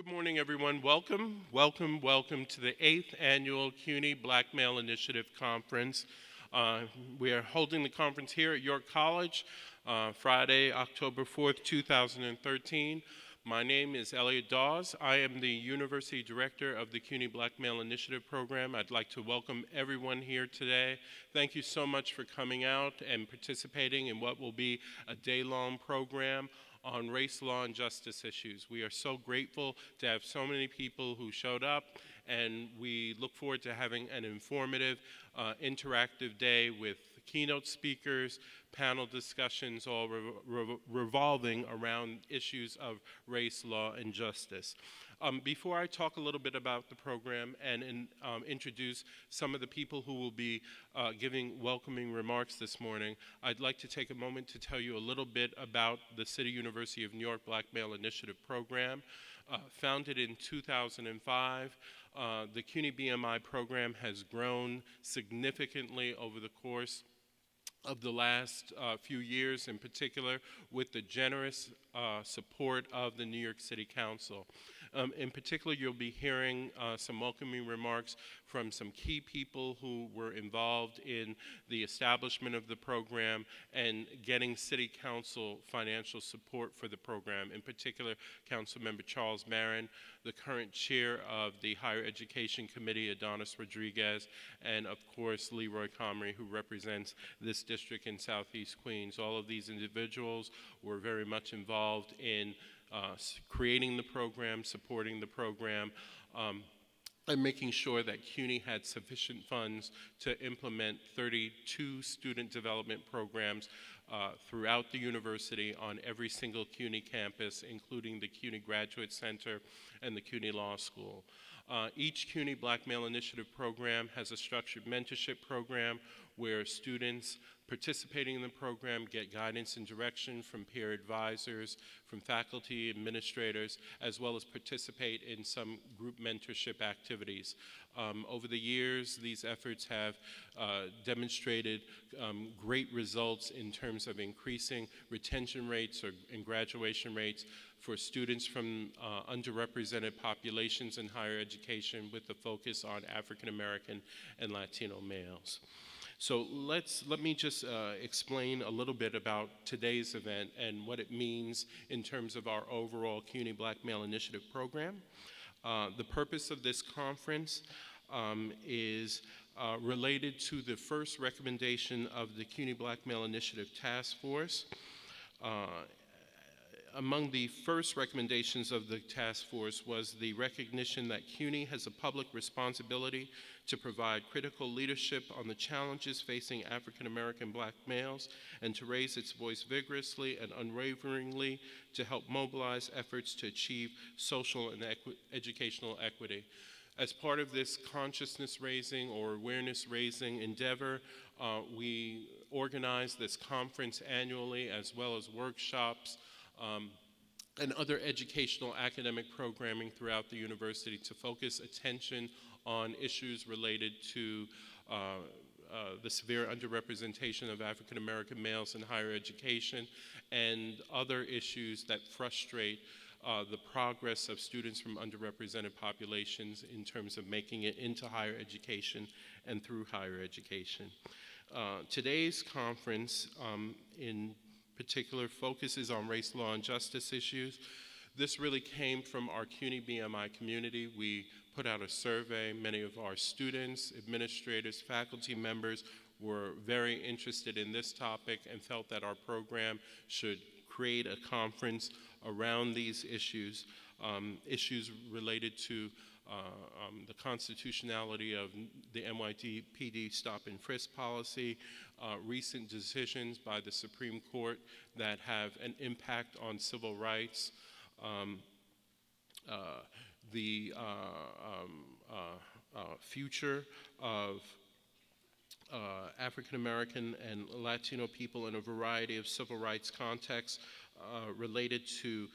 Good morning, everyone. Welcome, welcome, welcome to the 8th Annual CUNY Black Male Initiative Conference. We are holding the conference here at York College, Friday, October 4th, 2013. My name is Elliot Dawes. I am the University Director of the CUNY Black Male Initiative Program. I'd like to welcome everyone here today. Thank you so much for coming out and participating in what will be a day-long program on race, law, and justice issues. We are so grateful to have so many people who showed up, and we look forward to having an informative, interactive day with keynote speakers, panel discussions, all revolving around issues of race, law, and justice. Before I talk a little bit about the program and introduce some of the people who will be giving welcoming remarks this morning, I'd like to take a moment to tell you a little bit about the City University of New York Black Male Initiative Program. Founded in 2005, the CUNY BMI program has grown significantly over the course of the last few years, in particular with the generous support of the New York City Council. In particular, you'll be hearing some welcoming remarks from some key people who were involved in the establishment of the program and getting City Council financial support for the program. In particular, Councilmember Charles Barron, the current chair of the Higher Education Committee, Adonis Rodriguez, and of course, Leroy Comrie, who represents this district in Southeast Queens. All of these individuals were very much involved in creating the program, supporting the program, and making sure that CUNY had sufficient funds to implement 32 student development programs throughout the university on every single CUNY campus, including the CUNY Graduate Center and the CUNY Law School. Each CUNY Black Male Initiative program has a structured mentorship program where students participating in the program get guidance and direction from peer advisors, from faculty, administrators, as well as participate in some group mentorship activities. Over the years, these efforts have demonstrated great results in terms of increasing retention rates and graduation rates for students from underrepresented populations in higher education, with the focus on African American and Latino males. So let me just explain a little bit about today's event and what it means in terms of our overall CUNY Black Male Initiative program. The purpose of this conference is related to the first recommendation of the CUNY Black Male Initiative Task Force. Among the first recommendations of the task force was the recognition that CUNY has a public responsibility to provide critical leadership on the challenges facing African American Black males and to raise its voice vigorously and unwaveringly to help mobilize efforts to achieve social and educational equity. As part of this consciousness raising or awareness raising endeavor, we organize this conference annually, as well as workshops and other educational academic programming throughout the university to focus attention on issues related to the severe underrepresentation of African American males in higher education and other issues that frustrate the progress of students from underrepresented populations in terms of making it into higher education and through higher education. Today's conference in particular focuses on race, law, and justice issues. This really came from our CUNY BMI community. We put out a survey. Many of our students, administrators, faculty members were very interested in this topic and felt that our program should create a conference around these issues, issues related to the constitutionality of the NYPD stop and frisk policy, recent decisions by the Supreme Court that have an impact on civil rights, the future of African American and Latino people in a variety of civil rights contexts related to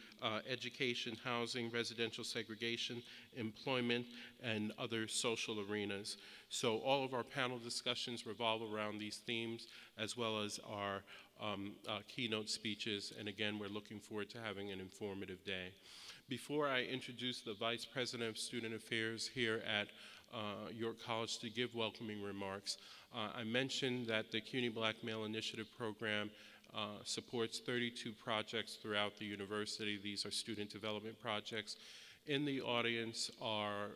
education, housing, residential segregation, employment, and other social arenas. So all of our panel discussions revolve around these themes, as well as our keynote speeches, and again, we're looking forward to having an informative day. Before I introduce the Vice President of Student Affairs here at York College to give welcoming remarks, I mentioned that the CUNY Black Male Initiative Program supports 32 projects throughout the university. These are student development projects. In the audience are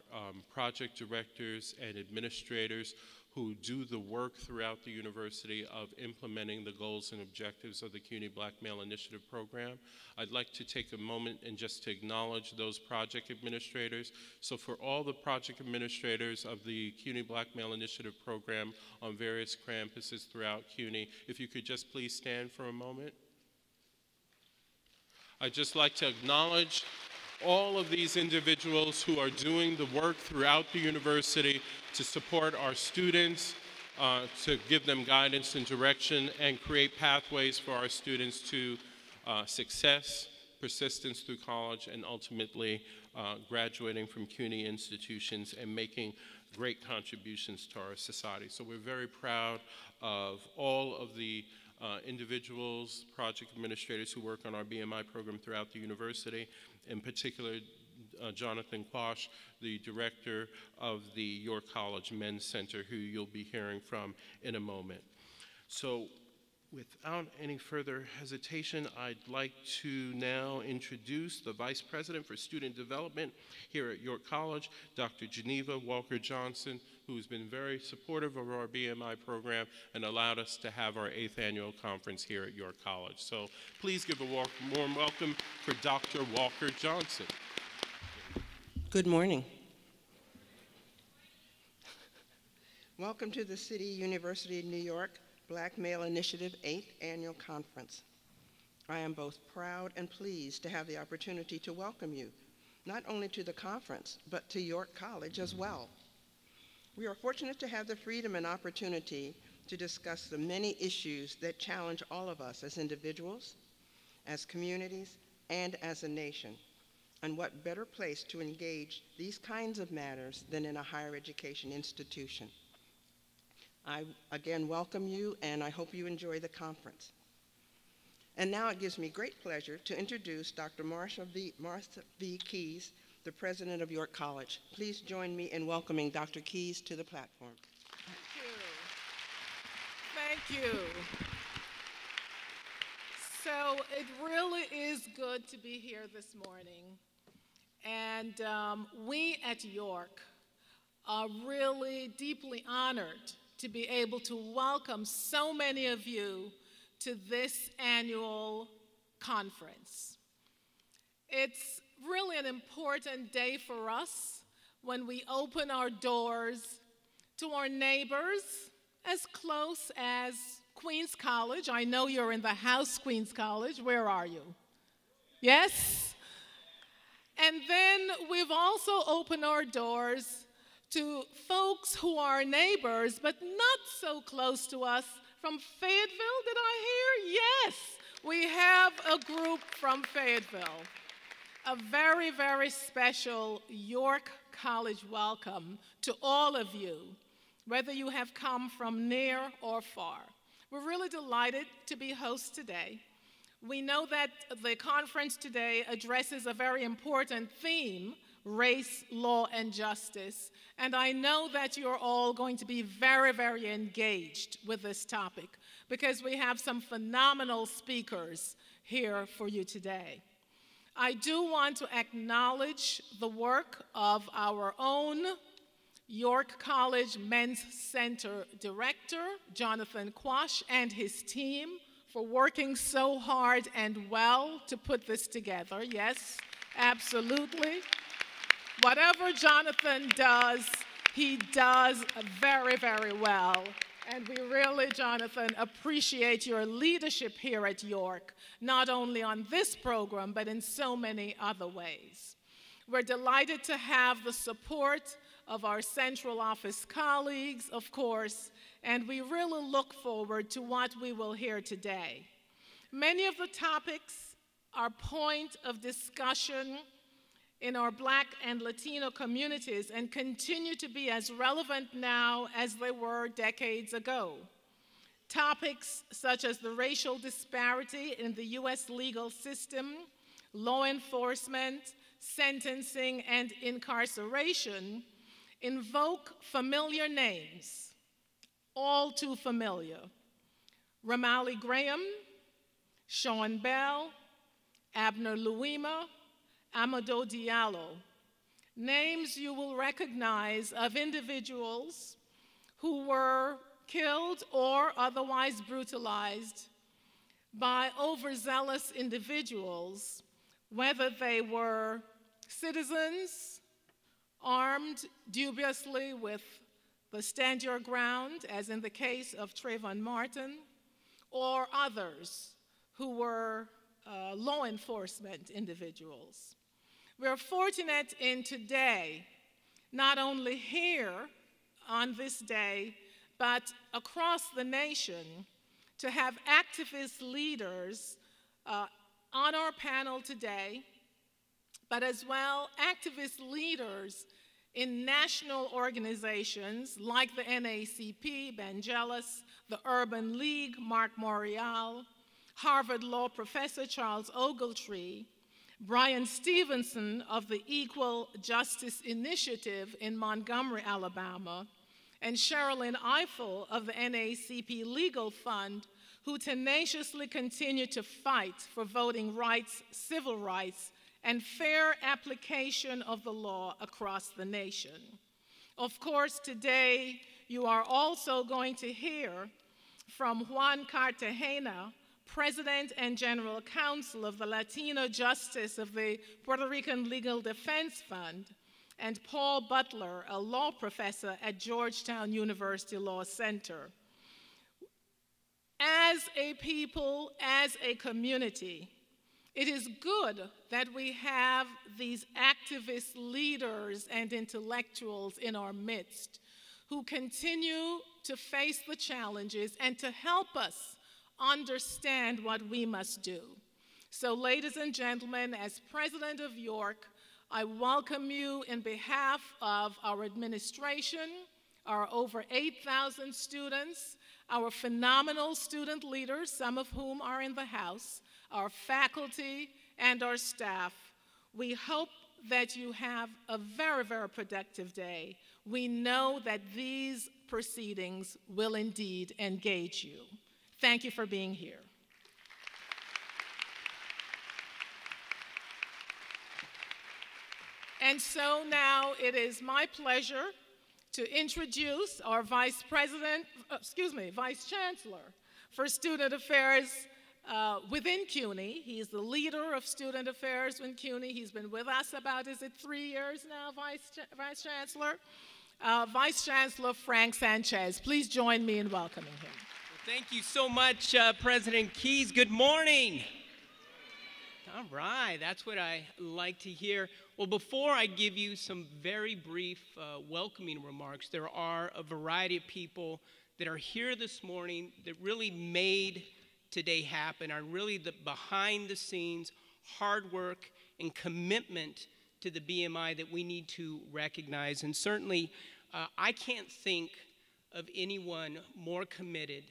project directors and administrators who do the work throughout the university of implementing the goals and objectives of the CUNY Black Male Initiative Program. I'd like to take a moment and just to acknowledge those project administrators. So for all the project administrators of the CUNY Black Male Initiative Program on various campuses throughout CUNY, if you could just please stand for a moment. I'd just like to acknowledge all of these individuals who are doing the work throughout the university to support our students, to give them guidance and direction, and create pathways for our students to success, persistence through college, and ultimately graduating from CUNY institutions and making great contributions to our society. So we're very proud of all of the individuals, project administrators who work on our BMI program throughout the university, in particular Jonathan Quash, the director of the York College Men's Center, who you'll be hearing from in a moment. So without any further hesitation, I'd like to now introduce the Vice President for Student Development here at York College, Dr. Geneva Walker-Johnson, who has been very supportive of our BMI program and allowed us to have our 8th annual conference here at York College. So please give a warm welcome for Dr. Walker-Johnson. Good morning. Welcome to the City University of New York Black Male Initiative 8th Annual Conference. I am both proud and pleased to have the opportunity to welcome you, not only to the conference, but to York College as well. We are fortunate to have the freedom and opportunity to discuss the many issues that challenge all of us as individuals, as communities, and as a nation. And what better place to engage these kinds of matters than in a higher education institution? I again welcome you, and I hope you enjoy the conference. And now it gives me great pleasure to introduce Dr. Marcia V. Keys, the president of York College. Please join me in welcoming Dr. Keys to the platform. Thank you. So it really is good to be here this morning. And we at York are really deeply honored to be able to welcome so many of you to this annual conference. It's really an important day for us when we open our doors to our neighbors as close as Queens College. I know you're in the house, Queens College. Where are you? Yes? And then we've also opened our doors to folks who are neighbors, but not so close to us, from Fayetteville, did I hear? Yes, we have a group from Fayetteville. A very, very special York College welcome to all of you, whether you have come from near or far. We're really delighted to be hosts today. We know that the conference today addresses a very important theme, race, law, and justice. And I know that you're all going to be very, very engaged with this topic because we have some phenomenal speakers here for you today. I do want to acknowledge the work of our own York College Men's Center Director, Jonathan Quash, and his team for working so hard and well to put this together. Yes, absolutely. Whatever Jonathan does, he does very, very well. And we really, Jonathan, appreciate your leadership here at York, not only on this program, but in so many other ways. We're delighted to have the support of our central office colleagues, of course, and we really look forward to what we will hear today. Many of the topics are point of discussion in our Black and Latino communities and continue to be as relevant now as they were decades ago. Topics such as the racial disparity in the U.S. legal system, law enforcement, sentencing, and incarceration invoke familiar names, all too familiar. Ramali Graham, Sean Bell, Abner Louima, Amadou Diallo, names you will recognize of individuals who were killed or otherwise brutalized by overzealous individuals, whether they were citizens armed dubiously with the stand your ground, as in the case of Trayvon Martin, or others who were law enforcement individuals. We're fortunate in today, not only here on this day, but across the nation, to have activist leaders on our panel today, but as well activist leaders in national organizations like the NAACP, Bangelis, the Urban League, Mark Morial, Harvard Law Professor Charles Ogletree, Brian Stevenson of the Equal Justice Initiative in Montgomery, Alabama, and Sherilyn Eiffel of the NAACP Legal Fund, who tenaciously continue to fight for voting rights, civil rights, and fair application of the law across the nation. Of course, today you are also going to hear from Juan Cartagena, President and General Counsel of the Latino Justice of the Puerto Rican Legal Defense Fund, and Paul Butler, a law professor at Georgetown University Law Center. As a people, as a community, it is good that we have these activist leaders and intellectuals in our midst who continue to face the challenges and to help us understand what we must do. So, ladies and gentlemen, as President of York, I welcome you in behalf of our administration, our over 8,000 students, our phenomenal student leaders, some of whom are in the House, our faculty, and our staff. We hope that you have a very, very productive day. We know that these proceedings will indeed engage you. Thank you for being here. And so now it is my pleasure to introduce our Vice Chancellor for Student Affairs within CUNY. He's the leader of Student Affairs in CUNY. He's been with us about, is it 3 years now, Vice Chancellor? Vice Chancellor Frank Sanchez. Please join me in welcoming him. Thank you so much, President Keys. Good morning. All right, that's what I like to hear. Well, before I give you some very brief welcoming remarks, there are a variety of people that are here this morning that really made today happen, are really the behind the scenes hard work and commitment to the BMI that we need to recognize. And certainly, I can't think of anyone more committed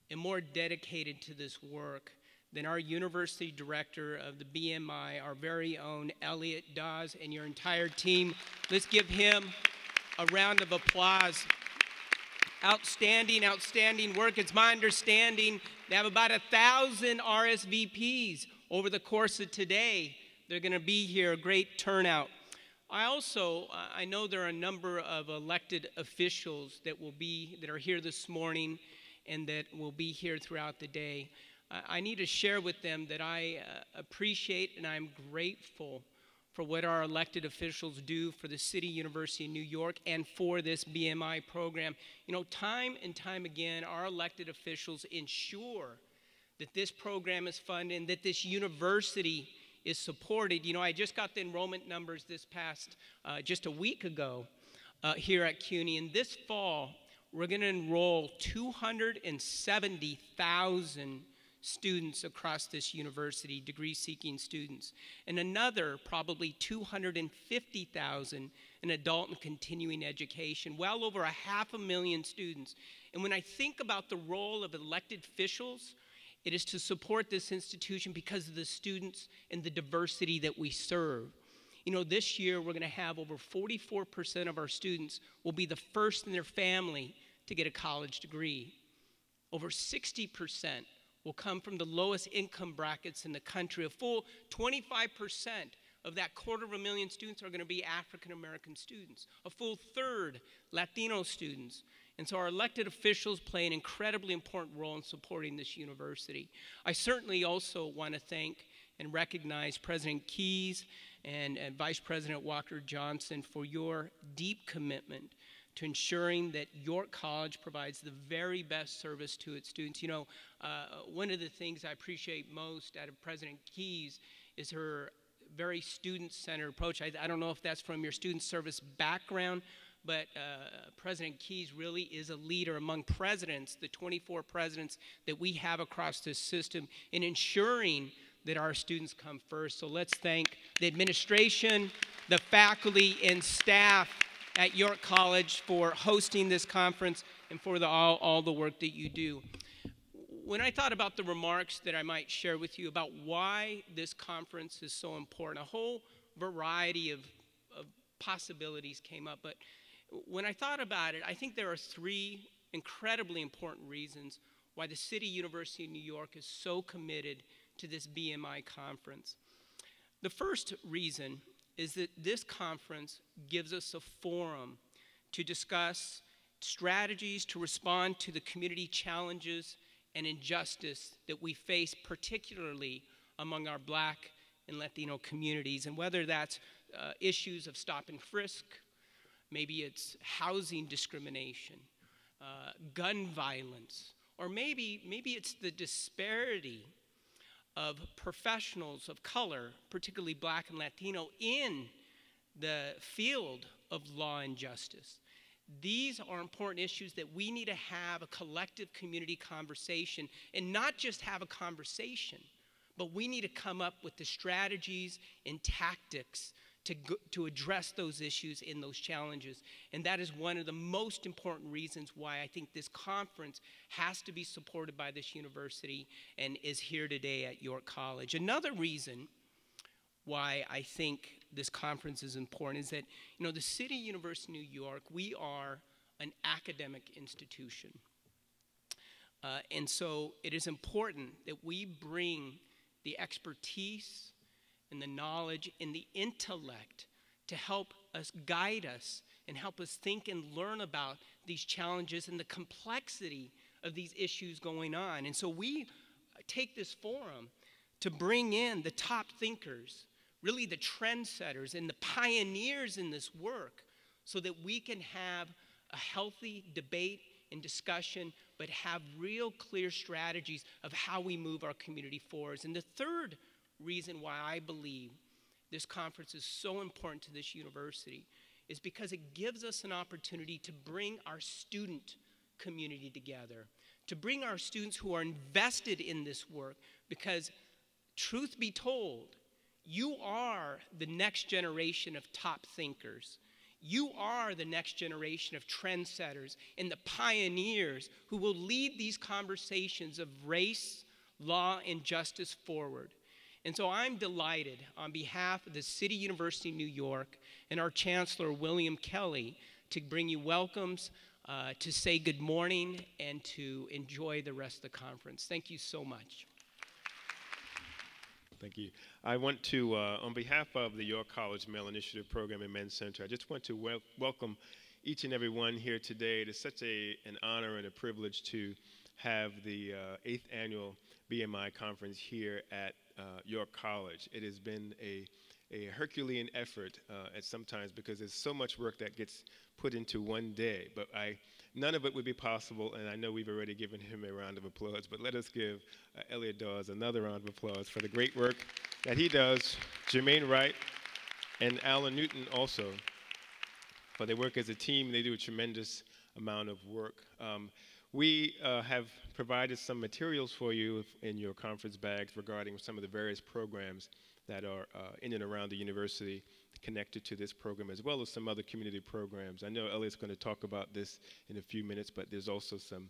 and more dedicated to this work than our university director of the BMI, our very own Elliot Dawes, and your entire team. Let's give him a round of applause. Outstanding, outstanding work. It's my understanding they have about 1,000 RSVPs over the course of today. They're going to be here, a great turnout. I know there are a number of elected officials that are here this morning and that will be here throughout the day. I need to share with them that I appreciate and I'm grateful for what our elected officials do for the City University of New York and for this BMI program. You know, time and time again, our elected officials ensure that this program is funded and that this university is supported. You know, I just got the enrollment numbers this past, just a week ago here at CUNY, and this fall, we're going to enroll 270,000 students across this university, degree-seeking students, and another probably 250,000 in adult and continuing education, well over 500,000 students. And when I think about the role of elected officials, it is to support this institution because of the students and the diversity that we serve. You know, this year we're going to have over 44% of our students will be the first in their family to get a college degree. Over 60% will come from the lowest income brackets in the country. A full 25% of that 250,000 students are going to be African American students. A full third Latino students. And so our elected officials play an incredibly important role in supporting this university. I certainly also want to thank and recognize President Keyes and Vice President Walker Johnson for your deep commitment to ensuring that York College provides the very best service to its students. You know, one of the things I appreciate most out of President Keyes is her very student-centered approach. I don't know if that's from your student service background, but President Keyes really is a leader among presidents, the 24 presidents that we have across this system, in ensuring that our students come first. So let's thank the administration, the faculty, and staff at York College for hosting this conference and for all the work that you do. When I thought about the remarks that I might share with you about why this conference is so important, a whole variety of possibilities came up. But when I thought about it, I think there are three incredibly important reasons why the City University of New York is so committed to this BMI conference. The first reason is that this conference gives us a forum to discuss strategies to respond to the community challenges and injustice that we face, particularly among our Black and Latino communities. And whether that's issues of stop and frisk, maybe it's housing discrimination, gun violence, or maybe it's the disparity of professionals of color, particularly Black and Latino, in the field of law and justice. These are important issues that we need to have a collective community conversation, and not just have a conversation, but we need to come up with the strategies and tactics to address those issues and those challenges. And that is one of the most important reasons why I think this conference has to be supported by this university and is here today at York College. Another reason why I think this conference is important is that, you know, the City University of New York, we are an academic institution. And so it is important that we bring the expertise and the knowledge and the intellect to help us, guide us, and help us think and learn about these challenges and the complexity of these issues going on. And so we take this forum to bring in the top thinkers, really the trendsetters and the pioneers in this work, so that we can have a healthy debate and discussion, but have real clear strategies of how we move our community forward. And the third reason why I believe this conference is so important to this university is because it gives us an opportunity to bring our student community together, to bring our students who are invested in this work, because truth be told, you are the next generation of top thinkers. You are the next generation of trendsetters and the pioneers who will lead these conversations of race, law, and justice forward. And so I'm delighted on behalf of the City University of New York and our Chancellor, William Kelly, to bring you welcomes, to say good morning, and to enjoy the rest of the conference. Thank you so much. Thank you. I want to, on behalf of the York College Male Initiative Program and Men's Center, I just want to welcome each and every one here today. It is such an honor and a privilege to have the 8th Annual BMI Conference here at York College. It has been a Herculean effort at sometimes, because there's so much work that gets put into one day, but none of it would be possible, and I know we've already given him a round of applause, but let us give Elliot Dawes another round of applause for the great work that he does, Jermaine Wright and Alan Newton also, for their work as a team. They do a tremendous amount of work. We have provided some materials for you in your conference bags regarding some of the various programs that are in and around the university connected to this program, as well as some other community programs. I know Elliot's going to talk about this in a few minutes, but there's also some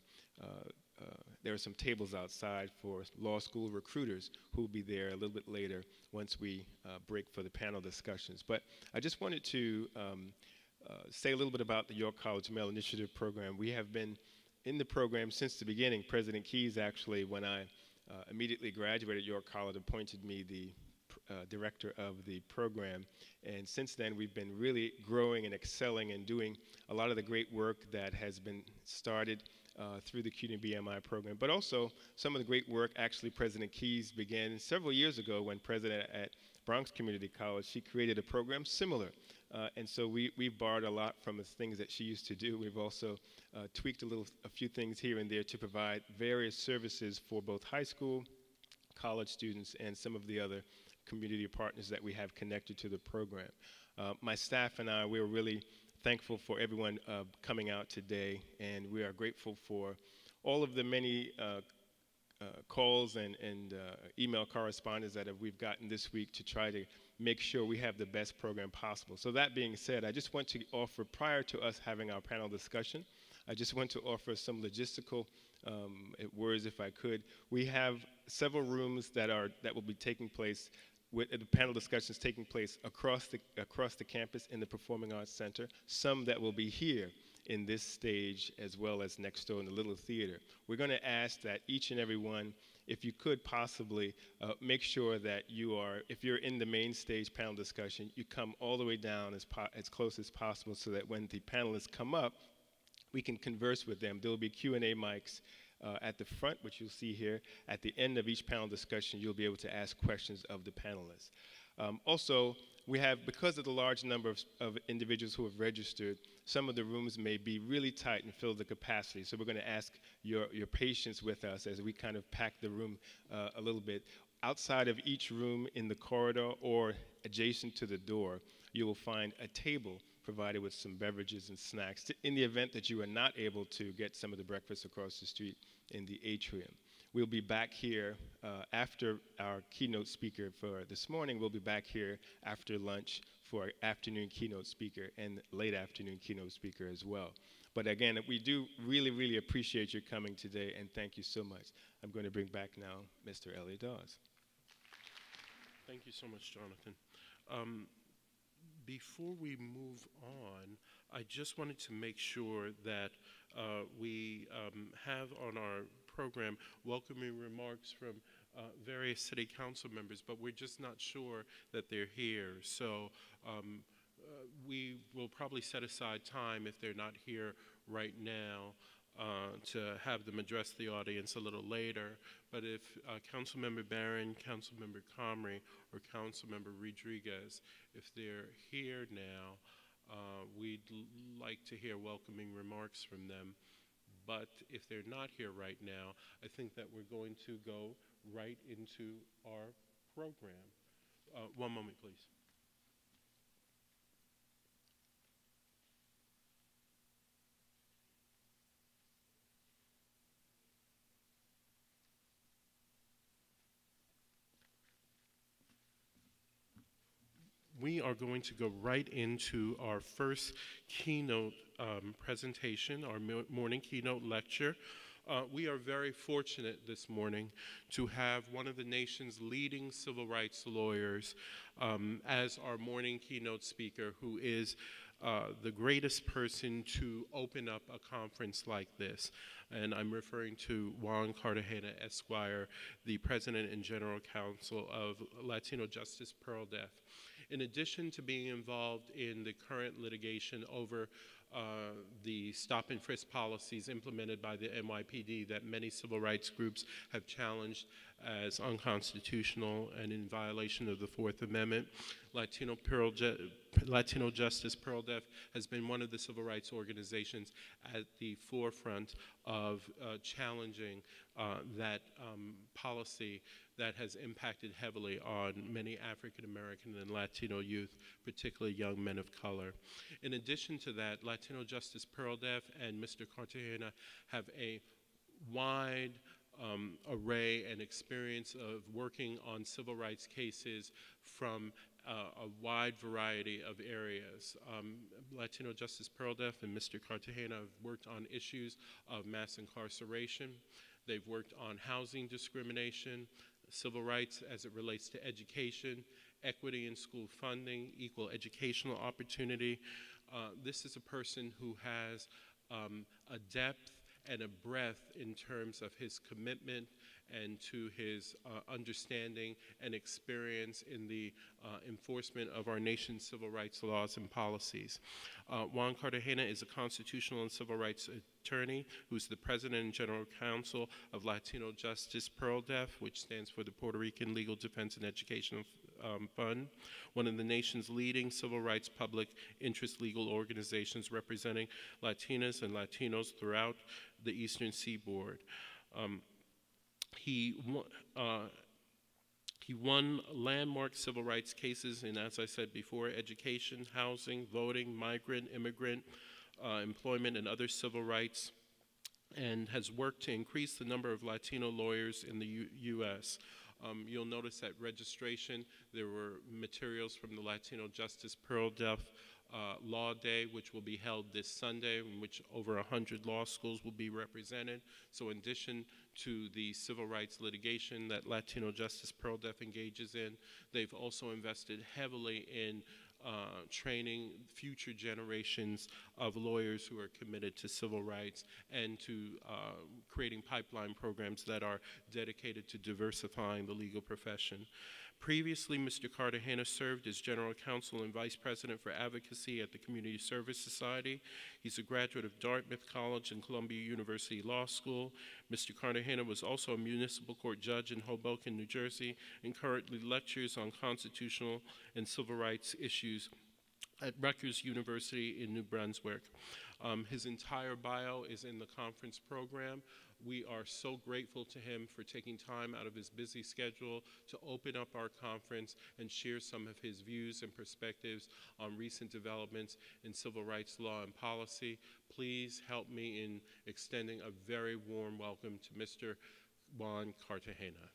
there are some tables outside for law school recruiters who will be there a little bit later once we break for the panel discussions. But I just wanted to say a little bit about the York College Male Initiative Program. We have been in the program since the beginning. President Keys, actually, when I immediately graduated York College, appointed me the director of the program. And since then, we've been really growing and excelling and doing a lot of the great work that has been started through the CUNY BMI program, but also some of the great work actually President Keys began several years ago when president at Bronx Community College. She created a program similar. And so we've borrowed a lot from the things that she used to do. We've also tweaked a few things here and there to provide various services for both high school, college students, and some of the other community partners that we have connected to the program. My staff and I, we're really thankful for everyone coming out today, and we are grateful for all of the many calls and email correspondence that we've gotten this week to try to make sure we have the best program possible. So that being said, I just want to offer, prior to us having our panel discussion, I just want to offer some logistical words if I could. We have several rooms that will be taking place with the panel discussions taking place across the campus in the Performing Arts Center, some that will be here in this stage as well as next door in the Little Theater. We're going to ask that each and every one, if you could possibly make sure that if you're in the main stage panel discussion, you come all the way down as close as possible so that when the panelists come up, we can converse with them. There will be Q&A mics at the front, which you'll see here. At the end of each panel discussion, you'll be able to ask questions of the panelists. Also, we have, because of the large number of individuals who have registered, some of the rooms may be really tight and fill the capacity. So we're going to ask your patience with us as we kind of pack the room a little bit. Outside of each room in the corridor or adjacent to the door, you will find a table provided with some beverages and snacks in the event that you are not able to get some of the breakfast across the street in the atrium. We'll be back here after our keynote speaker for this morning. We'll be back here after lunch for our afternoon keynote speaker and late afternoon keynote speaker as well. But again, we do really, really appreciate your coming today, and thank you so much. I'm going to bring back now Mr. Elliot Dawes. Thank you so much, Jonathan. Before we move on, I just wanted to make sure that we have on our program welcoming remarks from various city council members, but we're just not sure that they're here. So we will probably set aside time if they're not here right now to have them address the audience a little later. But if Councilmember Barron, Councilmember Comrie, or Councilmember Rodriguez, if they're here now, we'd like to hear welcoming remarks from them. But if they're not here right now, I think that we're going to go right into our program. One moment, please. We are going to go right into our first keynote presentation, our morning keynote lecture. We are very fortunate this morning to have one of the nation's leading civil rights lawyers as our morning keynote speaker, who is the greatest person to open up a conference like this. And I'm referring to Juan Cartagena, Esquire, the President and General Counsel of Latino Justice Pearl Deaf. In addition to being involved in the current litigation over the stop and frisk policies implemented by the NYPD that many civil rights groups have challenged as unconstitutional and in violation of the Fourth Amendment, Latino Justice Pearl Deaf has been one of the civil rights organizations at the forefront of challenging that policy that has impacted heavily on many African American and Latino youth, particularly young men of color. In addition to that, Latino Justice Pearl Deaf and Mr. Cartagena have a wide array and experience of working on civil rights cases from a wide variety of areas. Latino Justice Pearl Deaf and Mr. Cartagena have worked on issues of mass incarceration, They've worked on housing discrimination, civil rights as it relates to education, equity in school funding, equal educational opportunity. This is a person who has a depth and a breadth in terms of his commitment and to his understanding and experience in the enforcement of our nation's civil rights laws and policies. Juan Cartagena is a constitutional and civil rights attorney who's the president and general counsel of Latino Justice PERLDEF, which stands for the Puerto Rican Legal Defense and Education Fund, one of the nation's leading civil rights public interest legal organizations representing Latinas and Latinos throughout the Eastern Seaboard. He won landmark civil rights cases in, as I said before, education, housing, voting, migrant, immigrant, employment, and other civil rights, and has worked to increase the number of Latino lawyers in the U.S. You'll notice at registration there were materials from the Latino Justice PERLDEF Law Day, which will be held this Sunday, in which over 100 law schools will be represented. So in addition to the civil rights litigation that Latino Justice PERLDEF engages in, they've also invested heavily in training future generations of lawyers who are committed to civil rights and to creating pipeline programs that are dedicated to diversifying the legal profession. Previously, Mr. Cartagena served as General Counsel and Vice President for Advocacy at the Community Service Society. He's a graduate of Dartmouth College and Columbia University Law School. Mr. Cartagena was also a municipal court judge in Hoboken, New Jersey, and currently lectures on constitutional and civil rights issues at Rutgers University in New Brunswick. His entire bio is in the conference program. We are so grateful to him for taking time out of his busy schedule to open up our conference and share some of his views and perspectives on recent developments in civil rights law and policy. Please help me in extending a very warm welcome to Mr. Juan Cartagena.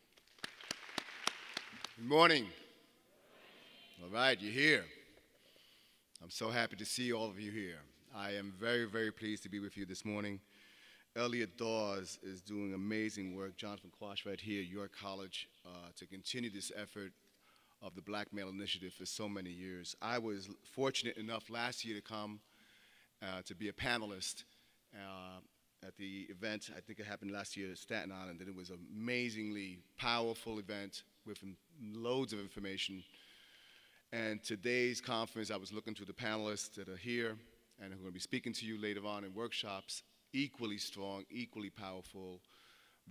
Good morning. All right, you're here. I'm so happy to see all of you here. I am very, very pleased to be with you this morning. Elliot Dawes is doing amazing work, Jonathan Quash right here at York College, to continue this effort of the Black Male Initiative for so many years. I was fortunate enough last year to come to be a panelist at the event. I think it happened last year at Staten Island, and it was an amazingly powerful event with loads of information. And today's conference, I was looking to the panelists that are here and who are going to be speaking to you later on in workshops, equally strong, equally powerful,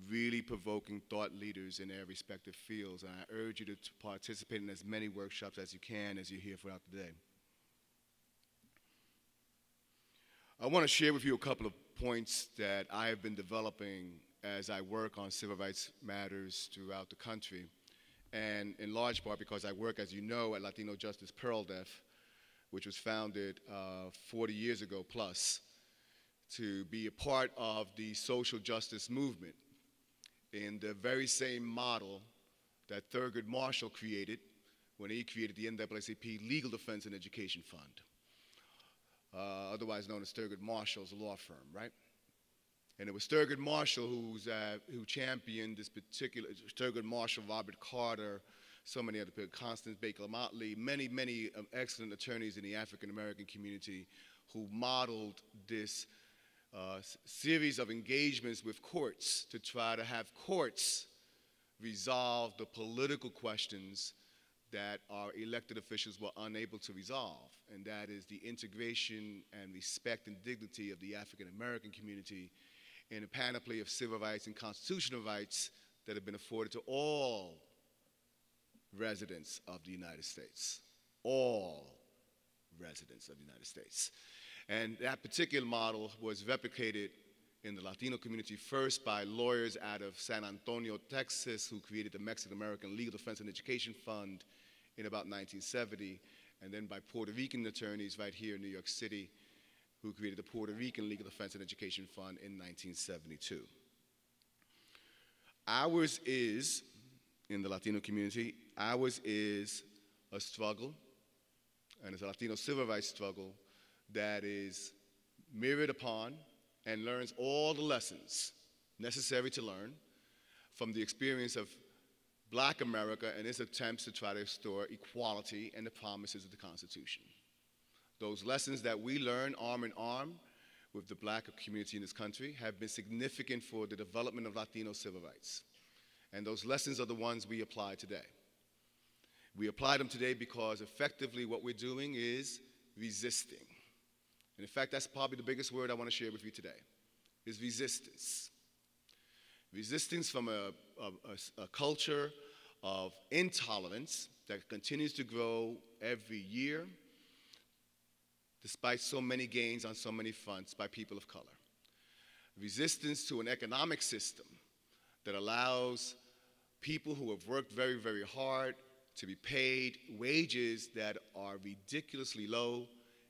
really provoking thought leaders in their respective fields. And I urge you to participate in as many workshops as you can as you're here throughout the day. I want to share with you a couple of points that I have been developing as I work on civil rights matters throughout the country. And in large part because I work, as you know, at Latino Justice PERLDEF, which was founded 40 years ago plus, to be a part of the social justice movement in the very same model that Thurgood Marshall created when he created the NAACP Legal Defense and Education Fund, otherwise known as Thurgood Marshall's law firm, right? And it was Thurgood Marshall who championed this particular, Thurgood Marshall, Robert Carter, so many other people, Constance Baker Motley, many, many excellent attorneys in the African American community who modeled this series of engagements with courts to try to have courts resolve the political questions that our elected officials were unable to resolve, and that is the integration and respect and dignity of the African American community in a panoply of civil rights and constitutional rights that have been afforded to all residents of the United States. All residents of the United States. And that particular model was replicated in the Latino community first by lawyers out of San Antonio, Texas, who created the Mexican American Legal Defense and Education Fund in about 1970, and then by Puerto Rican attorneys right here in New York City, who created the Puerto Rican Legal Defense and Education Fund in 1972. Ours is, in the Latino community, ours is a struggle, and it's a Latino civil rights struggle that is mirrored upon and learns all the lessons necessary to learn from the experience of Black America and its attempts to try to restore equality and the promises of the Constitution. Those lessons that we learn arm in arm with the Black community in this country have been significant for the development of Latino civil rights. And those lessons are the ones we apply today. We apply them today because effectively what we're doing is resisting. And in fact, that's probably the biggest word I want to share with you today, is resistance. Resistance from a culture of intolerance that continues to grow every year, despite so many gains on so many fronts by people of color. Resistance to an economic system that allows people who have worked very, very hard to be paid wages that are ridiculously low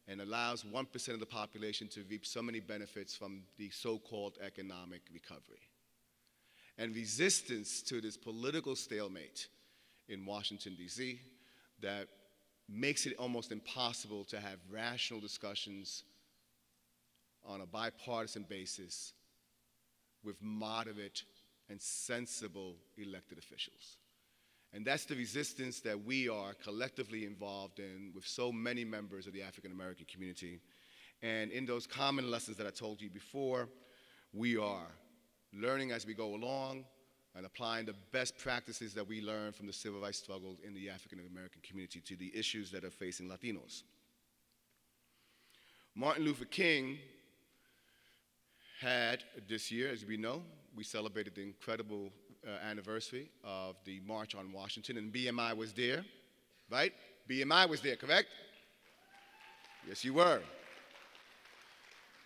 and allows 1% of the population to reap so many benefits from the so-called economic recovery. And resistance to this political stalemate in Washington, D.C. that makes it almost impossible to have rational discussions on a bipartisan basis with moderate and sensible elected officials. And that's the resistance that we are collectively involved in with so many members of the African American community. And in those common lessons that I told you before, we are learning as we go along and applying the best practices that we learn from the civil rights struggle in the African American community to the issues that are facing Latinos. Martin Luther King had this year, as we know, we celebrated the incredible anniversary of the March on Washington, and BMI was there, right? BMI was there, correct? Yes, you were.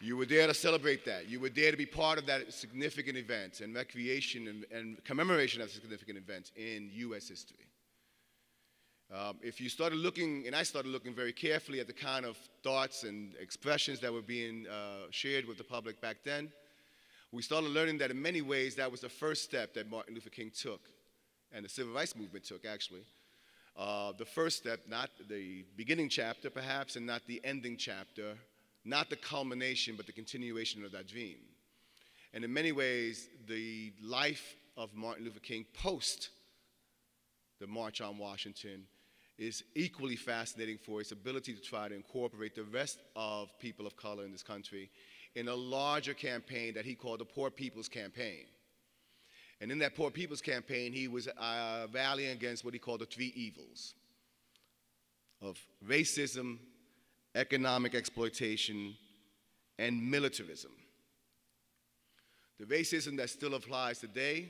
You were there to celebrate that. You were there to be part of that significant event and recreation and commemoration of significant events in U.S. history. If you started looking, and I started looking very carefully at the kind of thoughts and expressions that were being shared with the public back then, we started learning that in many ways that was the first step that Martin Luther King took, and the civil rights movement took, actually. The first step, not the beginning chapter, perhaps, and not the ending chapter, not the culmination, but the continuation of that dream. And in many ways, the life of Martin Luther King post the March on Washington is equally fascinating for its ability to try to incorporate the rest of people of color in this country in a larger campaign that he called the Poor People's Campaign. And in that Poor People's Campaign, he was rallying against what he called the three evils of racism, economic exploitation, and militarism. The racism that still applies today,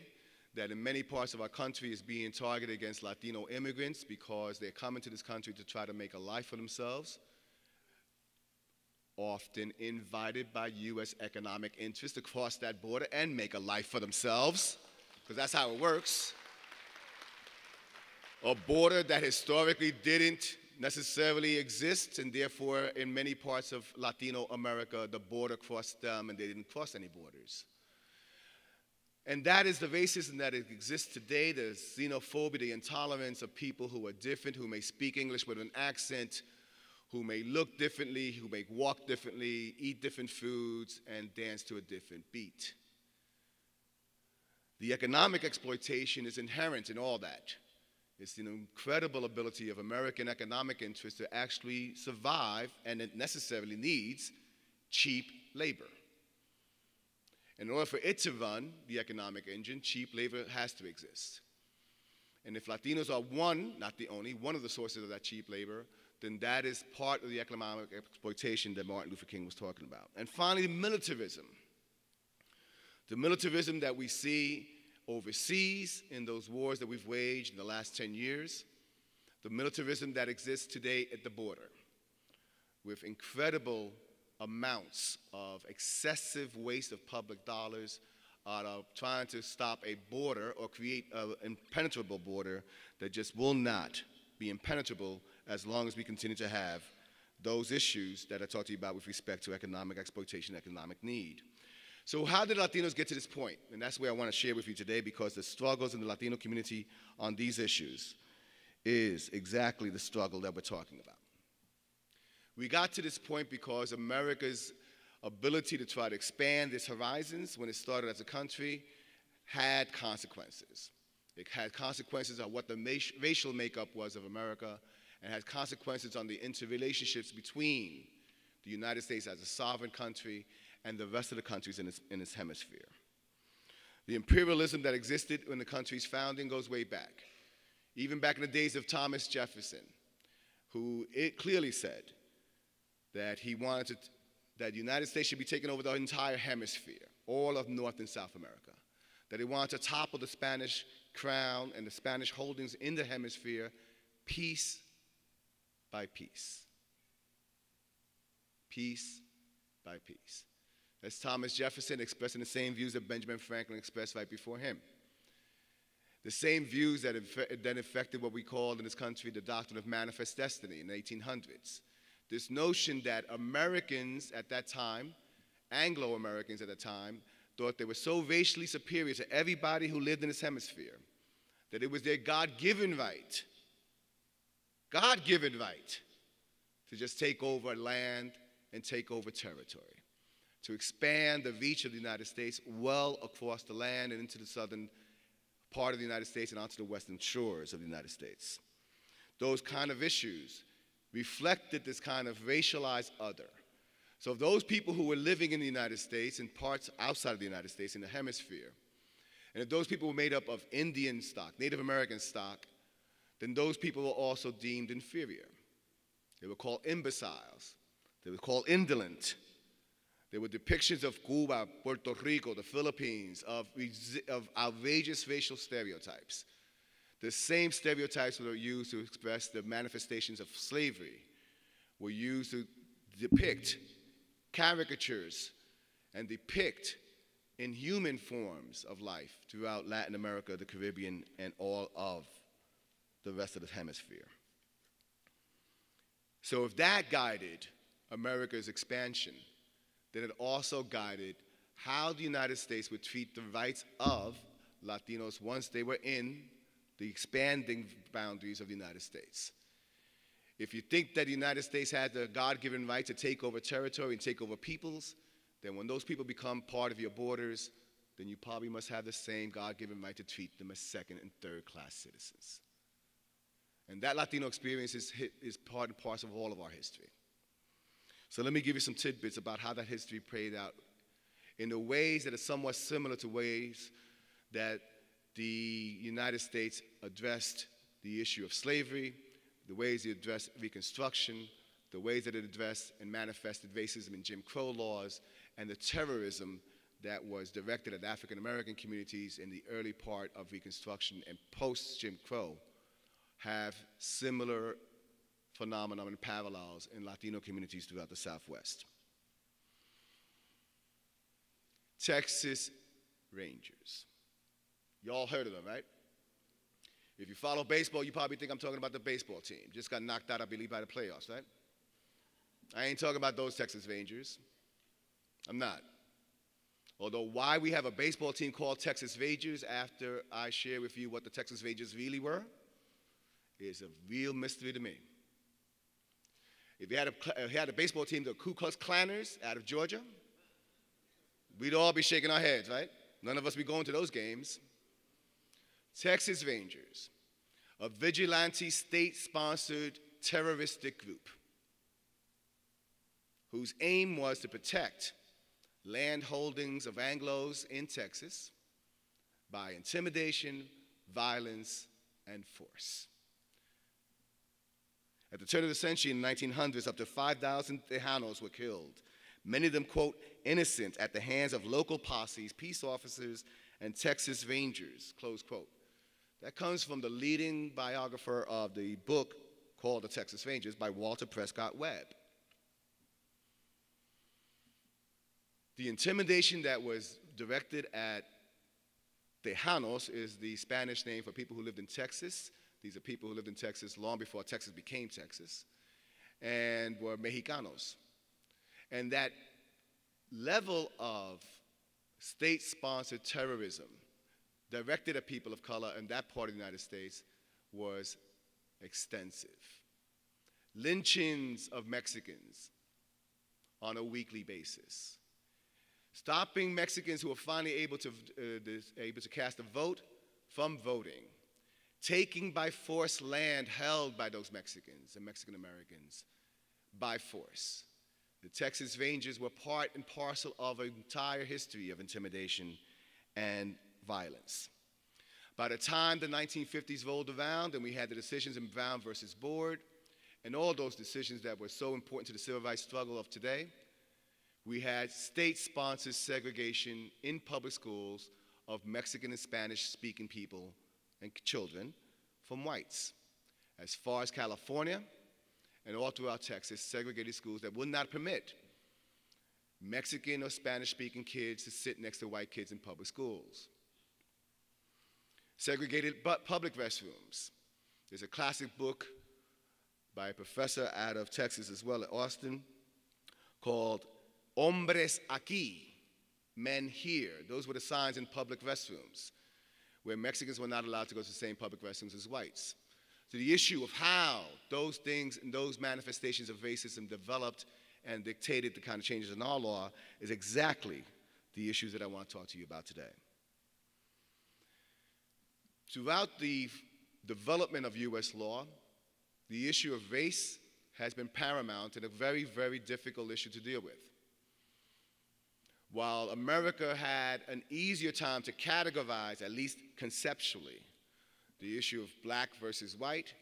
that in many parts of our country is being targeted against Latino immigrants because they're coming to this country to try to make a life for themselves, often invited by U.S. economic interests to cross that border and make a life for themselves, because that's how it works. A border that historically didn't necessarily exist, and therefore in many parts of Latino America, the border crossed them and they didn't cross any borders. And that is the racism that exists today, the xenophobia, the intolerance of people who are different, who may speak English with an accent, who may look differently, who may walk differently, eat different foods, and dance to a different beat. The economic exploitation is inherent in all that. It's an incredible ability of American economic interests to actually survive, and it necessarily needs cheap labor. In order for it to run, the economic engine, cheap labor has to exist. And if Latinos are one, not the only, one of the sources of that cheap labor, then that is part of the economic exploitation that Martin Luther King was talking about. And finally, militarism. The militarism that we see overseas in those wars that we've waged in the last 10 years, the militarism that exists today at the border, with incredible amounts of excessive waste of public dollars out of trying to stop a border or create an impenetrable border that just will not be impenetrable as long as we continue to have those issues that I talked to you about with respect to economic exploitation, economic need. So how did Latinos get to this point? And that's where I want to share with you today, because the struggles in the Latino community on these issues is exactly the struggle that we're talking about. We got to this point because America's ability to try to expand its horizons when it started as a country had consequences. It had consequences on what the racial makeup was of America, and had consequences on the interrelationships between the United States as a sovereign country and the rest of the countries in its hemisphere. The imperialism that existed when the country's founding goes way back. Even back in the days of Thomas Jefferson, who it clearly said that he wanted that the United States should be taking over the entire hemisphere, all of North and South America, that he wanted to topple the Spanish crown and the Spanish holdings in the hemisphere piece by piece. Piece by piece. As Thomas Jefferson expressing the same views that Benjamin Franklin expressed right before him. The same views that then affected what we called in this country the doctrine of manifest destiny in the 1800s. This notion that Americans at that time, Anglo-Americans at the time, thought they were so racially superior to everybody who lived in this hemisphere that it was their God-given right to just take over land and take over territory, to expand the reach of the United States well across the land and into the southern part of the United States and onto the western shores of the United States. Those kind of issues reflected this kind of racialized other. So those people who were living in the United States and parts outside of the United States in the hemisphere, and if those people were made up of Indian stock, Native American stock, then those people were also deemed inferior. They were called imbeciles. They were called indolent. There were depictions of Cuba, Puerto Rico, the Philippines, of outrageous racial stereotypes. The same stereotypes that were used to express the manifestations of slavery were used to depict caricatures and depict inhuman forms of life throughout Latin America, the Caribbean, and all of the rest of the hemisphere. So if that guided America's expansion, then it also guided how the United States would treat the rights of Latinos once they were in the expanding boundaries of the United States. If you think that the United States had the God-given right to take over territory and take over peoples, then when those people become part of your borders, then you probably must have the same God-given right to treat them as second and third-class citizens. And that Latino experience is part and parcel of all of our history. So let me give you some tidbits about how that history played out in the ways that are somewhat similar to ways that the United States addressed the issue of slavery, the ways it addressed Reconstruction, the ways that it addressed and manifested racism and Jim Crow laws, and the terrorism that was directed at African American communities in the early part of Reconstruction and post-Jim Crow have similar phenomena and parallels in Latino communities throughout the Southwest. Texas Rangers. You all heard of them, right? If you follow baseball, you probably think I'm talking about the baseball team. Just got knocked out, I believe, by the playoffs, right? I ain't talking about those Texas Rangers. I'm not. Although why we have a baseball team called Texas Rangers after I share with you what the Texas Rangers really were is a real mystery to me. If you had a baseball team, the Ku Klux Klanners out of Georgia, we'd all be shaking our heads, right? None of us be going to those games. Texas Rangers, a vigilante state-sponsored terroristic group whose aim was to protect land holdings of Anglos in Texas by intimidation, violence, and force. At the turn of the century in the 1900s, up to 5,000 Tejanos were killed, many of them, quote, innocent at the hands of local posses, peace officers, and Texas Rangers, close quote. That comes from the leading biographer of the book called The Texas Rangers by Walter Prescott Webb. The intimidation that was directed at Tejanos is the Spanish name for people who lived in Texas. These are people who lived in Texas long before Texas became Texas and were Mexicanos. And that level of state-sponsored terrorism directed at people of color in that part of the United States was extensive. Lynchings of Mexicans, on a weekly basis. Stopping Mexicans who are finally able to cast a vote from voting. Taking by force land held by those Mexicans and Mexican Americans by force. The Texas Rangers were part and parcel of an entire history of intimidation and violence. By the time the 1950s rolled around and we had the decisions in Brown versus Board and all those decisions that were so important to the civil rights struggle of today, we had state-sponsored segregation in public schools of Mexican and Spanish-speaking people and children from whites. As far as California and all throughout Texas, segregated schools that would not permit Mexican or Spanish-speaking kids to sit next to white kids in public schools. Segregated public restrooms. There's a classic book by a professor out of Texas as well at Austin called Hombres Aquí, Men Here. Those were the signs in public restrooms where Mexicans were not allowed to go to the same public restrooms as whites. So the issue of how those things and those manifestations of racism developed and dictated the kind of changes in our law is exactly the issues that I want to talk to you about today. Throughout the development of U.S. law, the issue of race has been paramount and a very, very difficult issue to deal with. While America had an easier time to categorize, at least conceptually, the issue of black versus white,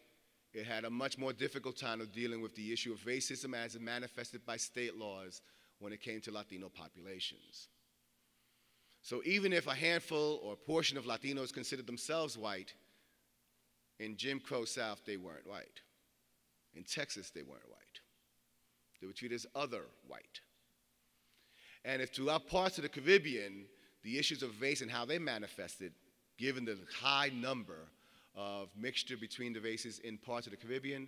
it had a much more difficult time of dealing with the issue of racism as it manifested by state laws when it came to Latino populations. So even if a handful or a portion of Latinos considered themselves white, in Jim Crow South, they weren't white. In Texas, they weren't white. They were treated as other white. And if throughout parts of the Caribbean, the issues of race and how they manifested, given the high number of mixture between the races in parts of the Caribbean,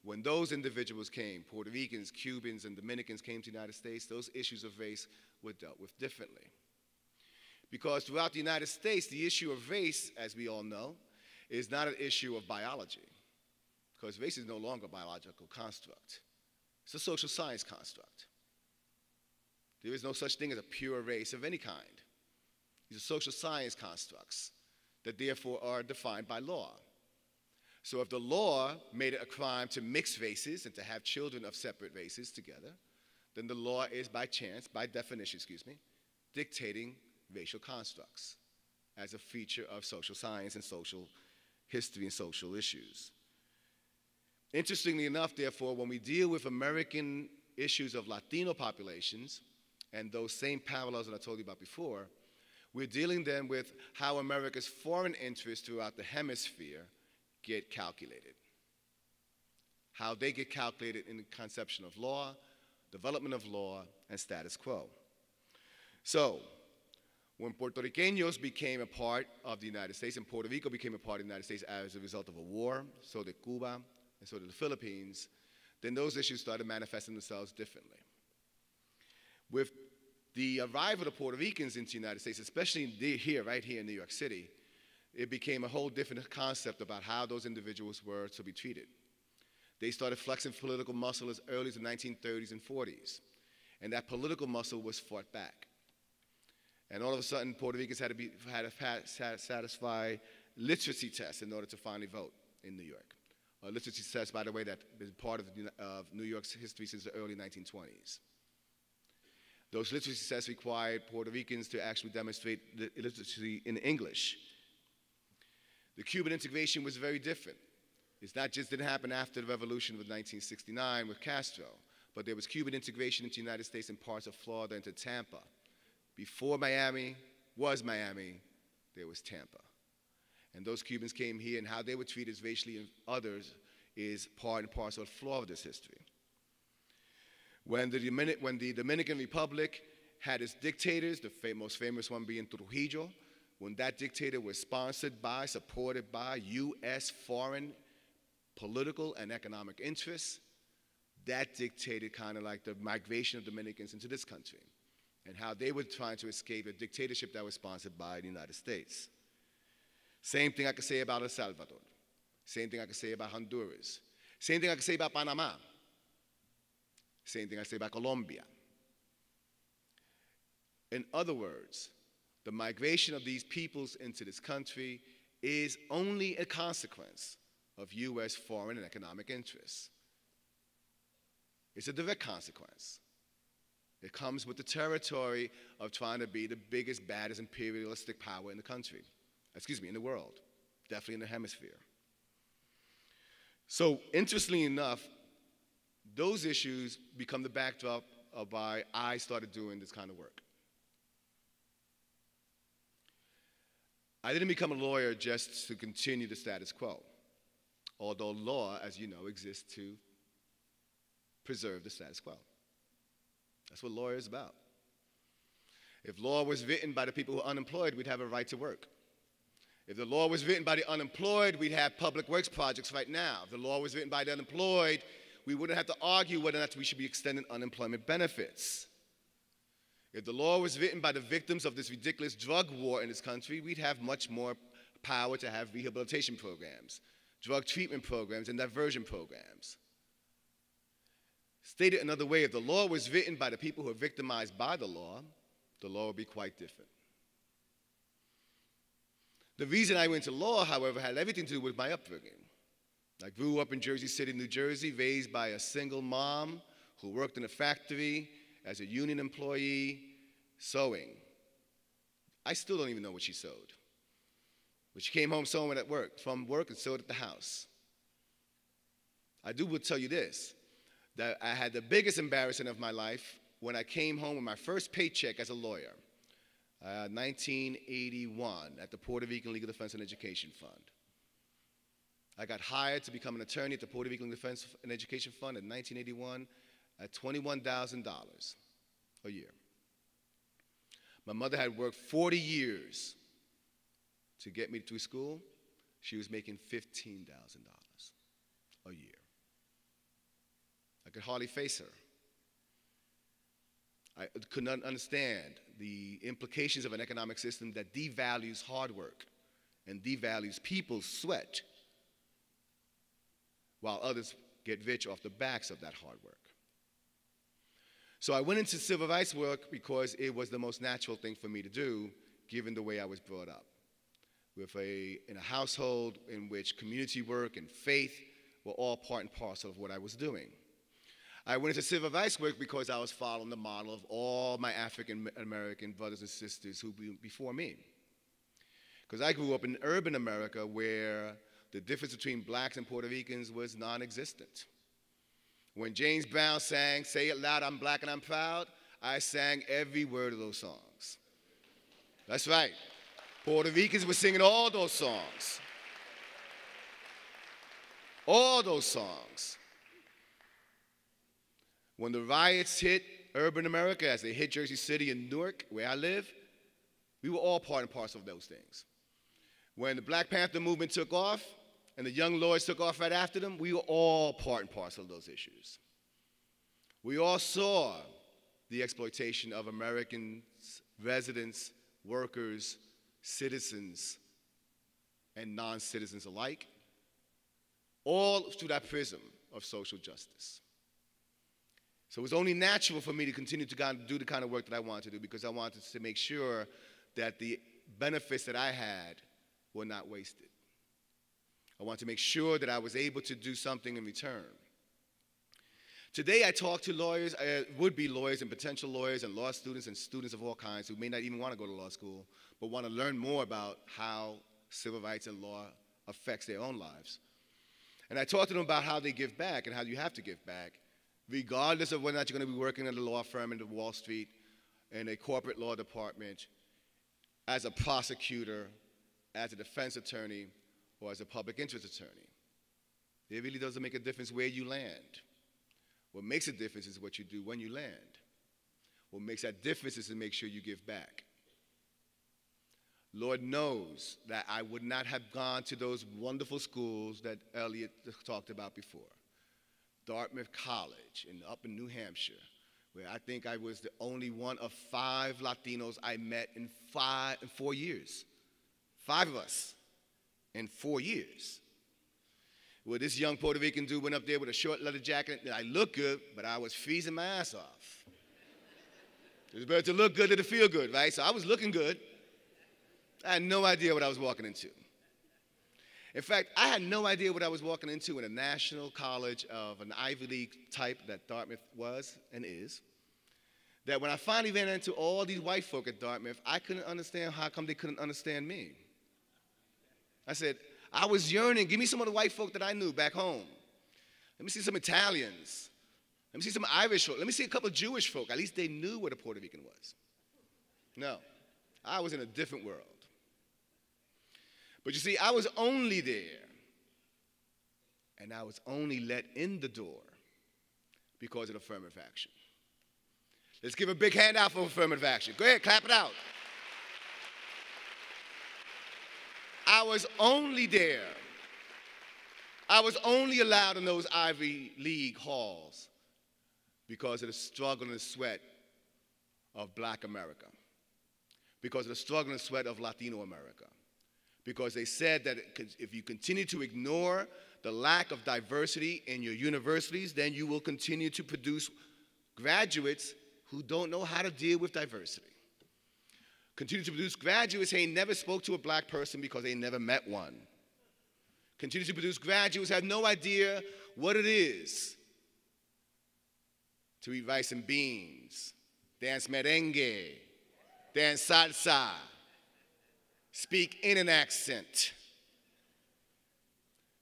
when those individuals came, Puerto Ricans, Cubans, and Dominicans came to the United States, those issues of race were dealt with differently. Because throughout the United States, the issue of race, as we all know, is not an issue of biology, because race is no longer a biological construct. It's a social science construct. There is no such thing as a pure race of any kind. These are social science constructs that therefore are defined by law. So if the law made it a crime to mix races and to have children of separate races together, then the law is by chance, by definition, dictating racial constructs as a feature of social science and social history and social issues. Interestingly enough, therefore, when we deal with American issues of Latino populations and those same parallels that I told you about before, we're dealing then with how America's foreign interests throughout the hemisphere get calculated. How they get calculated in the conception of law, development of law, and status quo. So, when Puerto Ricanos became a part of the United States and Puerto Rico became a part of the United States as a result of a war, so did Cuba, and so did the Philippines, then those issues started manifesting themselves differently. With the arrival of Puerto Ricans into the United States, especially here, right here in New York City, it became a whole different concept about how those individuals were to be treated. They started flexing political muscle as early as the 1930s and 40s, and that political muscle was fought back. And all of a sudden, Puerto Ricans had to satisfy literacy tests in order to finally vote in New York. A literacy test, by the way, that has been part of New York's history since the early 1920s. Those literacy tests required Puerto Ricans to actually demonstrate literacy in English. The Cuban integration was very different. It's not just didn't happen after the revolution of 1969 with Castro, but there was Cuban integration into the United States in parts of Florida into Tampa. Before Miami was Miami, there was Tampa. And those Cubans came here, and how they were treated as racially and others is part and parcel of Florida's history. When the Dominican Republic had its dictators, the most famous one being Trujillo, when that dictator was sponsored by, supported by U.S. foreign political and economic interests, that dictated kind of like the migration of Dominicans into this country and how they were trying to escape a dictatorship that was sponsored by the United States. Same thing I could say about El Salvador. Same thing I could say about Honduras. Same thing I could say about Panama. Same thing I say about Colombia. In other words, the migration of these peoples into this country is only a consequence of U.S. foreign and economic interests. It's a direct consequence. It comes with the territory of trying to be the biggest, baddest imperialistic power in the country. Excuse me, in the world. Definitely in the hemisphere. So, interestingly enough, those issues become the backdrop of why I started doing this kind of work. I didn't become a lawyer just to continue the status quo, although law, as you know, exists to preserve the status quo. That's what law is about. If law was written by the people who are unemployed, we'd have a right to work. If the law was written by the unemployed, we'd have public works projects right now. If the law was written by the unemployed, we wouldn't have to argue whether or not we should be extending unemployment benefits. If the law was written by the victims of this ridiculous drug war in this country, we'd have much more power to have rehabilitation programs, drug treatment programs, and diversion programs. Stated another way, if the law was written by the people who are victimized by the law would be quite different. The reason I went to law, however, had everything to do with my upbringing. I grew up in Jersey City, New Jersey, raised by a single mom who worked in a factory as a union employee, sewing. I still don't even know what she sewed. But she came home sewing from work and sewed at the house. I will tell you this, that I had the biggest embarrassment of my life when I came home with my first paycheck as a lawyer, 1981, at the Puerto Rican Legal Defense and Education Fund. I got hired to become an attorney at the Puerto Rican Defense and Education Fund in 1981 at $21,000 a year. My mother had worked 40 years to get me through school. She was making $15,000 a year. I could hardly face her. I could not understand the implications of an economic system that devalues hard work and devalues people's sweat while others get rich off the backs of that hard work. So I went into civil rights work because it was the most natural thing for me to do, given the way I was brought up, in a household in which community work and faith were all part and parcel of what I was doing. I went into civil rights work because I was following the model of all my African American brothers and sisters who were before me. Because I grew up in urban America where the difference between blacks and Puerto Ricans was non-existent. When James Brown sang, "Say It Loud, I'm Black and I'm Proud," I sang every word of those songs. That's right. Puerto Ricans were singing all those songs. All those songs. When the riots hit urban America, as they hit Jersey City and Newark, where I live, we were all part and parcel of those things. When the Black Panther movement took off, and the Young Lords took off right after them, we were all part and parcel of those issues. We all saw the exploitation of Americans, residents, workers, citizens, and non-citizens alike, all through that prism of social justice. So it was only natural for me to continue to do the kind of work that I wanted to do, because I wanted to make sure that the benefits that I had were not wasted. I wanted to make sure that I was able to do something in return. Today I talk to lawyers, would-be lawyers and potential lawyers and law students and students of all kinds who may not even want to go to law school, but want to learn more about how civil rights and law affects their own lives. And I talk to them about how they give back and how you have to give back, regardless of whether or not you're going to be working at a law firm in Wall Street, in a corporate law department, as a prosecutor, as a defense attorney, or as a public interest attorney. It really doesn't make a difference where you land. What makes a difference is what you do when you land. What makes that difference is to make sure you give back. Lord knows that I would not have gone to those wonderful schools that Elliot talked about before. Dartmouth College up in New Hampshire, where I think I was the only one of 5 Latinos I met in 4 years. 5 of us in 4 years. Well, this young Puerto Rican dude went up there with a short leather jacket, and I looked good, but I was freezing my ass off. It's better to look good than to feel good, right? So I was looking good. I had no idea what I was walking into. In fact, I had no idea what I was walking into in a national college of an Ivy League type that Dartmouth was and is. That when I finally ran into all these white folk at Dartmouth, I couldn't understand how come they couldn't understand me. I said, I was yearning, give me some of the white folk that I knew back home. Let me see some Italians. Let me see some Irish folk. Let me see a couple of Jewish folk. At least they knew what a Puerto Rican was. No, I was in a different world. But you see, I was only there, and I was only let in the door because of affirmative action. Let's give a big hand out for affirmative action. Go ahead, clap it out. I was only there. I was only allowed in those Ivy League halls because of the struggle and the sweat of Black America, because of the struggle and sweat of Latino America, because they said that if you continue to ignore the lack of diversity in your universities, then you will continue to produce graduates who don't know how to deal with diversity. Continue to produce graduates who ain't never spoke to a black person because they never met one. Continue to produce graduates who have no idea what it is to eat rice and beans, dance merengue, dance salsa, speak in an accent.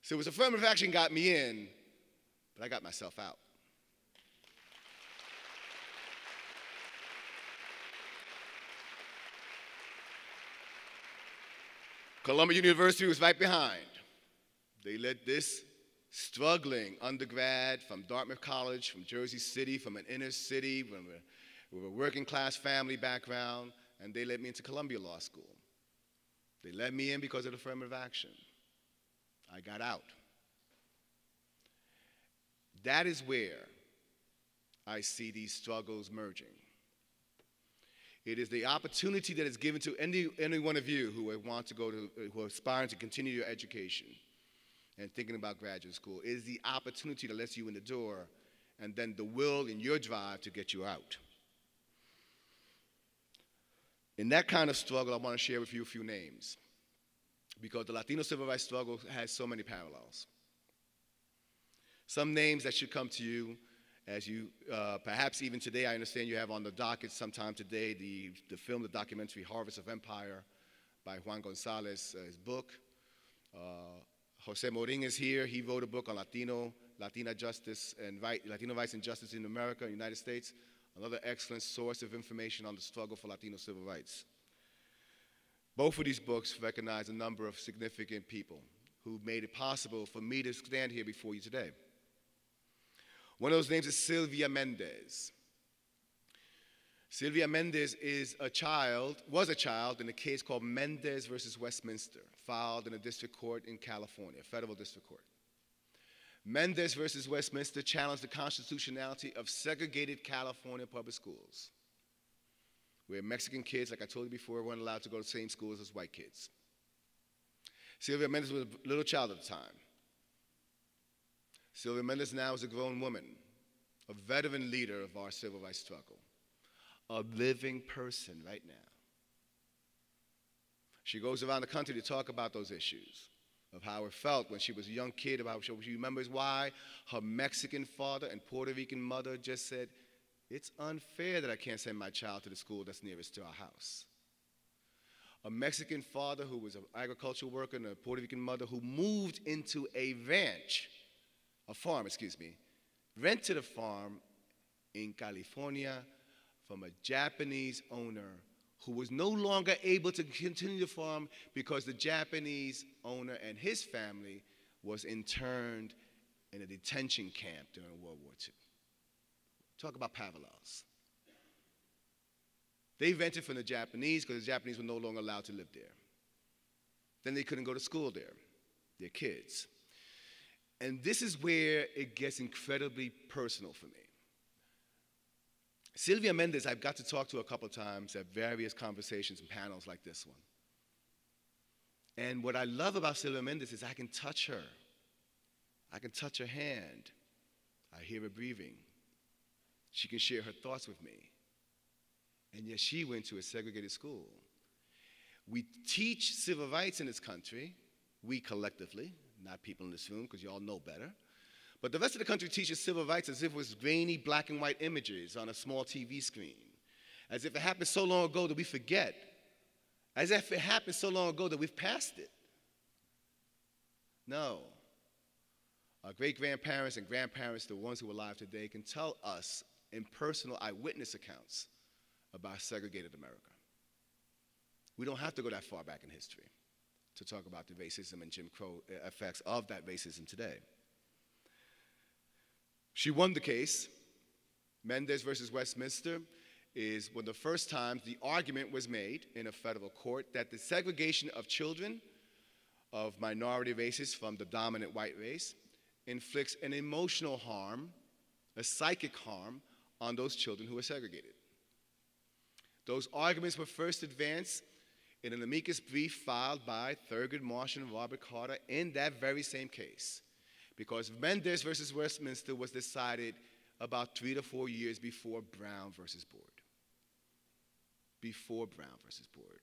So it was affirmative action got me in, but I got myself out. Columbia University was right behind. They let this struggling undergrad from Dartmouth College, from Jersey City, from an inner city, with a working class family background, and they let me into Columbia Law School. They let me in because of affirmative action. I got out. That is where I see these struggles merging. It is the opportunity that is given to any one of you who want to who are aspiring to continue your education and thinking about graduate school. It is the opportunity that lets you in the door, and then the will and your drive to get you out. In that kind of struggle, I want to share with you a few names, because the Latino civil rights struggle has so many parallels. Some names that should come to you as you, perhaps even today, I understand you have on the docket sometime today the film, the documentary Harvest of Empire by Juan Gonzalez, his book. Jose Morin is here. He wrote a book on Latina justice and Latino rights and justice in America, in the United States. Another excellent source of information on the struggle for Latino civil rights. Both of these books recognize a number of significant people who made it possible for me to stand here before you today. One of those names is Sylvia Mendez. Sylvia Mendez was a child in a case called Mendez versus Westminster, filed in a district court in California, federal district court. Mendez versus Westminster challenged the constitutionality of segregated California public schools, where Mexican kids, like I told you before, weren't allowed to go to the same schools as white kids. Sylvia Mendez was a little child at the time. Sylvia Mendez now is a grown woman, a veteran leader of our civil rights struggle, a living person right now. She goes around the country to talk about those issues, of how it felt when she was a young kid, about what she remembers why her Mexican father and Puerto Rican mother just said, it's unfair that I can't send my child to the school that's nearest to our house. A Mexican father who was an agricultural worker and a Puerto Rican mother who moved into a farm, rented a farm in California from a Japanese owner who was no longer able to continue the farm because the Japanese owner and his family was interned in a detention camp during World War II. Talk about parallels. They rented from the Japanese because the Japanese were no longer allowed to live there. Then they couldn't go to school there, their kids. And this is where it gets incredibly personal for me. Sylvia Mendez, I've got to talk to a couple of times at various conversations and panels like this one. And what I love about Sylvia Mendez is I can touch her. I can touch her hand. I hear her breathing. She can share her thoughts with me. and yet she went to a segregated school. We teach civil rights in this country, we collectively, not people in this room, because you all know better. But the rest of the country teaches civil rights as if it was grainy black and white images on a small TV screen, as if it happened so long ago that we forget, as if it happened so long ago that we've passed it. No. Our great-grandparents and grandparents, the ones who are alive today, can tell us in personal eyewitness accounts about segregated America. We don't have to go that far back in history to talk about the racism and Jim Crow effects of that racism today. She won the case. Mendez versus Westminster is one of the first times the argument was made in a federal court that the segregation of children of minority races from the dominant white race inflicts an emotional harm, a psychic harm, on those children who are segregated. Those arguments were first advanced in an amicus brief filed by Thurgood Marshall and Robert Carter in that very same case, because Mendez versus Westminster was decided about 3 to 4 years before Brown versus Board. Before Brown versus Board.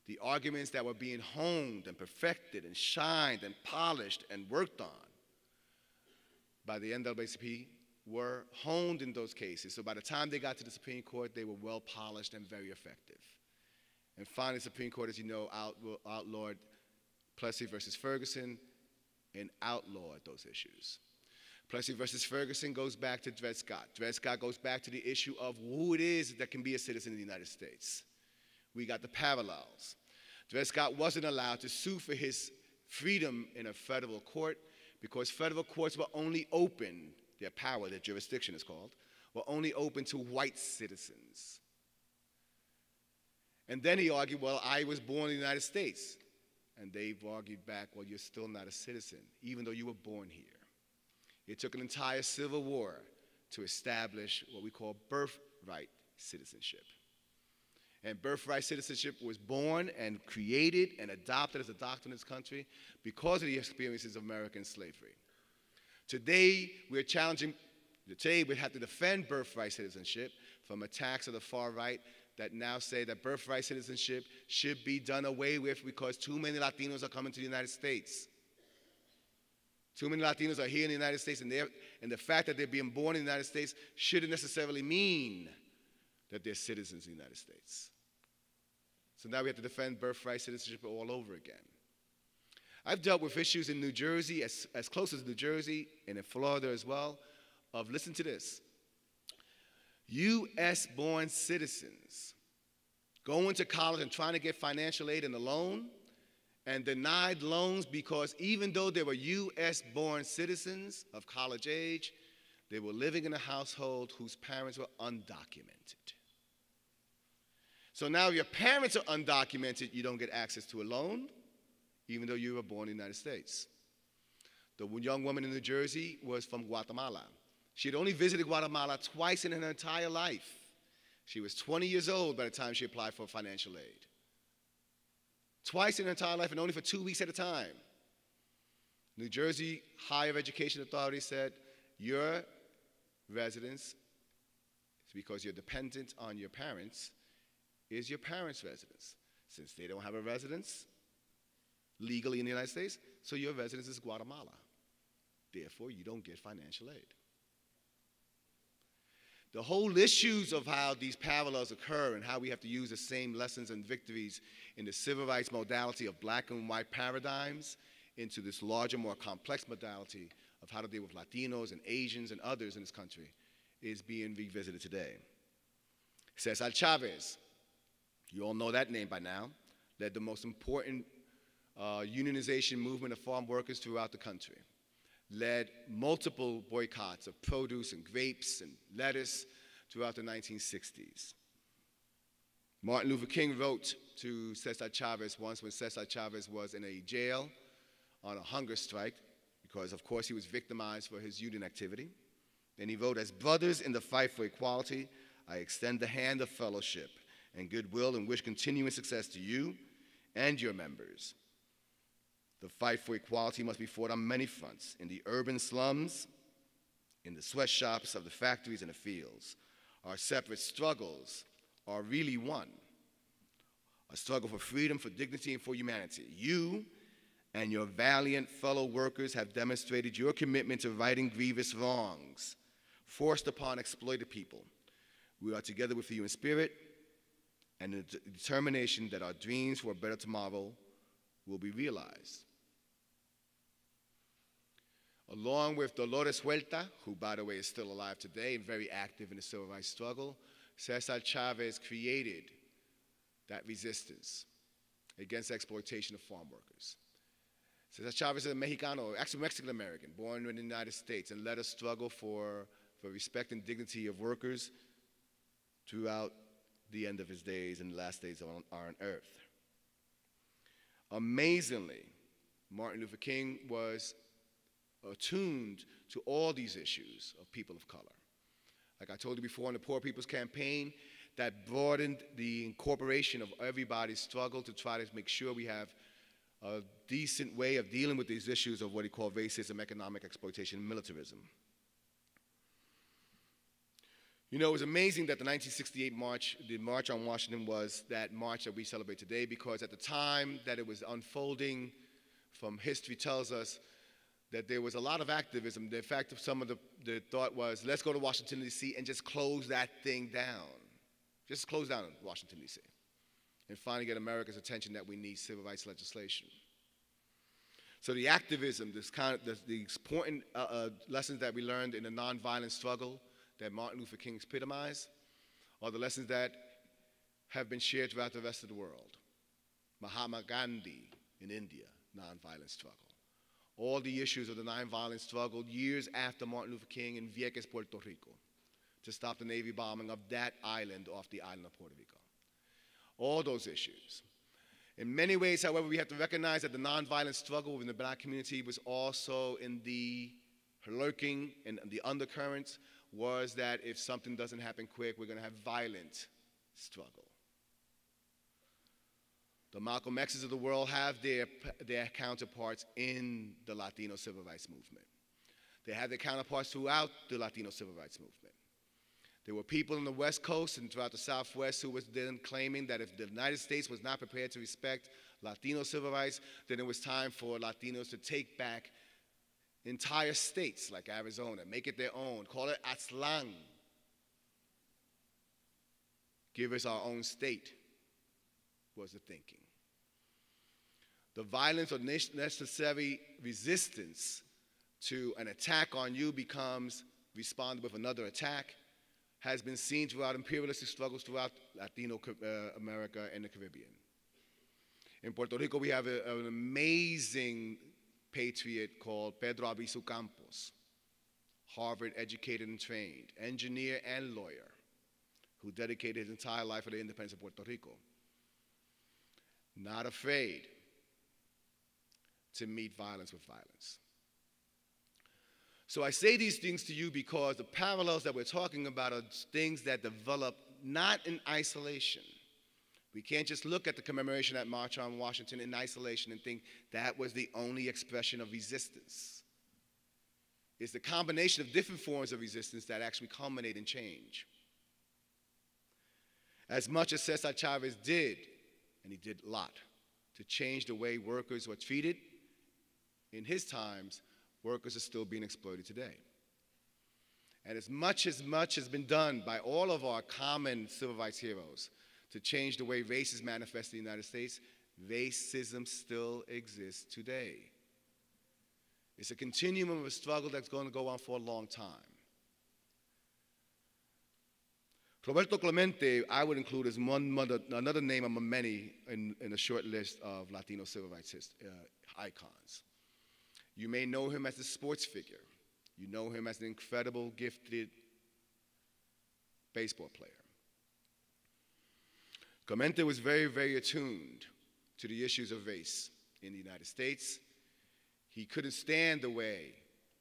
The arguments that were being honed and perfected and shined and polished and worked on by the NAACP were honed in those cases. So by the time they got to the Supreme Court, they were well polished and very effective. And finally, the Supreme Court, as you know, outlawed Plessy versus Ferguson and outlawed those issues. Plessy versus Ferguson goes back to Dred Scott. Dred Scott goes back to the issue of who it is that can be a citizen of the United States. We got the parallels. Dred Scott wasn't allowed to sue for his freedom in a federal court because federal courts were only open, their power, their jurisdiction is called, were only open to white citizens. And then he argued, well, I was born in the United States. And they've argued back, well, you're still not a citizen, even though you were born here. It took an entire civil war to establish what we call birthright citizenship. And birthright citizenship was born and created and adopted as a doctrine in this country because of the experiences of American slavery. Today, we have to defend birthright citizenship from attacks of the far right that now say that birthright citizenship should be done away with because too many Latinos are coming to the United States. Too many Latinos are here in the United States, and the fact that they're being born in the United States shouldn't necessarily mean that they're citizens of the United States. So now we have to defend birthright citizenship all over again. I've dealt with issues in New Jersey, as close as New Jersey, and in Florida as well, of, listen to this, U.S.-born citizens going to college and trying to get financial aid and a loan, and denied loans because even though they were U.S.-born citizens of college age, they were living in a household whose parents were undocumented. So now if your parents are undocumented, you don't get access to a loan, even though you were born in the United States. The young woman in New Jersey was from Guatemala. She had only visited Guatemala twice in her entire life. She was 20 years old by the time she applied for financial aid. Twice in her entire life and only for 2 weeks at a time. New Jersey Higher Education Authority said, your residence is because you're dependent on your parents, is your parents' residence. Since they don't have a residence legally in the United States, so your residence is Guatemala. Therefore, you don't get financial aid. The whole issues of how these parallels occur and how we have to use the same lessons and victories in the civil rights modality of black and white paradigms into this larger, more complex modality of how to deal with Latinos and Asians and others in this country is being revisited today. Cesar Chavez, you all know that name by now, led the most important unionization movement of farm workers throughout the country. Led multiple boycotts of produce and grapes and lettuce throughout the 1960s. Martin Luther King wrote to Cesar Chavez once when Cesar Chavez was in a jail on a hunger strike because, of course, he was victimized for his union activity. And he wrote, as brothers in the fight for equality, I extend the hand of fellowship and goodwill and wish continuing success to you and your members. The fight for equality must be fought on many fronts, in the urban slums, in the sweatshops of the factories and the fields. Our separate struggles are really one. A struggle for freedom, for dignity, and for humanity. You and your valiant fellow workers have demonstrated your commitment to righting grievous wrongs forced upon exploited people. We are together with you in spirit and the determination that our dreams for a better tomorrow will be realized. Along with Dolores Huerta, who, by the way, is still alive today and very active in the civil rights struggle, Cesar Chavez created that resistance against exploitation of farm workers. Cesar Chavez is a Mexicano, actually Mexican-American, born in the United States, and led a struggle for respect and dignity of workers throughout the end of his days and the last days on earth. Amazingly, Martin Luther King was attuned to all these issues of people of color. Like I told you before, in the Poor People's Campaign, that broadened the incorporation of everybody's struggle to try to make sure we have a decent way of dealing with these issues of what he called racism, economic exploitation, and militarism. You know, it was amazing that the 1968 march, the March on Washington, was that march that we celebrate today, because at the time that it was unfolding, from history tells us that there was a lot of activism. In fact, some of the thought was, let's go to Washington, D.C. and just close that thing down. Just close down Washington, D.C. and finally get America's attention that we need civil rights legislation. So the activism, the important lessons that we learned in the nonviolent struggle that Martin Luther King epitomized are the lessons that have been shared throughout the rest of the world. Mahatma Gandhi in India, nonviolent struggle. All the issues of the nonviolent struggle years after Martin Luther King in Vieques, Puerto Rico, to stop the Navy bombing of that island off the island of Puerto Rico. All those issues. In many ways, however, we have to recognize that the nonviolent struggle within the black community was also in the lurking, and the undercurrents was that if something doesn't happen quick, we're going to have violent struggle. The Malcolm X's of the world have their counterparts in the Latino civil rights movement. They have their counterparts throughout the Latino civil rights movement. There were people on the West Coast and throughout the Southwest who was then claiming that if the United States was not prepared to respect Latino civil rights, then it was time for Latinos to take back entire states like Arizona, make it their own, call it Aztlán. Give us our own state, was the thinking. The violence or necessary resistance to an attack on you becomes responded with another attack, has been seen throughout imperialistic struggles throughout Latino America and the Caribbean. In Puerto Rico, we have an amazing patriot called Pedro Albizu Campos, Harvard educated and trained, engineer and lawyer, who dedicated his entire life for the independence of Puerto Rico. Not afraid to meet violence with violence. So I say these things to you because the parallels that we're talking about are things that develop not in isolation. We can't just look at the commemoration at March on Washington in isolation and think that was the only expression of resistance. It's the combination of different forms of resistance that actually culminate in change. As much as Cesar Chavez did, and he did a lot, to change the way workers were treated, in his times, workers are still being exploited today. And as much has been done by all of our common civil rights heroes to change the way race is manifested in the United States, racism still exists today. It's a continuum of a struggle that's going to go on for a long time. Roberto Clemente, I would include as another name among many in a short list of Latino civil rights icons. You may know him as a sports figure. You know him as an incredible, gifted baseball player. Clemente was very, very attuned to the issues of race in the United States. He couldn't stand the way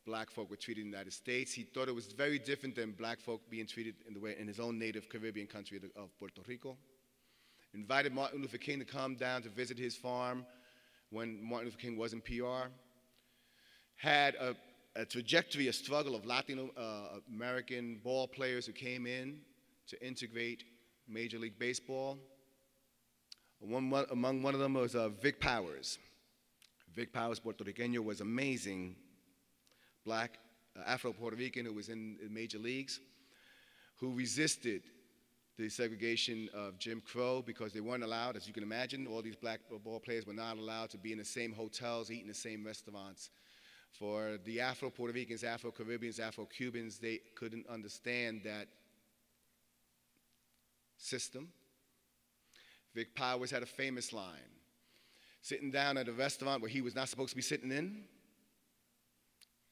black folk were treated in the United States. He thought it was very different than black folk being treated in the way in his own native Caribbean country of Puerto Rico. Invited Martin Luther King to come down to visit his farm when Martin Luther King was in PR. Had a trajectory, a struggle of Latino American ball players who came in to integrate Major League Baseball. Among one of them was Vic Powers. Vic Powers, Puerto Rican, was amazing black Afro-Puerto Rican who was in the major leagues, who resisted the segregation of Jim Crow because they weren't allowed, as you can imagine, all these black ball players were not allowed to be in the same hotels, eat in the same restaurants. For the Afro-Puerto Ricans, Afro-Caribbeans, Afro-Cubans, they couldn't understand that system. Vic Powers had a famous line, sitting down at a restaurant where he was not supposed to be sitting in,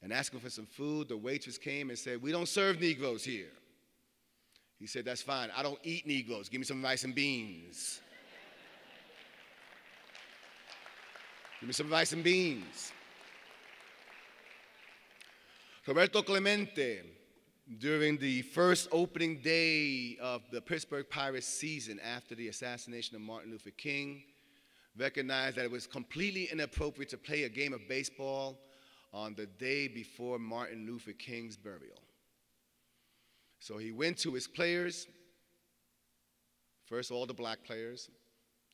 and asking for some food. The waitress came and said, "We don't serve Negroes here." He said, "That's fine. I don't eat Negroes. Give me some rice and beans." Give me some rice and beans. Roberto Clemente, during the first opening day of the Pittsburgh Pirates season after the assassination of Martin Luther King, recognized that it was completely inappropriate to play a game of baseball on the day before Martin Luther King's burial. So he went to his players, first all the black players,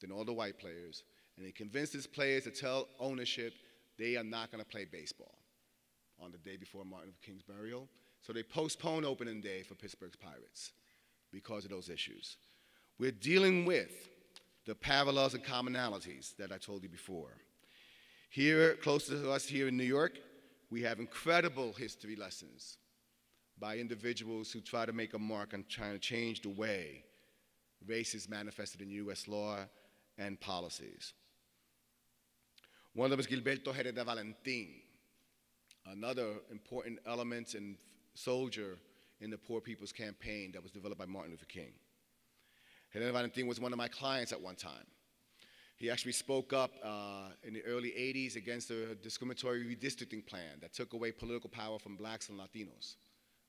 then all the white players, and he convinced his players to tell ownership they are not going to play baseball on the day before Martin Luther King's burial. So they postponed opening day for Pittsburgh's Pirates because of those issues. We're dealing with the parallels and commonalities that I told you before. Here, close to us here in New York, we have incredible history lessons by individuals who try to make a mark on trying to change the way race is manifested in U.S. law and policies. One of them is Gilberto Jerez de Valentin, another important element and soldier in the Poor People's Campaign that was developed by Martin Luther King. Jerez de Valentin was one of my clients at one time. He actually spoke up in the early 80s against a discriminatory redistricting plan that took away political power from blacks and Latinos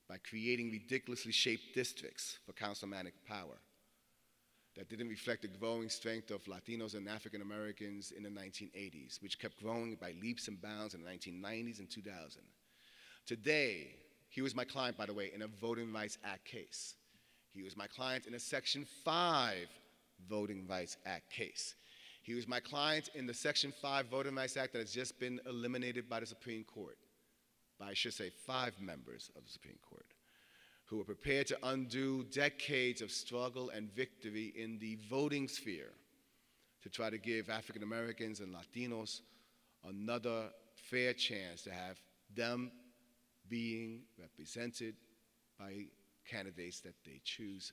by creating ridiculously shaped districts for councilmanic power that didn't reflect the growing strength of Latinos and African Americans in the 1980s, which kept growing by leaps and bounds in the 1990s and 2000. Today, he was my client, by the way, in a Voting Rights Act case. He was my client in a Section 5 Voting Rights Act case. He was my client in the Section 5 Voting Rights Act that has just been eliminated by the Supreme Court, by, I should say, 5 members of the Supreme Court, who were prepared to undo decades of struggle and victory in the voting sphere to try to give African Americans and Latinos another fair chance to have them being represented by candidates that they choose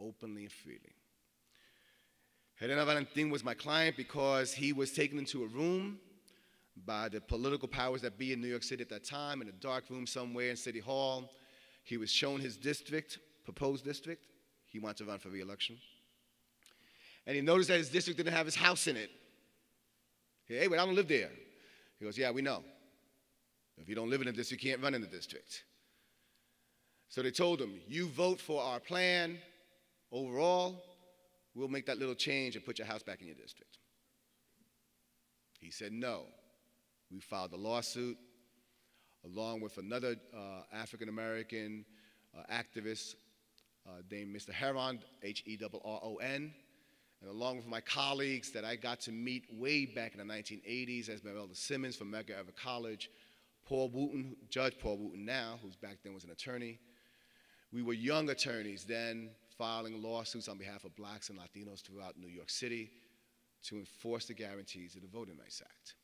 openly and freely. Jerez de Valentin was my client because he was taken into a room by the political powers that be in New York City at that time, in a dark room somewhere in City Hall. He was shown his district, proposed district. He wanted to run for re-election. And he noticed that his district didn't have his house in it. Hey, wait, I don't live there. He goes, yeah, we know. If you don't live in the district, you can't run in the district. So they told him, you vote for our plan overall, we'll make that little change and put your house back in your district. He said no. We filed a lawsuit along with another African-American activist named Mr. Heron, H-E-R-R-O-N, and along with my colleagues that I got to meet way back in the 1980s, Esmeralda Simmons from Medgar Evers College, Paul Wooten, Judge Paul Wooten now, who's back then was an attorney. We were young attorneys then filing lawsuits on behalf of blacks and Latinos throughout New York City to enforce the guarantees of the Voting Rights Act.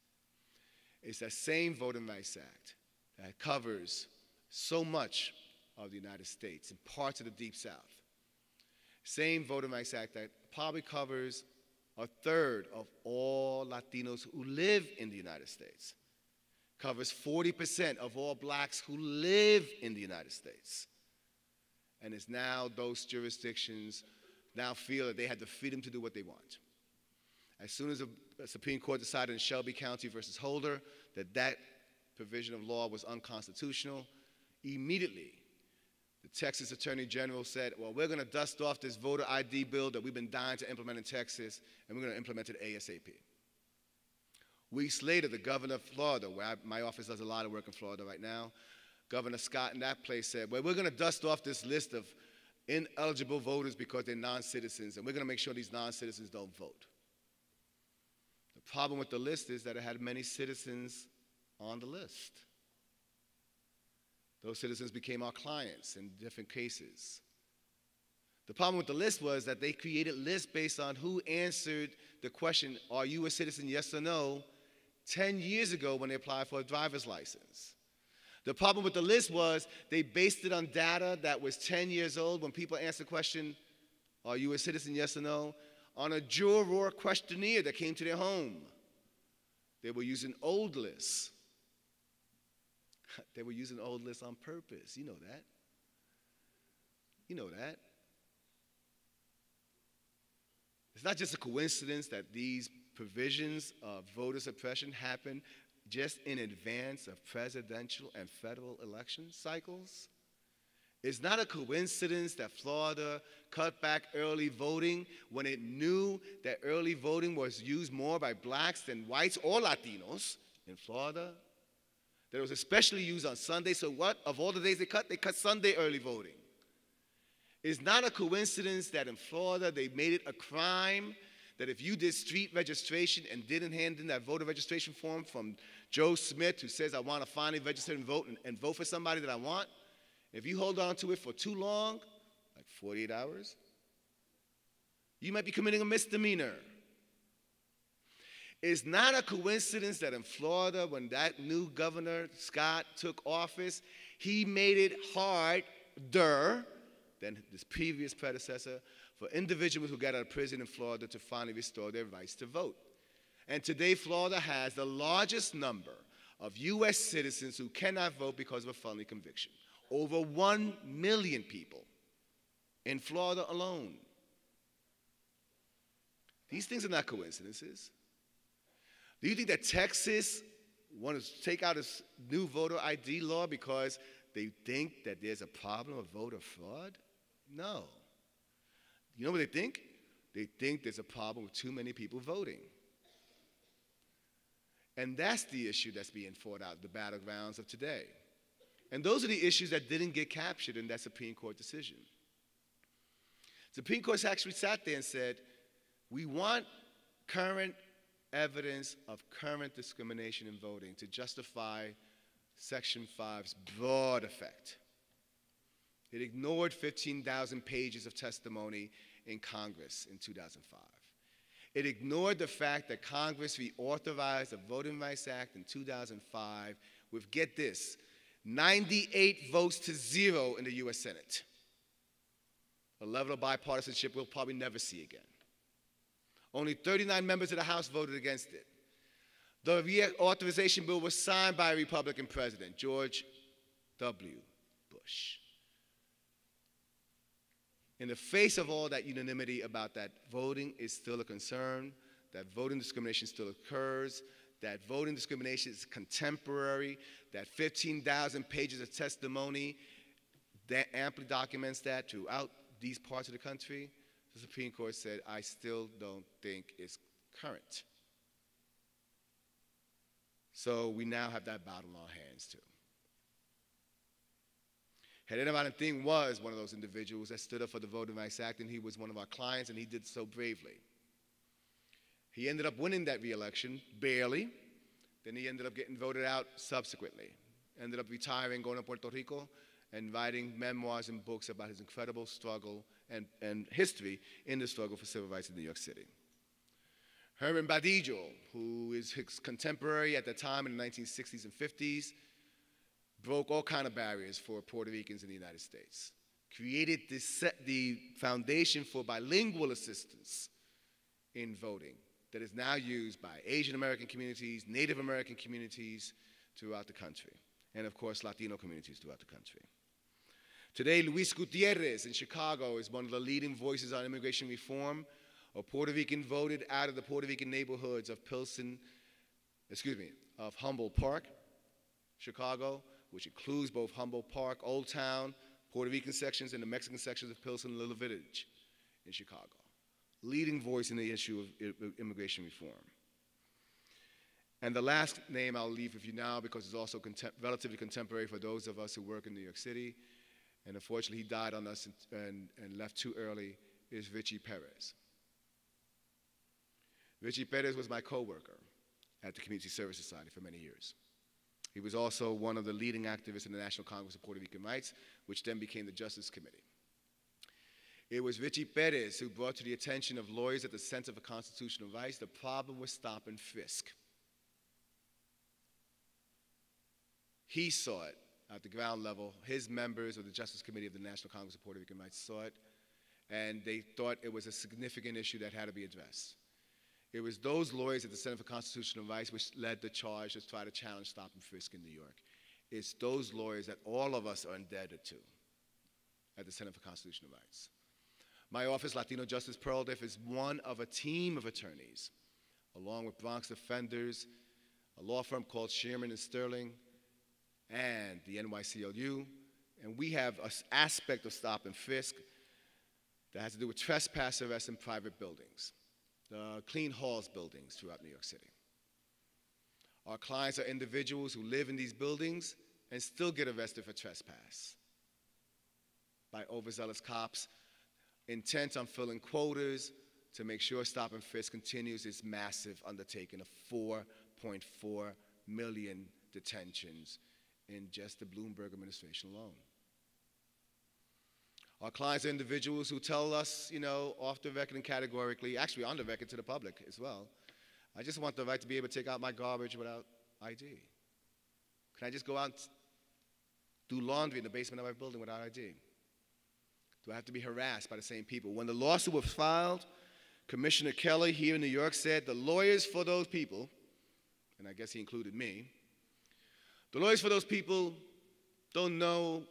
It's that same Voting Rights Act that covers so much of the United States and parts of the Deep South. Same Voting Rights Act that probably covers a third of all Latinos who live in the United States. Covers 40% of all blacks who live in the United States. And it's now those jurisdictions now feel that they have the freedom to do what they want. As soon as the Supreme Court decided in Shelby County versus Holder that that provision of law was unconstitutional, immediately the Texas Attorney General said, well, we're going to dust off this voter ID bill that we've been dying to implement in Texas, and we're going to implement it ASAP. Weeks later, the governor of Florida, where my office does a lot of work in Florida right now, Governor Scott in that place said, well, we're going to dust off this list of ineligible voters because they're non-citizens, and we're going to make sure these non-citizens don't vote. The problem with the list is that it had many citizens on the list. Those citizens became our clients in different cases. The problem with the list was that they created lists based on who answered the question, are you a citizen, yes or no, 10 years ago when they applied for a driver's license. The problem with the list was they based it on data that was 10 years old when people answered the question, are you a citizen, yes or no, on a juror questionnaire that came to their home. They were using old lists. They were using old lists on purpose. You know that. You know that. It's not just a coincidence that these provisions of voter suppression happen just in advance of presidential and federal election cycles. It's not a coincidence that Florida cut back early voting when it knew that early voting was used more by blacks than whites or Latinos in Florida. That it was especially used on Sunday, so what? Of all the days they cut Sunday early voting. It's not a coincidence that in Florida they made it a crime that if you did street registration and didn't hand in that voter registration form from Joe Smith, who says, I want to finally register and vote for somebody that I want, if you hold on to it for too long, like 48 hours, you might be committing a misdemeanor. It's not a coincidence that in Florida, when that new governor, Scott, took office, he made it harder than his previous predecessor for individuals who got out of prison in Florida to finally restore their rights to vote. And today, Florida has the largest number of U.S. citizens who cannot vote because of a felony conviction. Over 1 million people in Florida alone. These things are not coincidences. Do you think that Texas wants to take out its new voter ID law because they think that there's a problem of voter fraud? No. You know what they think? They think there's a problem with too many people voting. And that's the issue that's being fought out, the battlegrounds of today. And those are the issues that didn't get captured in that Supreme Court decision. The Supreme Court actually sat there and said, we want current evidence of current discrimination in voting to justify Section 5's broad effect. It ignored 15,000 pages of testimony in Congress in 2005. It ignored the fact that Congress reauthorized the Voting Rights Act in 2005 with, get this, 98 votes to 0 in the U.S. Senate. A level of bipartisanship we'll probably never see again. Only 39 members of the House voted against it. The reauthorization bill was signed by a Republican president, George W. Bush. In the face of all that unanimity about that voting is still a concern, that voting discrimination still occurs, that voting discrimination is contemporary, that 15,000 pages of testimony that amply documents that throughout these parts of the country, the Supreme Court said, I still don't think it's current. So we now have that battle on our hands too. Hedera Valentin was one of those individuals that stood up for the Voting Rights Act, and he was one of our clients, and he did so bravely. He ended up winning that re-election, barely. Then he ended up getting voted out subsequently. Ended up retiring, going to Puerto Rico, and writing memoirs and books about his incredible struggle and history in the struggle for civil rights in New York City. Herman Badillo, who is his contemporary at the time in the 1960s and 50s, broke all kinds of barriers for Puerto Ricans in the United States, created the foundation for bilingual assistance in voting that is now used by Asian American communities, Native American communities throughout the country, and of course Latino communities throughout the country. Today, Luis Gutierrez in Chicago is one of the leading voices on immigration reform. A Puerto Rican voted out of the Puerto Rican neighborhoods of Humboldt Park, Chicago, which includes both Humboldt Park, Old Town, Puerto Rican sections, and the Mexican sections of Pilsen Little Village in Chicago. Leading voice in the issue of immigration reform. And the last name I'll leave with you now, because it's also relatively contemporary for those of us who work in New York City, and unfortunately he died on us and left too early, is Richie Perez. Richie Perez was my coworker at the Community Service Society for many years. He was also one of the leading activists in the National Congress of Puerto Rican Rights, which then became the Justice Committee. It was Richie Perez who brought to the attention of lawyers at the Center for Constitutional Rights the problem with stop and frisk. He saw it at the ground level. His members of the Justice Committee of the National Congress of Puerto Rican Rights saw it, and they thought it was a significant issue that had to be addressed. It was those lawyers at the Center for Constitutional Rights which led the charge to try to challenge stop and frisk in New York. It's those lawyers that all of us are indebted to at the Center for Constitutional Rights. My office, Latino Justice Pearl Diff, is one of a team of attorneys, along with Bronx Defenders, a law firm called Shearman and Sterling, and the NYCLU, and we have an aspect of stop and frisk that has to do with trespass arrests in private buildings, the clean halls buildings throughout New York City. Our clients are individuals who live in these buildings and still get arrested for trespass by overzealous cops intent on filling quotas to make sure stop and frisk continues its massive undertaking of 4.4 million detentions in just the Bloomberg administration alone. Our clients are individuals who tell us, off the record and categorically, actually on the record to the public as well, I just want the right to be able to take out my garbage without ID. Can I just go out and do laundry in the basement of my building without ID? Do I have to be harassed by the same people? When the lawsuit was filed, Commissioner Kelly here in New York said the lawyers for those people, and I guess he included me, the lawyers for those people don't know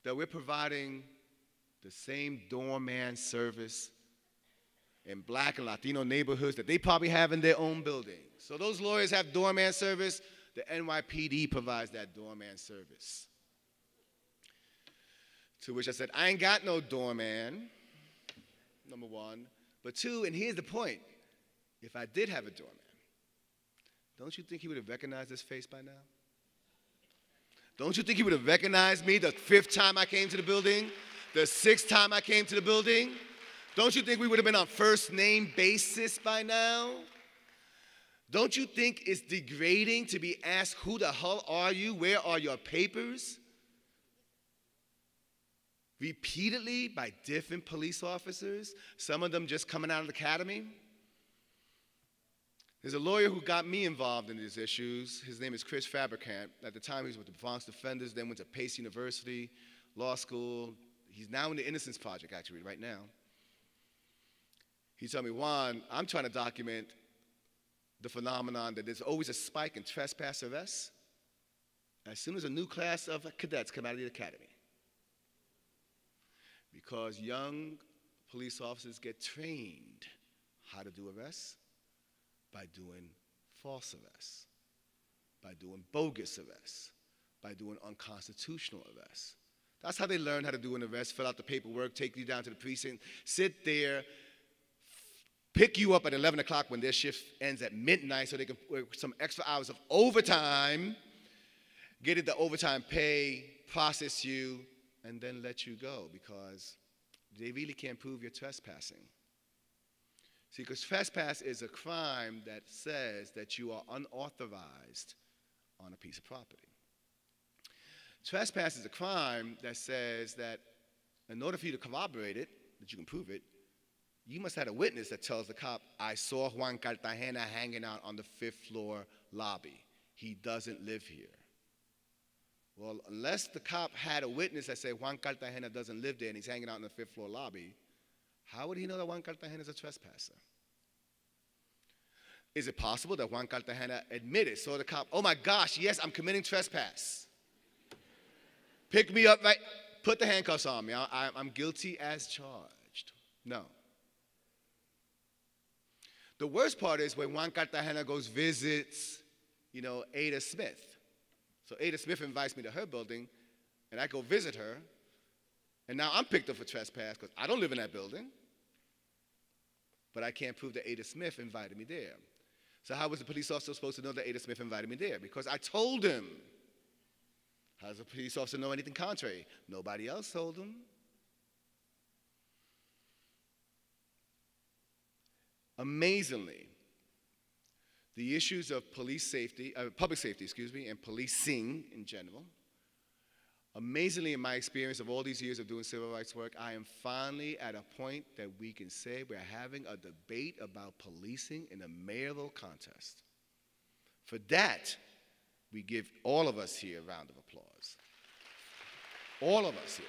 that we're providing the same doorman service in Black and Latino neighborhoods that they probably have in their own buildings. So those lawyers have doorman service. The NYPD provides that doorman service. To which I said, I ain't got no doorman, number one. But two, and here's the point, if I did have a doorman, don't you think he would have recognized this face by now? Don't you think he would have recognized me the 5th time I came to the building? The 6th time I came to the building? Don't you think we would have been on first name basis by now? Don't you think it's degrading to be asked, who the hell are you? Where are your papers? Repeatedly by different police officers, some of them just coming out of the academy. There's a lawyer who got me involved in these issues. His name is Chris Fabricant. At the time, he was with the Bronx Defenders, then went to Pace University, law school. He's now in the Innocence Project, actually, right now. He told me, Juan, I'm trying to document the phenomenon that there's always a spike in trespass arrests as soon as a new class of cadets come out of the academy. Because young police officers get trained how to do arrests by doing false arrests, by doing bogus arrests, by doing unconstitutional arrests. That's how they learn how to do an arrest, fill out the paperwork, take you down to the precinct, sit there, pick you up at 11 o'clock when their shift ends at midnight so they can work some extra hours of overtime, get the overtime pay, process you, and then let you go because they really can't prove you're trespassing. See, because trespass is a crime that says that you are unauthorized on a piece of property. Trespass is a crime that says that in order for you to corroborate it, that you can prove it, you must have a witness that tells the cop, I saw Juan Cartagena hanging out on the 5th floor lobby. He doesn't live here. Well, unless the cop had a witness that said Juan Cartagena doesn't live there and he's hanging out in the 5th floor lobby, how would he know that Juan Cartagena is a trespasser? Is it possible that Juan Cartagena admitted, saw the cop, oh my gosh, yes, I'm committing trespass. Pick me up, right? Put the handcuffs on me. I'm guilty as charged. No. The worst part is when Juan Cartagena goes visits, Ada Smith. So Ada Smith invites me to her building, and I go visit her, and now I'm picked up for trespass because I don't live in that building, but I can't prove that Ada Smith invited me there. So how was the police officer supposed to know that Ada Smith invited me there? Because I told him How does a police officer know anything contrary? Nobody else told him. Amazingly, the issues of public safety, and policing in general, amazingly in my experience of all these years of doing civil rights work, I am finally at a point that we can say we're having a debate about policing in a mayoral contest. For that, we give all of us here a round of applause. All of us here.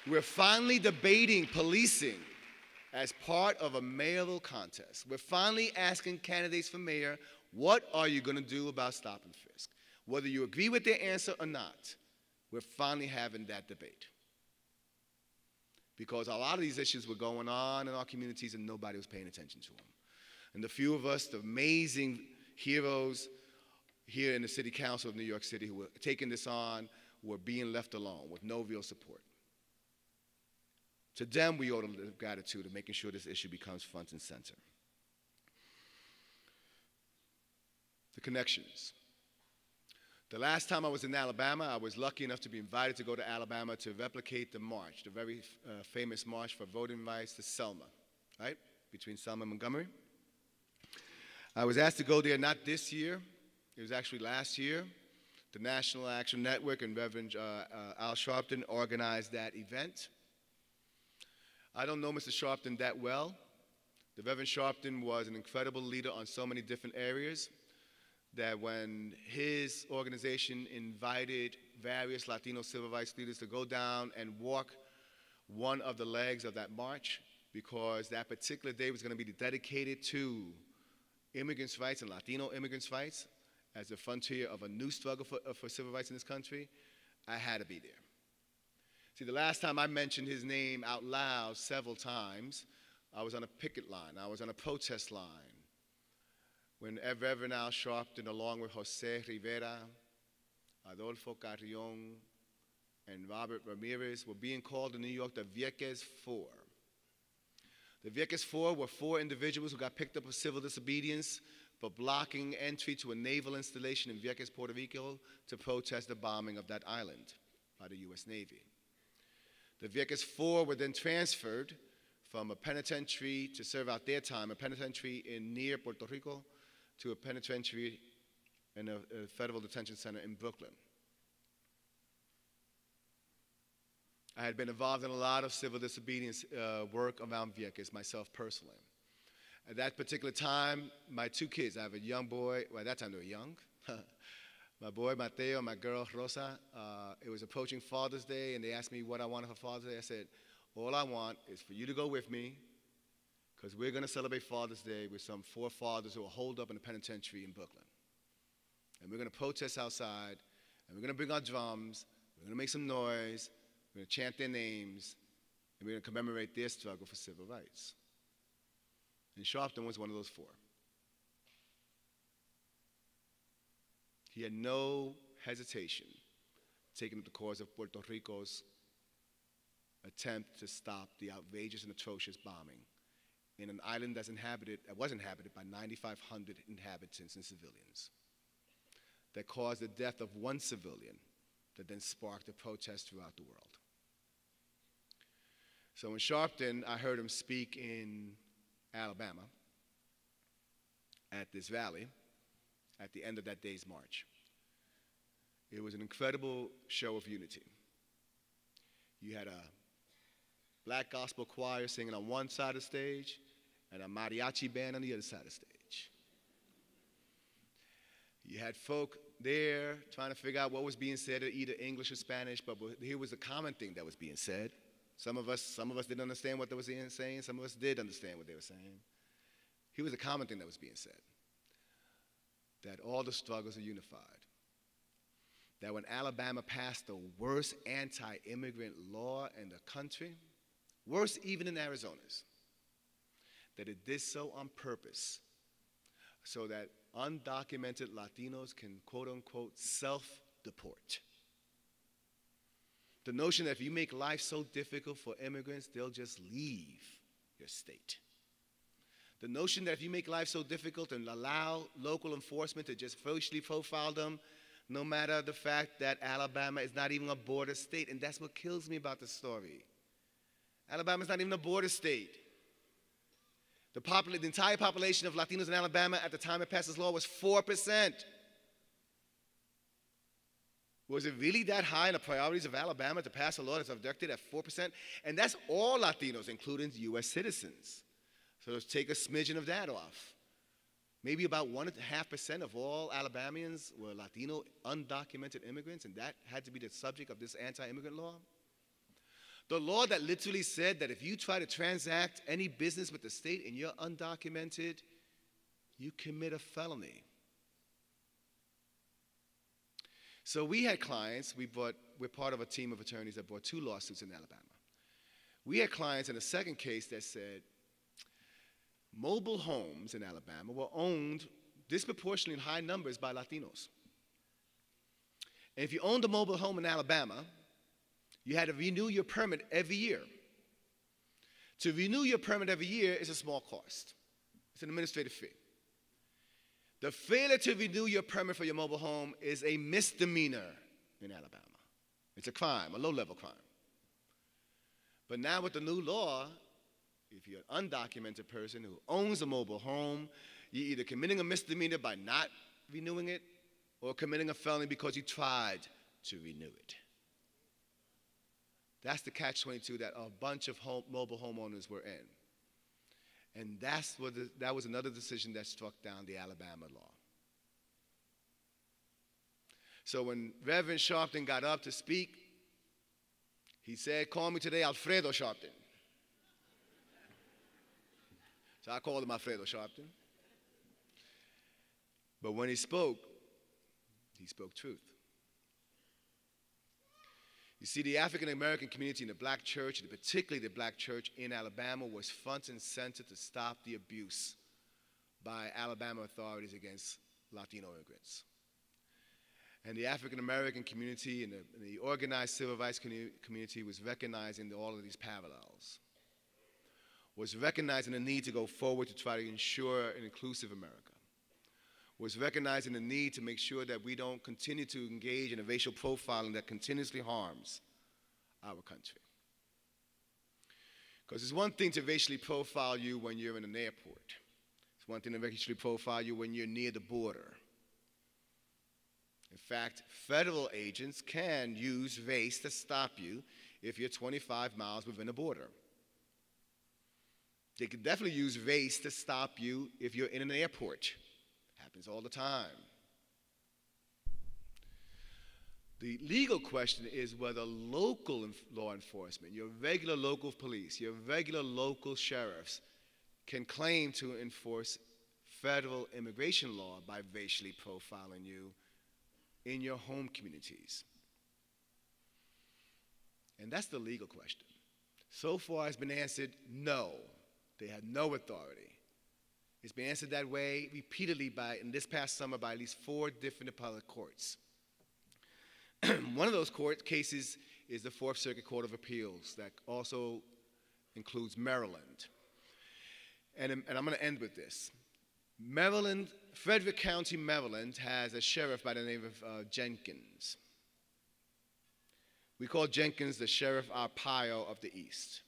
We're finally debating policing as part of a mayoral contest. We're finally asking candidates for mayor, what are you going to do about stop and frisk? Whether you agree with their answer or not, we're finally having that debate. Because a lot of these issues were going on in our communities and nobody was paying attention to them. And the few of us, the amazing heroes here in the City Council of New York City who were taking this on, were being left alone with no real support. To them, we owe the gratitude of making sure this issue becomes front and center. The connections. The last time I was in Alabama, I was lucky enough to be invited to go to Alabama to replicate the march, the very famous march for voting rights to Selma, right? Between Selma and Montgomery. I was asked to go there not this year, it was actually last year. The National Action Network and Reverend Al Sharpton organized that event. I don't know Mr. Sharpton that well. The Reverend Sharpton was an incredible leader on so many different areas that when his organization invited various Latino civil rights leaders to go down and walk one of the legs of that march, because that particular day was going to be dedicated to immigrants' rights and Latino immigrants' rights as the frontier of a new struggle for civil rights in this country, I had to be there. See, the last time I mentioned his name out loud several times, I was on a picket line, I was on a protest line, when Reverend Al Sharpton, along with Jose Rivera, Adolfo Carrion, and Robert Ramirez, were being called in New York the Vieques Four. The Vieques Four were 4 individuals who got picked up for civil disobedience for blocking entry to a naval installation in Vieques, Puerto Rico, to protest the bombing of that island by the U.S. Navy. The Vieques Four were then transferred from a penitentiary to serve out their time, a penitentiary near Puerto Rico, to a penitentiary in a federal detention center in Brooklyn. I had been involved in a lot of civil disobedience work around Vieques myself personally. At that particular time, my 2 kids, I have a young boy, well at that time they were young, my boy Mateo and my girl Rosa. It was approaching Father's Day and they asked me what I wanted for Father's Day. I said, all I want is for you to go with me, because we're going to celebrate Father's Day with some 4 fathers who are holed up in the penitentiary in Brooklyn. And we're going to protest outside, and we're going to bring our drums, we're going to make some noise, we're going to chant their names, and we're going to commemorate their struggle for civil rights. And Sharpton was one of those 4. He had no hesitation taking up the cause of Puerto Rico's attempt to stop the outrageous and atrocious bombing in an island that was inhabited by 9,500 inhabitants and civilians, that caused the death of 1 civilian that then sparked a protest throughout the world. So in Sharpton, I heard him speak in Alabama at this rally at the end of that day's march. It was an incredible show of unity. You had a black gospel choir singing on one side of the stage and a mariachi band on the other side of the stage. You had folk there trying to figure out what was being said in either English or Spanish, but here was a common thing that was being said. Some of us didn't understand what they were saying, some of us did understand what they were saying. Here was a common thing that was being said, that all the struggles are unified. That when Alabama passed the worst anti-immigrant law in the country, worse even in Arizona's, that it did so on purpose so that undocumented Latinos can, quote unquote, self-deport. The notion that if you make life so difficult for immigrants, they'll just leave your state. The notion that if you make life so difficult and allow local enforcement to just racially profile them, no matter the fact that Alabama is not even a border state, and that's what kills me about the story. Alabama is not even a border state. The entire population of Latinos in Alabama at the time it passed this law was 4%. Was it really that high in the priorities of Alabama to pass a law that's abducted at 4%? And that's all Latinos, including U.S. citizens. So let's take a smidgen of that off. Maybe about 1.5% of all Alabamians were Latino undocumented immigrants, and that had to be the subject of this anti-immigrant law. The law that literally said that if you try to transact any business with the state and you're undocumented, you commit a felony. So we had clients, we're part of a team of attorneys that brought 2 lawsuits in Alabama. We had clients in a second case that said mobile homes in Alabama were owned disproportionately in high numbers by Latinos. And if you owned a mobile home in Alabama, you had to renew your permit every year. To renew your permit every year is a small cost. It's an administrative fee. The failure to renew your permit for your mobile home is a misdemeanor in Alabama. It's a crime, a low-level crime. But now with the new law, if you're an undocumented person who owns a mobile home, you're either committing a misdemeanor by not renewing it or committing a felony because you tried to renew it. That's the catch-22 that a bunch of mobile homeowners were in. And that was another decision that struck down the Alabama law. So when Reverend Sharpton got up to speak, he said, "Call me today Alfredo Sharpton." So I called him Alfredo Sharpton. But when he spoke truth. You see, the African American community in the black church, and particularly the black church in Alabama, was front and center to stop the abuse by Alabama authorities against Latino immigrants. And the African American community and the organized civil rights community was recognizing all of these parallels, was recognizing the need to go forward to try to ensure an inclusive America, was recognizing the need to make sure that we don't continue to engage in a racial profiling that continuously harms our country. Because it's one thing to racially profile you when you're in an airport. It's one thing to racially profile you when you're near the border. In fact, federal agents can use race to stop you if you're 25 miles within a border. They could definitely use race to stop you if you're in an airport. Happens all the time. The legal question is whether local law enforcement, your regular local police, your regular local sheriffs, can claim to enforce federal immigration law by racially profiling you in your home communities. And that's the legal question. So far it's been answered no. They have no authority. It's been answered that way repeatedly in this past summer by at least 4 different appellate courts. One of those court cases is the Fourth Circuit Court of Appeals that also includes Maryland. And I'm going to end with this. Maryland, Frederick County, Maryland has a sheriff by the name of Jenkins. We call Jenkins the Sheriff Arpaio of the East.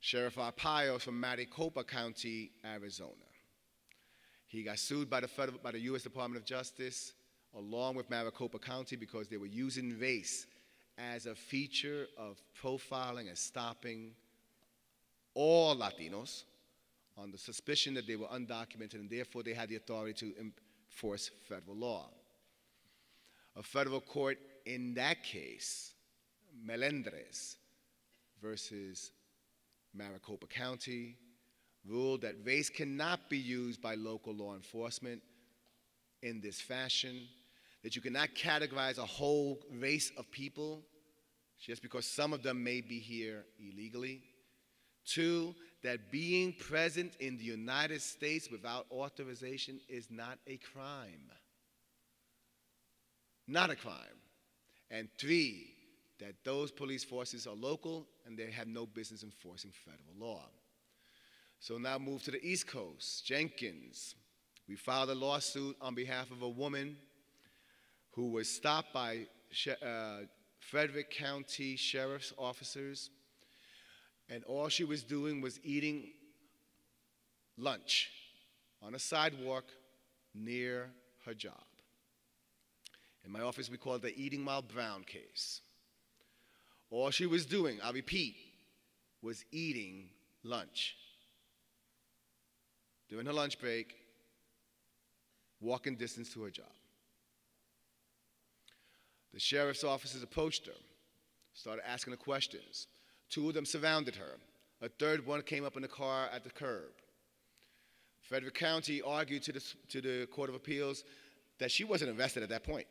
Sheriff Arpaio is from Maricopa County, Arizona. He got sued by the U.S. Department of Justice along with Maricopa County because they were using race as a feature of profiling and stopping all Latinos on the suspicion that they were undocumented and therefore they had the authority to enforce federal law. A federal court in that case, Melendres versus Maricopa County, ruled that race cannot be used by local law enforcement in this fashion, that you cannot categorize a whole race of people just because some of them may be here illegally. 2, that being present in the United States without authorization is not a crime. Not a crime. And 3, that those police forces are local and they have no business enforcing federal law. So now move to the East Coast. Jenkins. We filed a lawsuit on behalf of a woman who was stopped by Frederick County Sheriff's officers, and all she was doing was eating lunch on a sidewalk near her job. In my office, we call it the eating while brown case. All she was doing, I repeat, was eating lunch. During her lunch break, walking distance to her job. The sheriff's officers approached her, started asking her questions. Two of them surrounded her. A third one came up in the car at the curb. Frederick County argued to the Court of Appeals that she wasn't arrested at that point.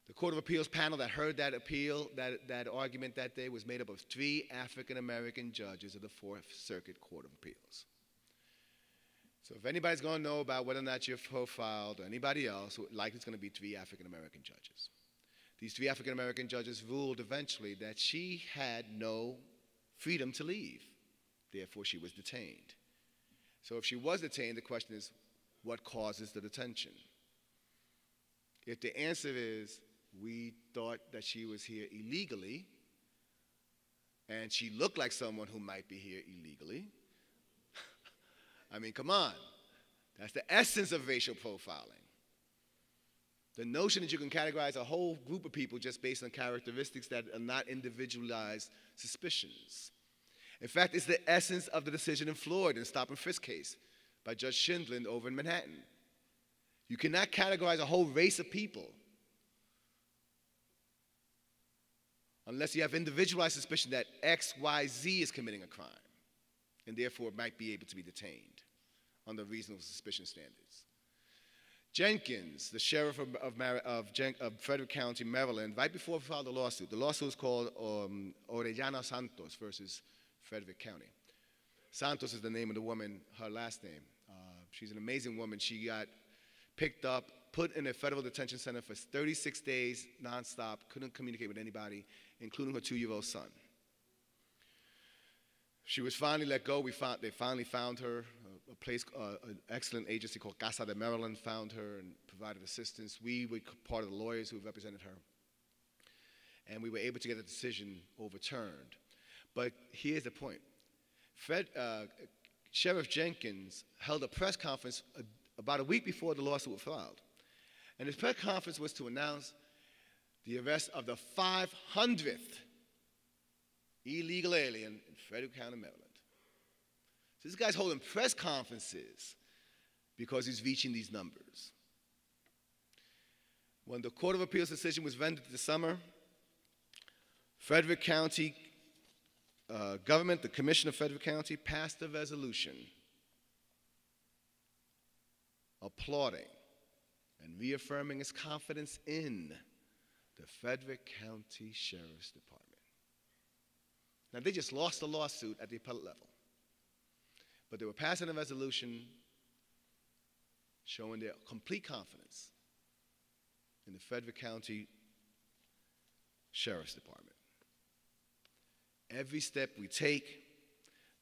The Court of Appeals panel that heard that appeal, that argument that day, was made up of 3 African-American judges of the Fourth Circuit Court of Appeals. So if anybody's going to know about whether or not you're profiled or anybody else, likely it's going to be 3 African-American judges. These 3 African-American judges ruled eventually that she had no freedom to leave. Therefore, she was detained. So if she was detained, the question is, what causes the detention? If the answer is, we thought that she was here illegally, and she looked like someone who might be here illegally, I mean, come on. That's the essence of racial profiling. The notion that you can categorize a whole group of people just based on characteristics that are not individualized suspicions. In fact, it's the essence of the decision in Floyd in the stop and frisk case by Judge Shindlin over in Manhattan. You cannot categorize a whole race of people unless you have individualized suspicion that X, Y, Z is committing a crime, and therefore might be able to be detained under reasonable suspicion standards. Jenkins, the sheriff of Frederick County, Maryland, right before we filed the lawsuit was called Orellana Santos versus Frederick County. Santos is the name of the woman, her last name. She's an amazing woman. She got picked up, put in a federal detention center for 36 days nonstop, couldn't communicate with anybody, including her 2-year-old son. She was finally let go. They finally found her. An excellent agency called Casa de Maryland found her and provided assistance. We were part of the lawyers who represented her. And we were able to get a decision overturned. But here's the point. Sheriff Jenkins held a press conference about a week before the lawsuit was filed. And his press conference was to announce the arrest of the 500th illegal alien in Frederick County, Maryland. So this guy's holding press conferences because he's reaching these numbers. When the Court of Appeals decision was rendered this summer, Frederick County government, the Commission of Frederick County, passed a resolution applauding and reaffirming its confidence in the Frederick County Sheriff's Department. Now, they just lost the lawsuit at the appellate level, but they were passing a resolution showing their complete confidence in the Frederick County Sheriff's Department. Every step we take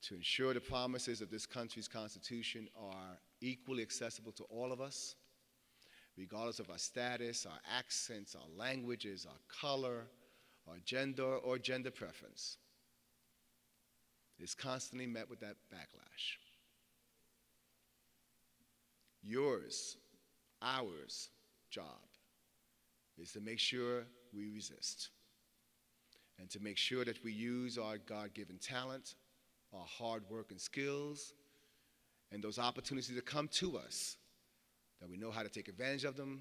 to ensure the promises of this country's Constitution are equally accessible to all of us, regardless of our status, our accents, our languages, our color, our gender, or gender preference, is constantly met with that backlash. Yours, ours, job is to make sure we resist and to make sure that we use our God-given talent, our hard work and skills, and those opportunities that come to us, that we know how to take advantage of them,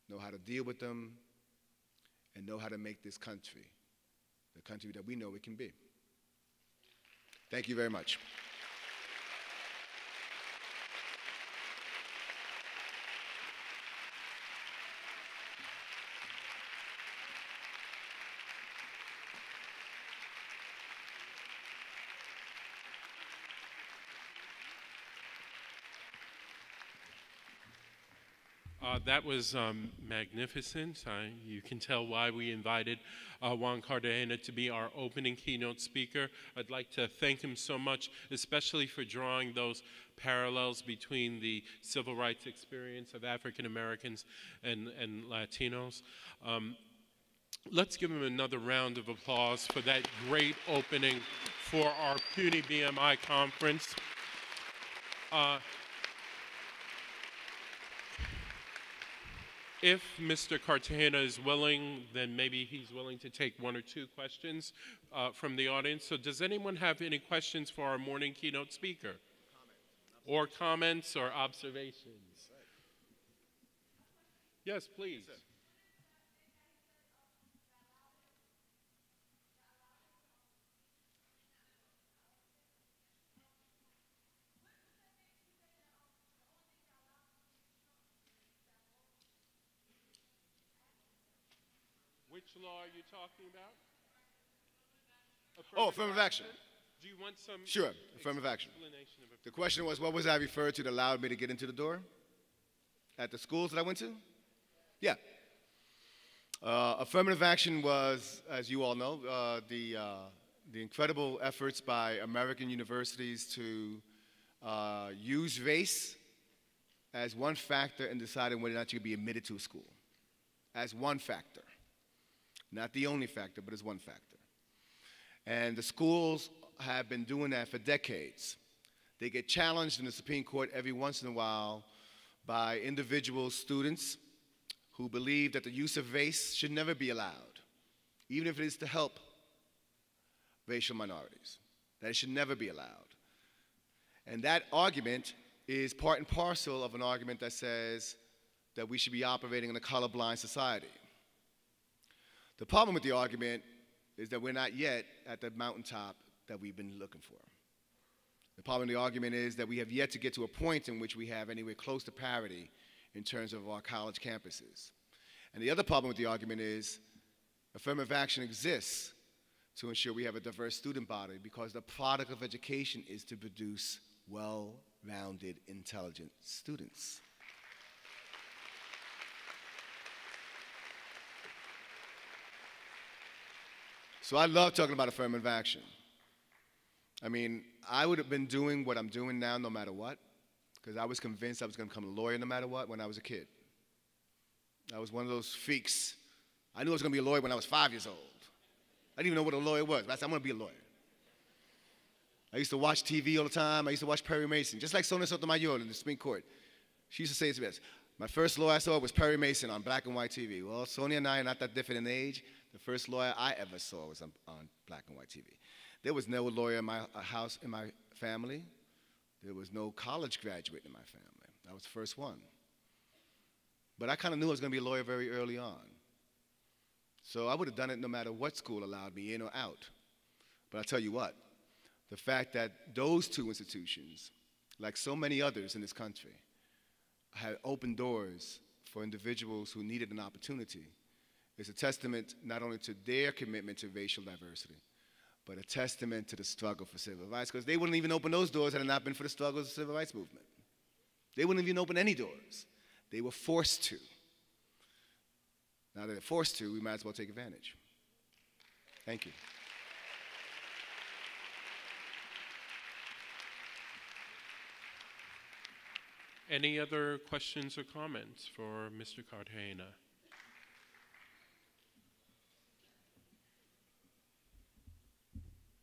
know how to deal with them, and know how to make this country the country that we know it can be. Thank you very much. That was magnificent. You can tell why we invited Juan Cartagena to be our opening keynote speaker. I'd like to thank him so much, especially for drawing those parallels between the civil rights experience of African Americans and Latinos. Let's give him another round of applause for that great opening for our CUNY BMI conference. If Mr. Cartagena is willing, then maybe he's willing to take one or two questions from the audience. So does anyone have any questions for our morning keynote speaker? Or comments or observations? Yes, please. Yes, which law are you talking about? Affirmative action. Do you want some? Sure, affirmative action. The question was, what was I referred to that allowed me to get into the door at the schools that I went to? Yeah. Affirmative action was, as you all know, the incredible efforts by American universities to use race as one factor in deciding whether or not you could be admitted to a school. As one factor. Not the only factor, but as one factor. And the schools have been doing that for decades. They get challenged in the Supreme Court every once in a while by individual students who believe that the use of race should never be allowed, even if it is to help racial minorities, that it should never be allowed. And that argument is part and parcel of an argument that says that we should be operating in a colorblind society. The problem with the argument is that we're not yet at the mountaintop that we've been looking for. The problem with the argument is that we have yet to get to a point in which we have anywhere close to parity in terms of our college campuses. And the other problem with the argument is affirmative action exists to ensure we have a diverse student body because the product of education is to produce well-rounded, intelligent students. So I love talking about affirmative action. I mean, I would have been doing what I'm doing now no matter what, because I was convinced I was going to become a lawyer no matter what when I was a kid. I was one of those freaks. I knew I was going to be a lawyer when I was 5 years old. I didn't even know what a lawyer was, but I said, I'm going to be a lawyer. I used to watch TV all the time. I used to watch Perry Mason, just like Sonia Sotomayor in the Supreme Court. She used to say to me, my first lawyer I saw was Perry Mason on black and white TV. Well, Sonia and I are not that different in age. The first lawyer I ever saw was on black and white TV. There was no lawyer in my house, in my family. There was no college graduate in my family. I was the first one. But I kind of knew I was going to be a lawyer very early on. So I would have done it no matter what school allowed me in or out. But I'll tell you what, the fact that those two institutions, like so many others in this country, had opened doors for individuals who needed an opportunity is a testament not only to their commitment to racial diversity, but a testament to the struggle for civil rights, because they wouldn't even open those doors had it not been for the struggle of the civil rights movement. They wouldn't even open any doors. They were forced to. Now that they're forced to, we might as well take advantage. Thank you. Any other questions or comments for Mr. Cartagena?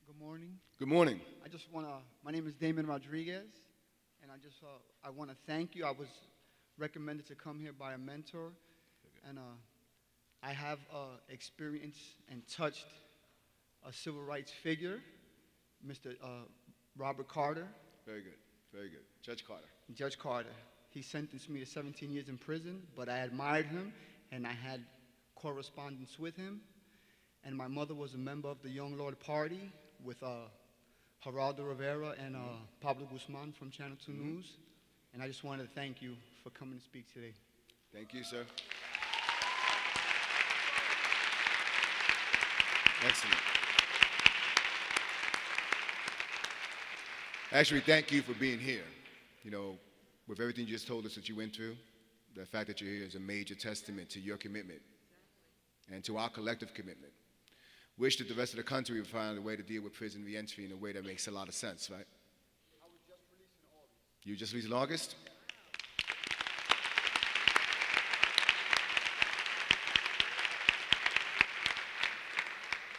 Good morning. Good morning. I just want to, my name is Damon Rodriguez, and I want to thank you. I was recommended to come here by a mentor, and I have experienced and touched a civil rights figure, Mr. Robert Carter. Very good, very good. Judge Carter. Judge Carter. He sentenced me to 17 years in prison, but I admired him, and I had correspondence with him. And my mother was a member of the Young Lord Party with Geraldo Rivera and Pablo Guzman from Channel 2 News. And I just wanted to thank you for coming to speak today. Thank you, sir. Excellent. Actually, thank you for being here. You know, with everything you just told us that you went through, The fact that you're here is a major testament to your commitment and to our collective commitment. Wish that the rest of the country would find a way to deal with prison reentry in a way that makes a lot of sense, right? I was just released in August. You just released in August?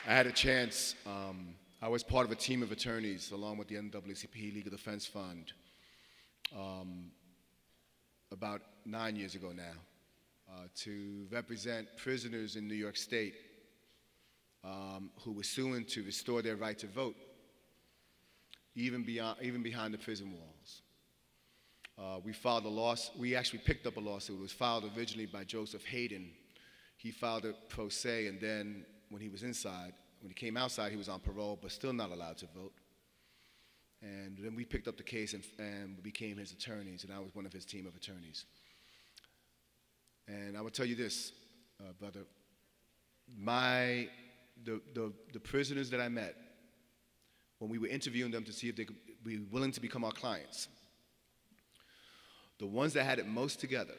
I had a chance, I was part of a team of attorneys along with the NAACP Legal Defense Fund about 9 years ago now to represent prisoners in New York State who were suing to restore their right to vote, even behind the prison walls. We filed a lawsuit. We actually picked up a lawsuit. It was filed originally by Joseph Hayden. He filed it pro se, and then when he was inside, when he came outside, he was on parole, but still not allowed to vote. And then we picked up the case and became his attorneys, and I was one of his team of attorneys. And I will tell you this, brother, the prisoners that I met, when we were interviewing them to see if they could be willing to become our clients, the ones that had it most together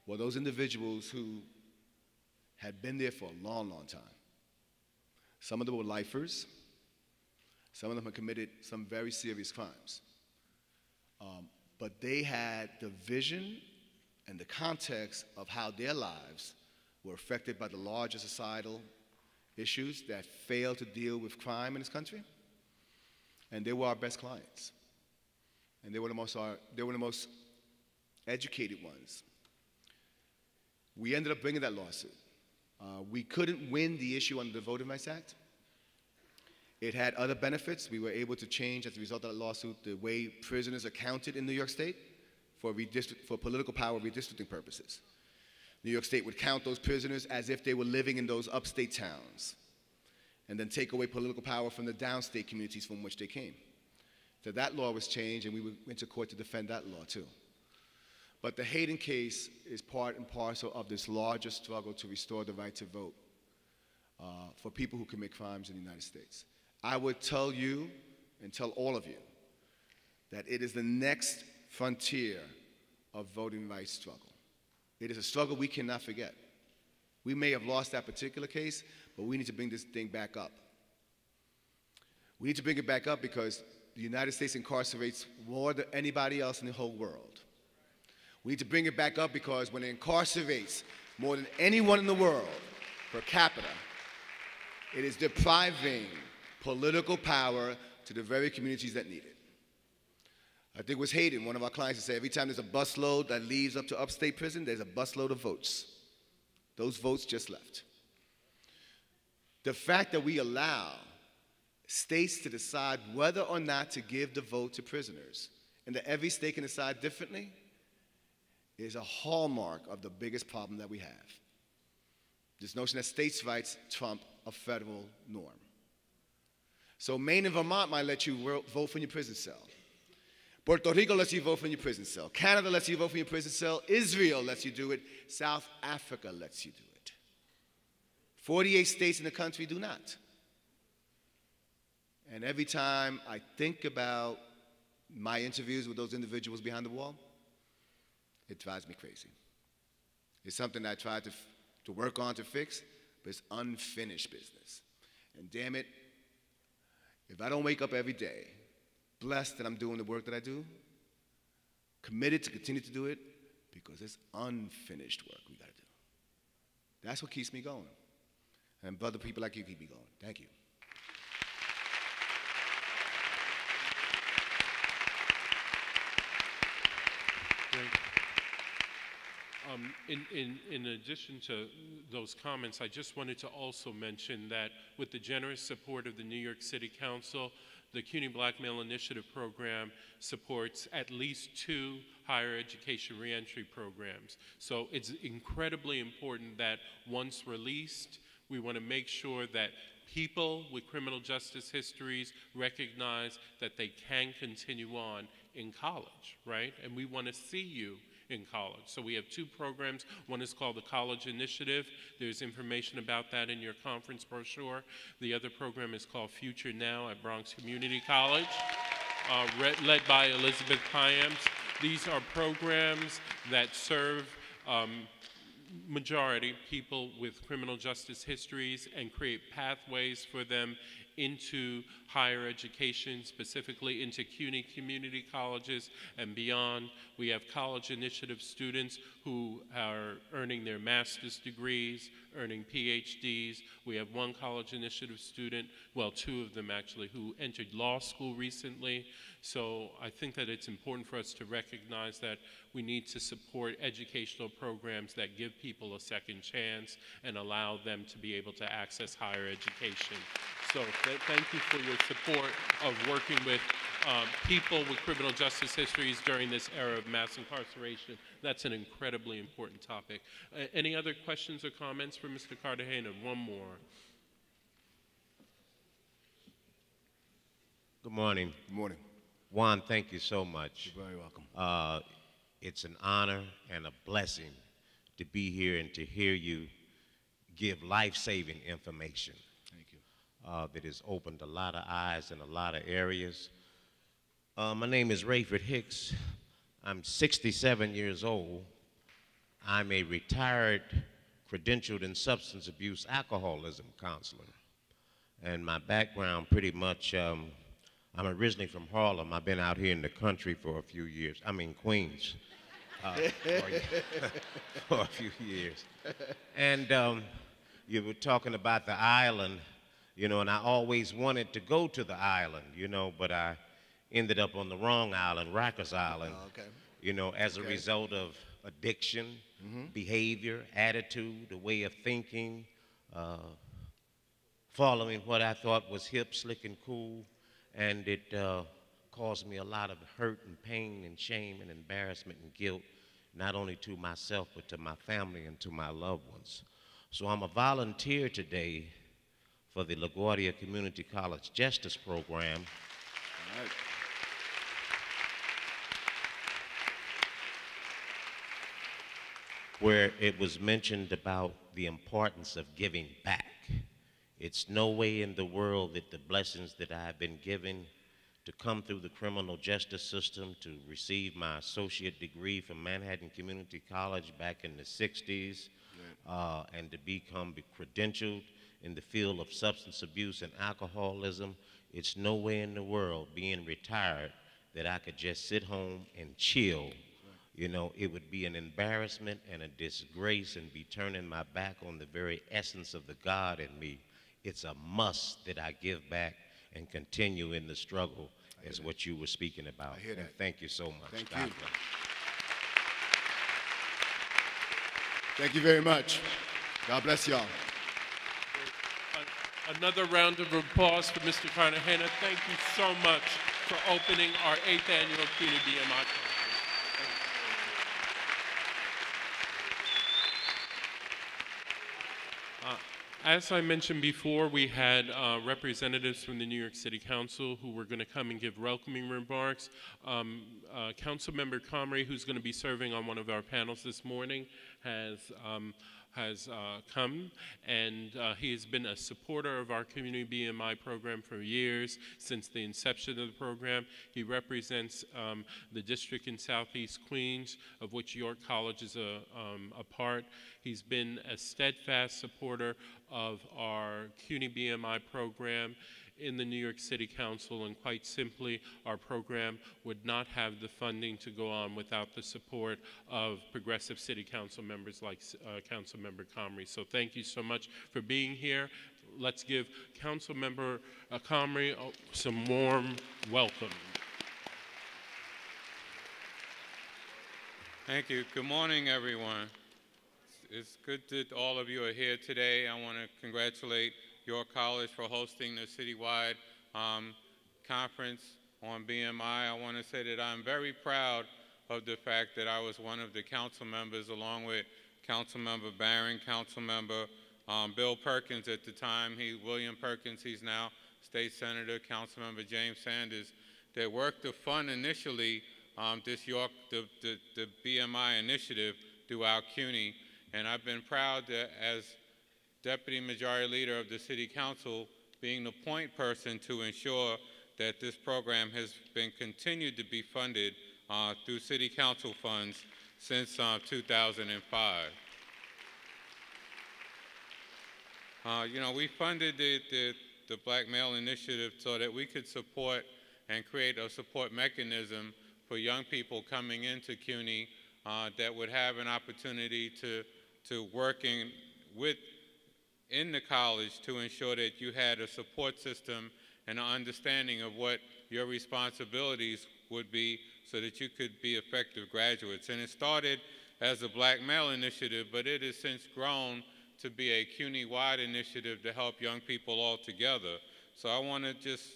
were those individuals who had been there for a long, long time. Some of them were lifers. Some of them had committed some very serious crimes. But they had the vision and the context of how their lives were affected by the larger societal issues that failed to deal with crime in this country. And they were our best clients. And they were the most educated ones. We ended up bringing that lawsuit. We couldn't win the issue under the Voting Rights Act. It had other benefits. We were able to change, as a result of that lawsuit, the way prisoners are counted in New York State for political power redistricting purposes. New York State would count those prisoners as if they were living in those upstate towns, and then take away political power from the downstate communities from which they came. So that law was changed, and we went to court to defend that law too. But the Hayden case is part and parcel of this larger struggle to restore the right to vote for people who commit crimes in the United States. I would tell you, and tell all of you, that it is the next frontier of voting rights struggle. It is a struggle we cannot forget. We may have lost that particular case, but we need to bring this thing back up. We need to bring it back up because the United States incarcerates more than anybody else in the whole world. We need to bring it back up because when it incarcerates more than anyone in the world per capita, it is depriving political power to the very communities that need it. I think it was Hayden, one of our clients, that said every time there's a busload that leaves up to upstate prison, there's a busload of votes. Those votes just left. The fact that we allow states to decide whether or not to give the vote to prisoners, and that every state can decide differently, is a hallmark of the biggest problem that we have. This notion that states' rights trump a federal norm. So Maine and Vermont might let you vote from your prison cell. Puerto Rico lets you vote from your prison cell. Canada lets you vote from your prison cell. Israel lets you do it. South Africa lets you do it. 48 states in the country do not. And every time I think about my interviews with those individuals behind the wall, it drives me crazy. It's something I try to work on to fix, but it's unfinished business. And damn it, if I don't wake up every day blessed that I'm doing the work that I do, committed to continue to do it, because it's unfinished work we got to do. That's what keeps me going. And brother, people like you keep me going. Thank you. In addition to those comments, I just wanted to also mention that with the generous support of the New York City Council, the CUNY Black Male Initiative Program supports at least 2 higher education reentry programs. So it's incredibly important that once released, we want to make sure that people with criminal justice histories recognize that they can continue on in college, right? And we want to see you in college. So we have 2 programs. One is called the College Initiative. There's information about that in your conference brochure. The other program is called Future Now at Bronx Community College, led by Elizabeth Piams. These are programs that serve majority people with criminal justice histories and create pathways for them into higher education, specifically into CUNY community colleges and beyond. We have college initiative students who are earning their master's degrees, earning PhDs. We have one college initiative student, well, two of them actually, who entered law school recently. So I think that it's important for us to recognize that we need to support educational programs that give people a second chance and allow them to be able to access higher education. So thank you for your support of working with people with criminal justice histories during this era of mass incarceration. That's an incredibly important topic. Any other questions or comments for Mr. Cartagena? One more. Good morning. Good morning. Juan, thank you so much. You're very welcome. It's an honor and a blessing to be here and to hear you give life-saving information. Thank you. That has opened a lot of eyes in a lot of areas. My name is Rayford Hicks. I'm 67 years old. I'm a retired, credentialed in substance abuse alcoholism counselor. And my background pretty much, I'm originally from Harlem. I've been out here in the country for a few years. I mean, Queens. For a few years. And you were talking about the island, you know, and I always wanted to go to the island, you know, but I ended up on the wrong island, Rikers Island, you know, as a result of addiction, behavior, attitude, a way of thinking, following what I thought was hip, slick, and cool, and it caused me a lot of hurt and pain and shame and embarrassment and guilt, not only to myself, but to my family and to my loved ones. So I'm a volunteer today for the LaGuardia Community College Justice Program. All right. Where it was mentioned about the importance of giving back. It's no way in the world that the blessings that I have been given to come through the criminal justice system, to receive my associate degree from Manhattan Community College back in the 60s, and to become credentialed in the field of substance abuse and alcoholism, it's no way in the world, being retired, that I could just sit home and chill. You know, it would be an embarrassment and a disgrace and be turning my back on the very essence of the God in me. It's a must that I give back and continue in the struggle as what you were speaking about. I hear that. And thank you so much. Thank God you. bless. Thank you very much. God bless y'all. Another round of applause for Mr. Cartagena. Thank you so much for opening our 8th annual CUNY BMI conference. As I mentioned before, we had representatives from the New York City Council who were going to come and give welcoming remarks. Councilmember Comrie, who's going to be serving on one of our panels this morning, has come, and he has been a supporter of our CUNY BMI program for years, since the inception of the program. He represents the district in Southeast Queens, of which York College is a part. He's been a steadfast supporter of our CUNY BMI program in the New York City Council, and quite simply, our program would not have the funding to go on without the support of progressive city council members like Councilmember Comrie. So thank you so much for being here. Let's give Councilmember Comrie some warm welcome. Thank you. Good morning, everyone. It's good that all of you are here today. I want to congratulate York College for hosting the citywide conference on BMI. I want to say that I'm very proud of the fact that I was one of the council members, along with Councilmember Barron, Councilmember Bill Perkins at the time, William Perkins, he's now State Senator, Councilmember James Sanders, that worked to fund initially the BMI initiative throughout CUNY. And I've been proud that as Deputy Majority Leader of the City Council, being the point person to ensure that this program has been continued to be funded through city council funds since 2005. We funded the Black Male Initiative so that we could support and create a support mechanism for young people coming into CUNY that would have an opportunity to work in the college to ensure that you had a support system and an understanding of what your responsibilities would be so that you could be effective graduates. And it started as a Black Male Initiative, but it has since grown to be a CUNY-wide initiative to help young people all together. So I want to just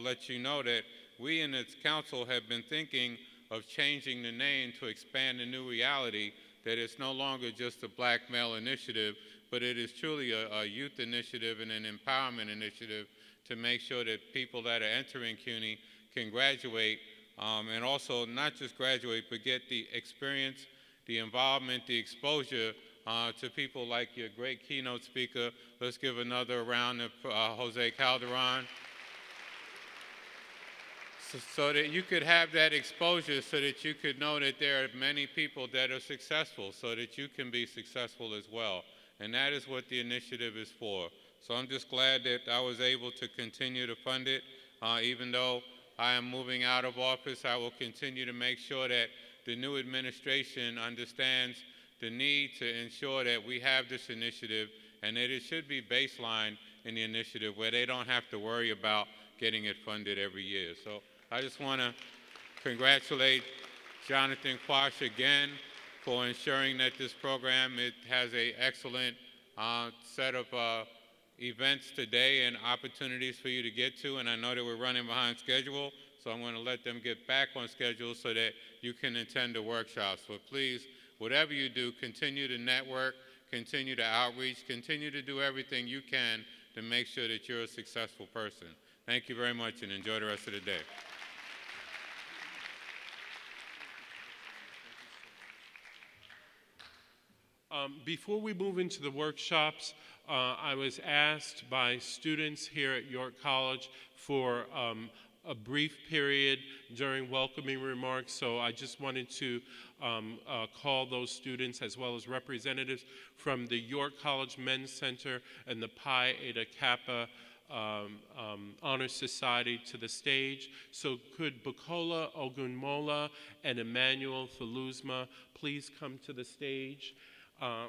let you know that we in its council have been thinking of changing the name to expand the new reality that it's no longer just a Black Male Initiative, but it is truly a youth initiative and an empowerment initiative to make sure that people that are entering CUNY can graduate and also not just graduate, but get the experience, the involvement, the exposure to people like your great keynote speaker. Let's give another round of Jose Calderon. So that you could have that exposure, so that you could know that there are many people that are successful, so that you can be successful as well. And that is what the initiative is for. So I'm just glad that I was able to continue to fund it. Even though I am moving out of office, I will continue to make sure that the new administration understands the need to ensure that we have this initiative and that it should be baseline in the initiative where they don't have to worry about getting it funded every year. So I just want to congratulate Jonathan Quash again for ensuring that this program, it has an excellent set of events today and opportunities for you to get to, and I know that we're running behind schedule, so I'm going to let them get back on schedule so that you can attend the workshops. But please, whatever you do, continue to network, continue to outreach, continue to do everything you can to make sure that you're a successful person. Thank you very much and enjoy the rest of the day. Before we move into the workshops, I was asked by students here at York College for a brief period during welcoming remarks, so I just wanted to call those students as well as representatives from the York College Men's Center and the Pi Eta Kappa Honor Society to the stage. So could Bukola Ogunmola and Emmanuel Thaluzma please come to the stage? I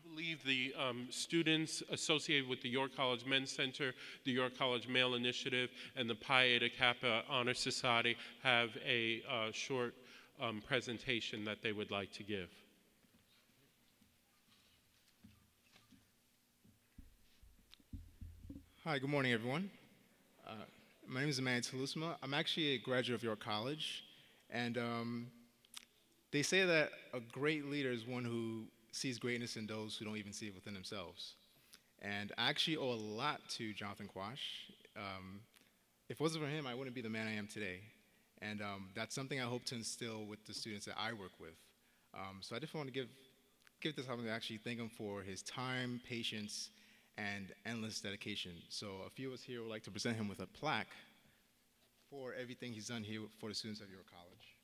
believe the students associated with the York College Men's Center, the York College Male Initiative, and the Pi Eta Kappa Honor Society have a short presentation that they would like to give. Hi, good morning, everyone. My name is Emmanuel Thaluzma. I'm actually a graduate of York College, and they say that a great leader is one who sees greatness in those who don't even see it within themselves. And I actually owe a lot to Jonathan Quash. If it wasn't for him, I wouldn't be the man I am today. And that's something I hope to instill with the students that I work with. So I just want to give this opportunity to actually thank him for his time, patience, and endless dedication. So a few of us here would like to present him with a plaque for everything he's done here for the students of York College.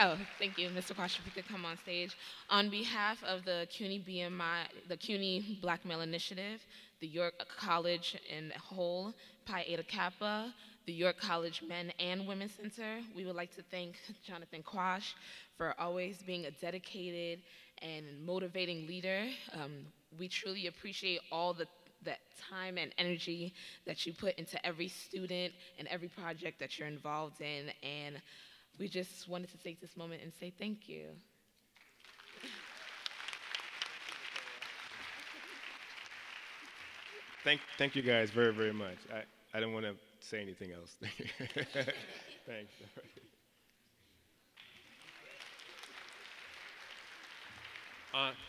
Oh, thank you, Mr. Quash, if you could come on stage. On behalf of the CUNY BMI, the CUNY Black Male Initiative, the York College in whole, Pi Eta Kappa, the York College Men and Women's Center, we would like to thank Jonathan Quash for always being a dedicated and motivating leader. We truly appreciate all that time and energy that you put into every student and every project that you're involved in, and we just wanted to take this moment and say thank you. Thank you guys very, very much. I don't want to say anything else. Thanks.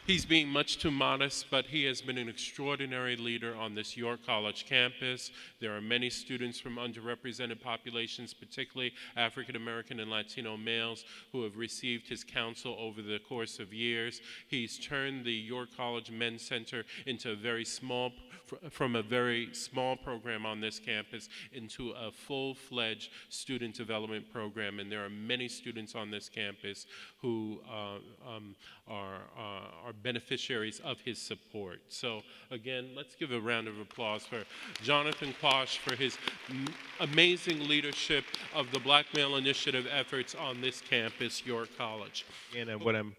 He's being much too modest, but he has been an extraordinary leader on this York College campus. There are many students from underrepresented populations, particularly African American and Latino males, who have received his counsel over the course of years. He's turned the York College Men's Center into from a very small program on this campus into a full-fledged student development program, and there are many students on this campus who are beneficiaries of his support. So again, let's give a round of applause for Jonathan Quash for his amazing leadership of the Black Male Initiative efforts on this campus, York College. And what I'm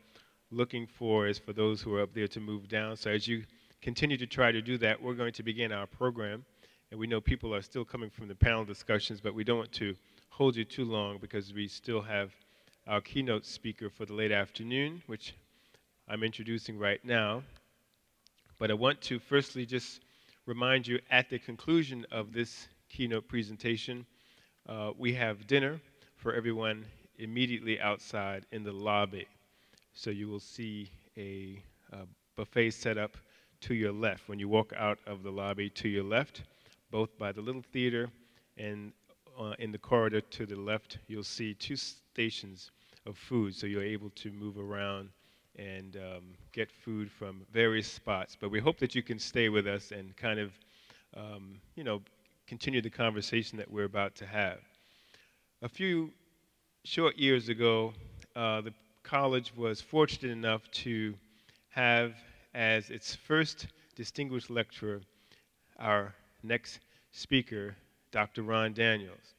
looking for is for those who are up there to move down. So as you continue to try to do that, we're going to begin our program. And we know people are still coming from the panel discussions, but we don't want to hold you too long because we still have our keynote speaker for the late afternoon, which I'm introducing right now. But I want to firstly just remind you at the conclusion of this keynote presentation, we have dinner for everyone immediately outside in the lobby. So you will see a buffet set up to your left. When you walk out of the lobby, to your left, both by the little theater and in the corridor to the left, you'll see 2 stations of food, so you're able to move around and get food from various spots. But we hope that you can stay with us and kind of, continue the conversation that we're about to have. A few short years ago, the college was fortunate enough to have as its first distinguished lecturer our next speaker, Dr. Ron Daniels.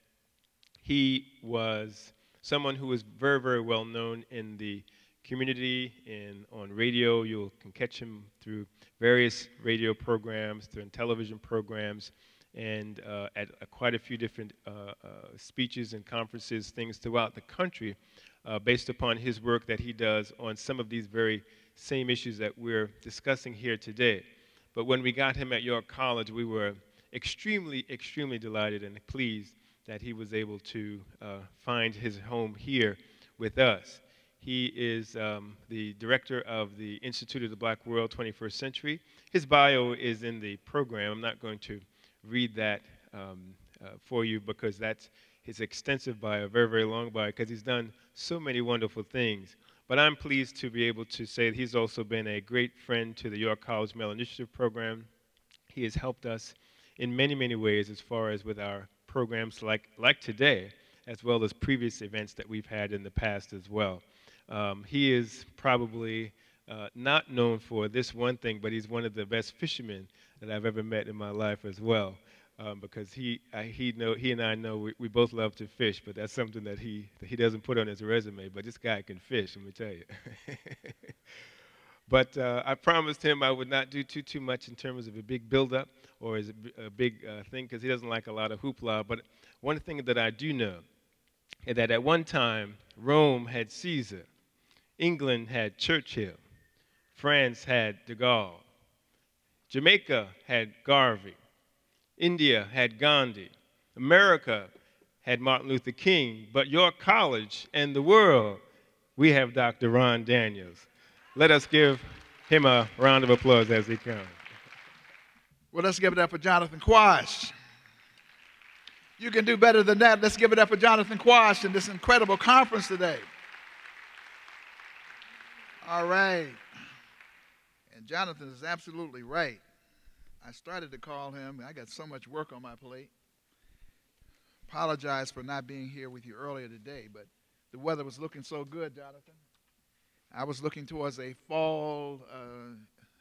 He was someone who was very, very well known in the community and on radio. You can catch him through various radio programs, through television programs, and at quite a few different speeches and conferences, things throughout the country, based upon his work that he does on some of these very same issues that we're discussing here today. But when we got him at York College, we were extremely, extremely delighted and pleased that he was able to find his home here with us. He is the director of the Institute of the Black World 21st Century. His bio is in the program. I'm not going to read that for you because that's his extensive bio, very, very long bio, because he's done so many wonderful things. But I'm pleased to be able to say that he's also been a great friend to the York College Male Initiative Program. He has helped us in many, many ways as far as with our programs like today, as well as previous events that we've had in the past as well. He is probably not known for this one thing, but he's one of the best fishermen that I've ever met in my life as well. Because he and I know we both love to fish, but that's something that he doesn't put on his resume. But this guy can fish, let me tell you. But I promised him I would not do too much in terms of a big buildup or as a big thing, because he doesn't like a lot of hoopla. But one thing that I do know is that at one time Rome had Caesar, England had Churchill, France had de Gaulle, Jamaica had Garvey, India had Gandhi, America had Martin Luther King, but York College and the world, we have Dr. Ron Daniels. Let us give him a round of applause as he comes. Well, let's give it up for Jonathan Quash. You can do better than that. Let's give it up for Jonathan Quash in this incredible conference today. All right. And Jonathan is absolutely right. I started to call him. I got so much work on my plate. Apologize for not being here with you earlier today, but the weather was looking so good, Jonathan. I was looking towards a fall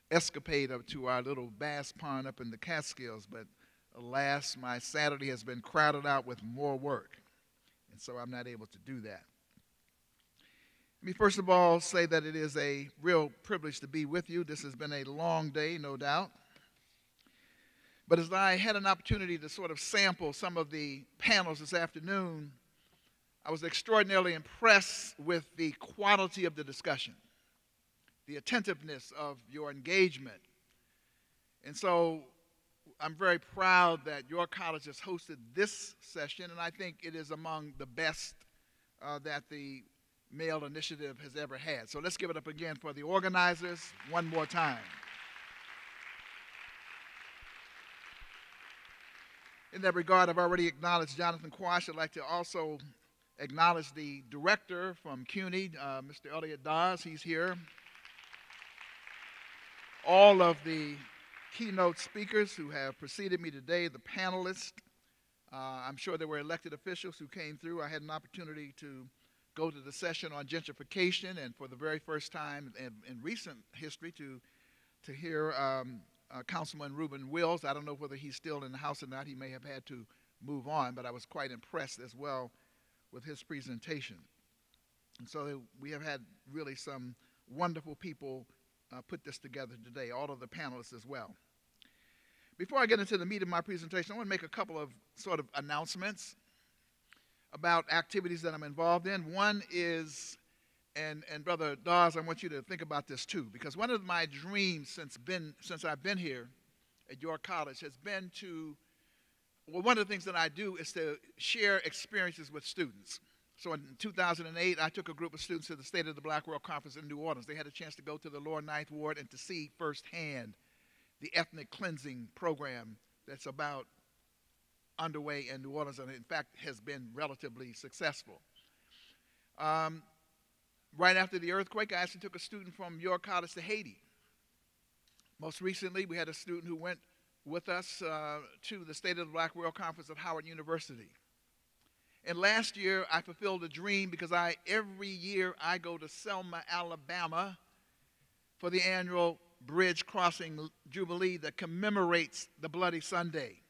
escapade up to our little bass pond up in the Catskills, but alas, my Saturday has been crowded out with more work, and so I'm not able to do that. Let me first of all say that it is a real privilege to be with you. This has been a long day, no doubt. But as I had an opportunity to sort of sample some of the panels this afternoon, I was extraordinarily impressed with the quality of the discussion, the attentiveness of your engagement. And so I'm very proud that your college has hosted this session, and I think it is among the best that the Male Initiative has ever had. So let's give it up again for the organizers one more time. In that regard, I've already acknowledged Jonathan Quash. I'd like to also acknowledge the director from CUNY, Mr. Elliot Dawes. He's here. All of the keynote speakers who have preceded me today, the panelists. I'm sure there were elected officials who came through. I had an opportunity to go to the session on gentrification, and for the very first time in recent history to hear Councilman Reuben Wills. I don't know whether he's still in the House or not. He may have had to move on, but I was quite impressed as well with his presentation. And so we have had really some wonderful people put this together today, all of the panelists as well. Before I get into the meat of my presentation, I want to make a couple of sort of announcements about activities that I'm involved in. One is, and Brother Dawes, I want you to think about this too, because one of my dreams since I've been here at York College has been to, well, one of the things that I do is to share experiences with students. So in 2008, I took a group of students to the State of the Black World Conference in New Orleans. They had a chance to go to the Lower Ninth Ward and to see firsthand the ethnic cleansing program that's about underway in New Orleans, and in fact has been relatively successful. Right after the earthquake, I actually took a student from York College to Haiti. Most recently, we had a student who went with us to the State of the Black World Conference at Howard University. And last year, I fulfilled a dream because every year I go to Selma, Alabama for the annual Bridge Crossing Jubilee that commemorates the Bloody Sunday,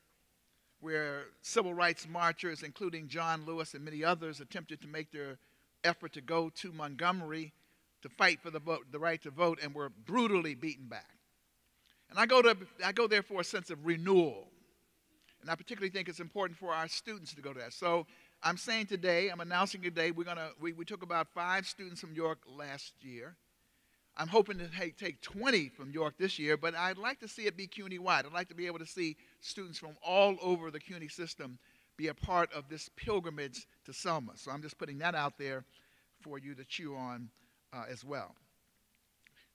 where civil rights marchers, including John Lewis and many others, attempted to make their effort to go to Montgomery to fight for the right to vote and were brutally beaten back. And I go there for a sense of renewal. And I particularly think it's important for our students to go to that. So I'm saying today, I'm announcing today, we took about 5 students from York last year. I'm hoping to take 20 from York this year, but I'd like to see it be CUNY-wide. I'd like to be able to see students from all over the CUNY system be a part of this pilgrimage to Selma. So I'm just putting that out there for you to chew on as well.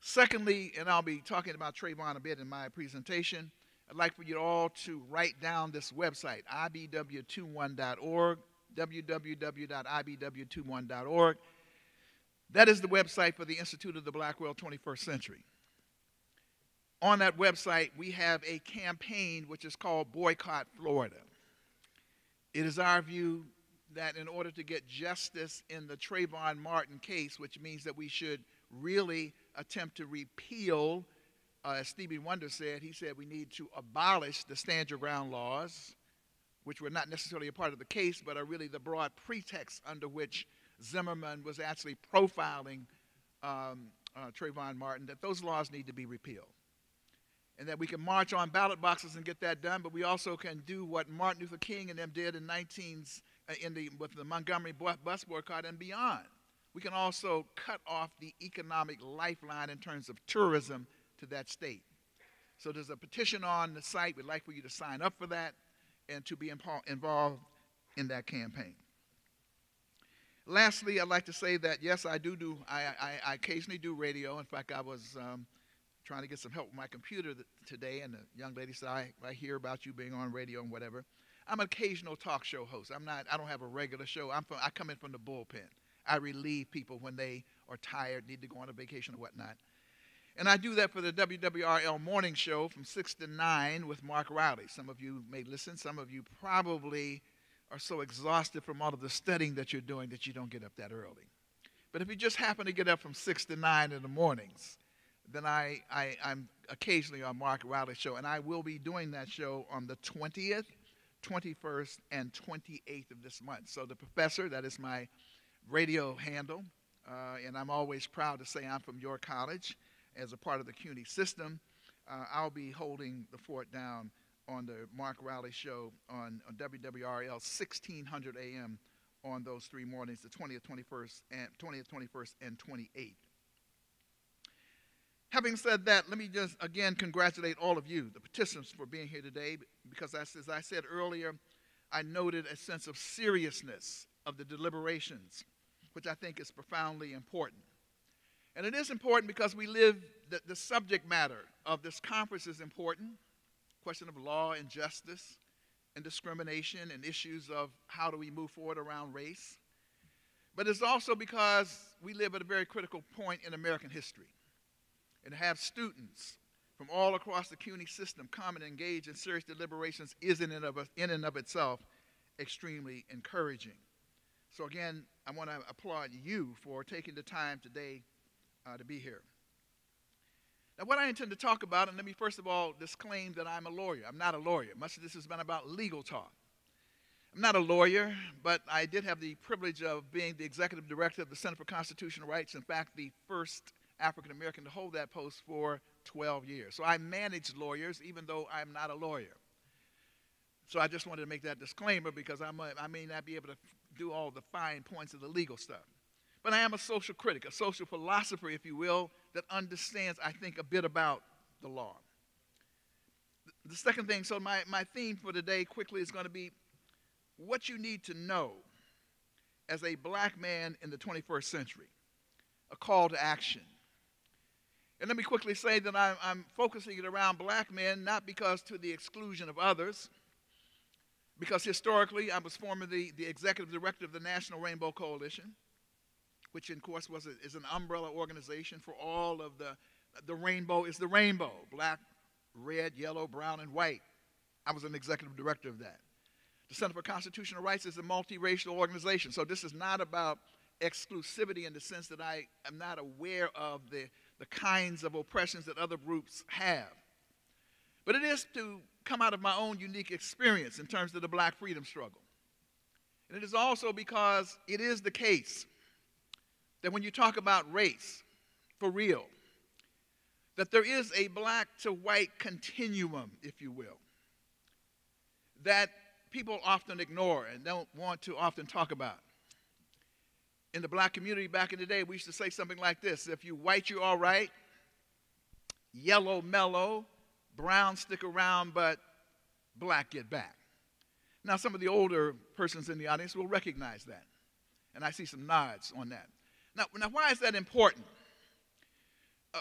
Secondly, and I'll be talking about Trayvon a bit in my presentation, I'd like for you all to write down this website, ibw21.org, www.ibw21.org. That is the website for the Institute of the Black World 21st Century. On that website, we have a campaign which is called Boycott Florida. It is our view that in order to get justice in the Trayvon Martin case, which means that we should really attempt to repeal, as Stevie Wonder said, he said we need to abolish the Stand Your Ground laws, which were not necessarily a part of the case, but are really the broad pretext under which Zimmerman was actually profiling Trayvon Martin, that those laws need to be repealed. And that we can march on ballot boxes and get that done, but we also can do what Martin Luther King and them did with the Montgomery bus boycott and beyond. We can also cut off the economic lifeline in terms of tourism to that state. So there's a petition on the site. We'd like for you to sign up for that and to be involved in that campaign. Lastly, I'd like to say that, yes, I occasionally do radio. In fact, I was trying to get some help with my computer today, and the young lady said, I hear about you being on radio and whatever. I'm an occasional talk show host. I don't have a regular show. I come in from the bullpen. I relieve people when they are tired, need to go on a vacation or whatnot. And I do that for the WWRL morning show from 6 to 9 with Mark Riley. Some of you may listen. Some of you probably are so exhausted from all of the studying that you're doing that you don't get up that early. But if you just happen to get up from 6 to 9 in the mornings, then I'm occasionally on Mark Riley's show. And I will be doing that show on the 20th, 21st, and 28th of this month. So the professor, that is my radio handle, and I'm always proud to say I'm from York College as a part of the CUNY system. I'll be holding the fort down on the Mark Riley show on WWRL 1600 AM on those 3 mornings, the 20th, 21st, and 28th. Having said that, let me just again congratulate all of you, the participants, for being here today, because as I said earlier, I noted a sense of seriousness of the deliberations which I think is profoundly important. And it is important because we live, the subject matter of this conference is important. Question of law and justice and discrimination and issues of how do we move forward around race. But it's also because we live at a very critical point in American history. And to have students from all across the CUNY system come and engage in serious deliberations is in and of itself extremely encouraging. So again, I want to applaud you for taking the time today to be here. Now, what I intend to talk about, and let me first of all disclaim that I'm a lawyer. I'm not a lawyer. Much of this has been about legal talk. I'm not a lawyer, but I did have the privilege of being the executive director of the Center for Constitutional Rights, in fact, the first African American to hold that post for 12 years. So I manage lawyers, even though I'm not a lawyer. So I just wanted to make that disclaimer because I may not be able to do all the fine points of the legal stuff. But I am a social critic, a social philosopher, if you will, that understands, I think, a bit about the law. The second thing, so my theme for today quickly is going to be what you need to know as a black man in the 21st century, a call to action. And let me quickly say that I'm focusing it around black men, not because to the exclusion of others, because historically I was formerly the executive director of the National Rainbow Coalition, which of course is an umbrella organization for all of the rainbow is the rainbow, black, red, yellow, brown, and white. I was an executive director of that. The Center for Constitutional Rights is a multiracial organization, so this is not about exclusivity in the sense that I am not aware of the kinds of oppressions that other groups have. But it is to come out of my own unique experience in terms of the black freedom struggle. And it is also because it is the case that when you talk about race, for real, that there is a black to white continuum, if you will, that people often ignore and don't want to often talk about. In the black community back in the day, we used to say something like this: if you white, you're all right, yellow, mellow, brown, stick around, but black, get back. Now, some of the older persons in the audience will recognize that, and I see some nods on that. Now why is that important?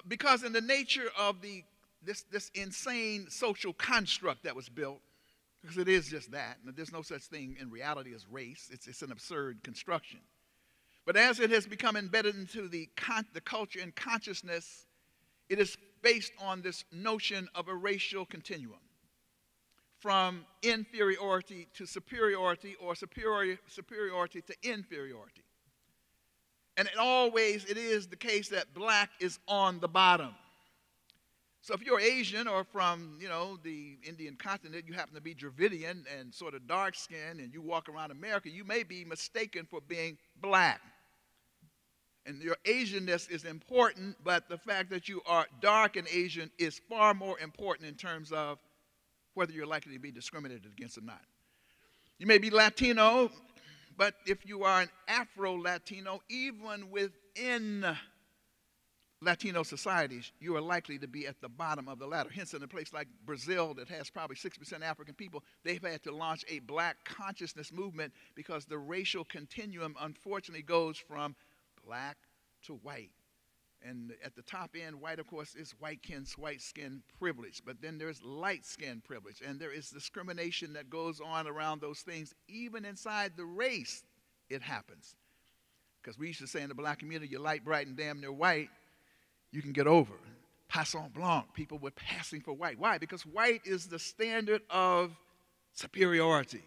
Because in the nature of this insane social construct that was built, because it is just that, and there's no such thing in reality as race, it's an absurd construction. But as it has become embedded into the culture and consciousness, it is based on this notion of a racial continuum, from inferiority to superiority, or superiority to inferiority. And it is the case that black is on the bottom. So if you're Asian or from, the Indian continent, you happen to be Dravidian and sort of dark-skinned, and you walk around America, you may be mistaken for being black. And your Asianness is important, but the fact that you are dark and Asian is far more important in terms of whether you're likely to be discriminated against or not. You may be Latino, but if you are an Afro-Latino, even within Latino societies, you are likely to be at the bottom of the ladder. Hence, in a place like Brazil that has probably 60% African people, they've had to launch a black consciousness movement because the racial continuum, unfortunately, goes from black to white. And at the top end, white, of course, is white skin privilege. But then there's light skin privilege. And there is discrimination that goes on around those things. Even inside the race, it happens. Because we used to say in the black community, you're light, bright, and damn near white, you can get over. Passant blanc, people were passing for white. Why? Because white is the standard of superiority.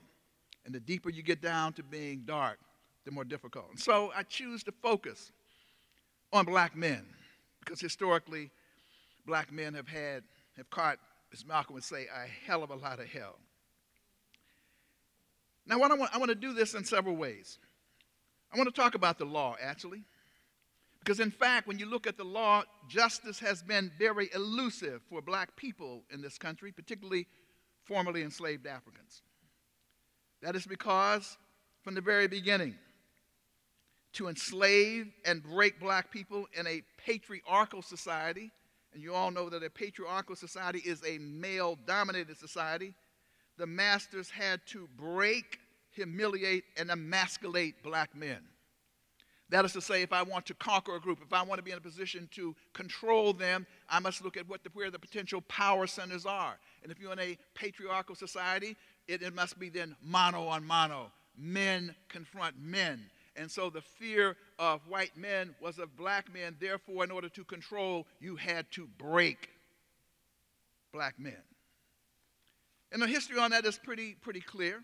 And the deeper you get down to being dark, the more difficult. And so I choose to focus on black men, because historically, black men have caught, as Malcolm would say, a hell of a lot of hell. Now, I want to do this in several ways. I want to talk about the law, actually, because in fact, when you look at the law, justice has been very elusive for black people in this country, particularly formerly enslaved Africans. That is because from the very beginning, to enslave and break black people in a patriarchal society, and you all know that a patriarchal society is a male-dominated society, the masters had to break, humiliate, and emasculate black men. That is to say, if I want to conquer a group, if I want to be in a position to control them, I must look at where the potential power centers are. And if you're in a patriarchal society, it must be then mano on mano. Men confront men. And so the fear of white men was of black men. Therefore, in order to control, you had to break black men. And the history on that is pretty clear.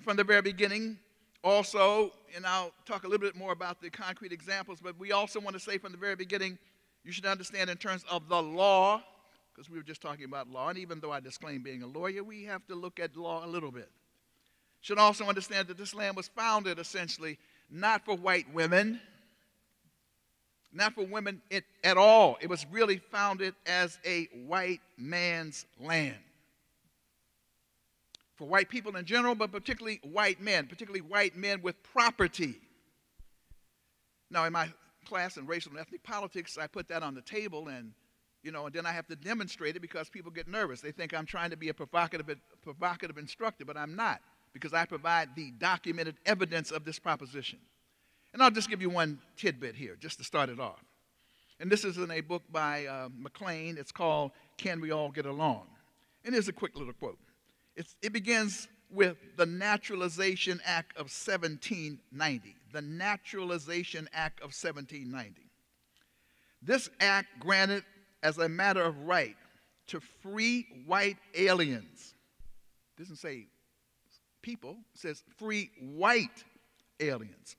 From the very beginning, also, and I'll talk a little bit more about the concrete examples, but we also want to say from the very beginning, you should understand in terms of the law, because we were just talking about law, and even though I disclaim being a lawyer, we have to look at law a little bit. Should also understand that this land was founded essentially not for white women, not for women at all. It was really founded as a white man's land. For white people in general, but particularly white men with property. Now, in my class in racial and ethnic politics, I put that on the table, and then I have to demonstrate it because people get nervous. They think I'm trying to be a provocative instructor, but I'm not, because I provide the documented evidence of this proposition. And I'll just give you one tidbit here, just to start it off. And this is in a book by McLean. It's called Can We All Get Along? And here's a quick little quote. It begins with the Naturalization Act of 1790. The Naturalization Act of 1790. This act granted as a matter of right to free white aliens. It doesn't say people, it says free white aliens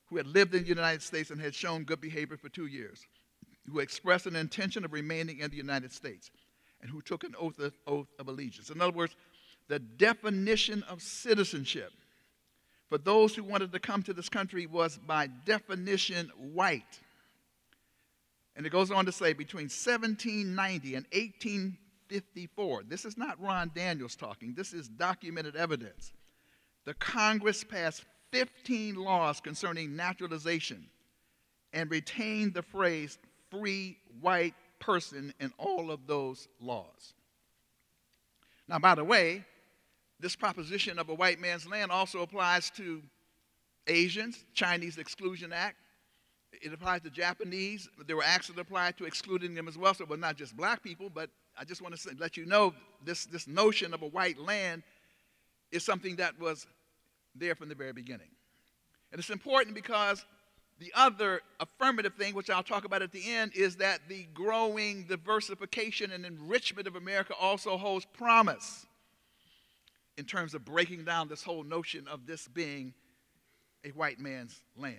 who had lived in the United States and had shown good behavior for 2 years, who expressed an intention of remaining in the United States, and who took an oath of allegiance. In other words, the definition of citizenship for those who wanted to come to this country was by definition white. And it goes on to say between 1790 and 1854, this is not Ron Daniels talking, this is documented evidence, the Congress passed 15 laws concerning naturalization and retained the phrase free white person in all of those laws. Now, by the way, this proposition of a white man's land also applies to Asians, Chinese Exclusion Act. It applies to Japanese. There were acts that applied to excluding them as well, so it was not just black people, but I just want to let you know this notion of a white land is something that was there from the very beginning. And it's important because the other affirmative thing, which I'll talk about at the end, is that the growing diversification and enrichment of America also holds promise in terms of breaking down this whole notion of this being a white man's land.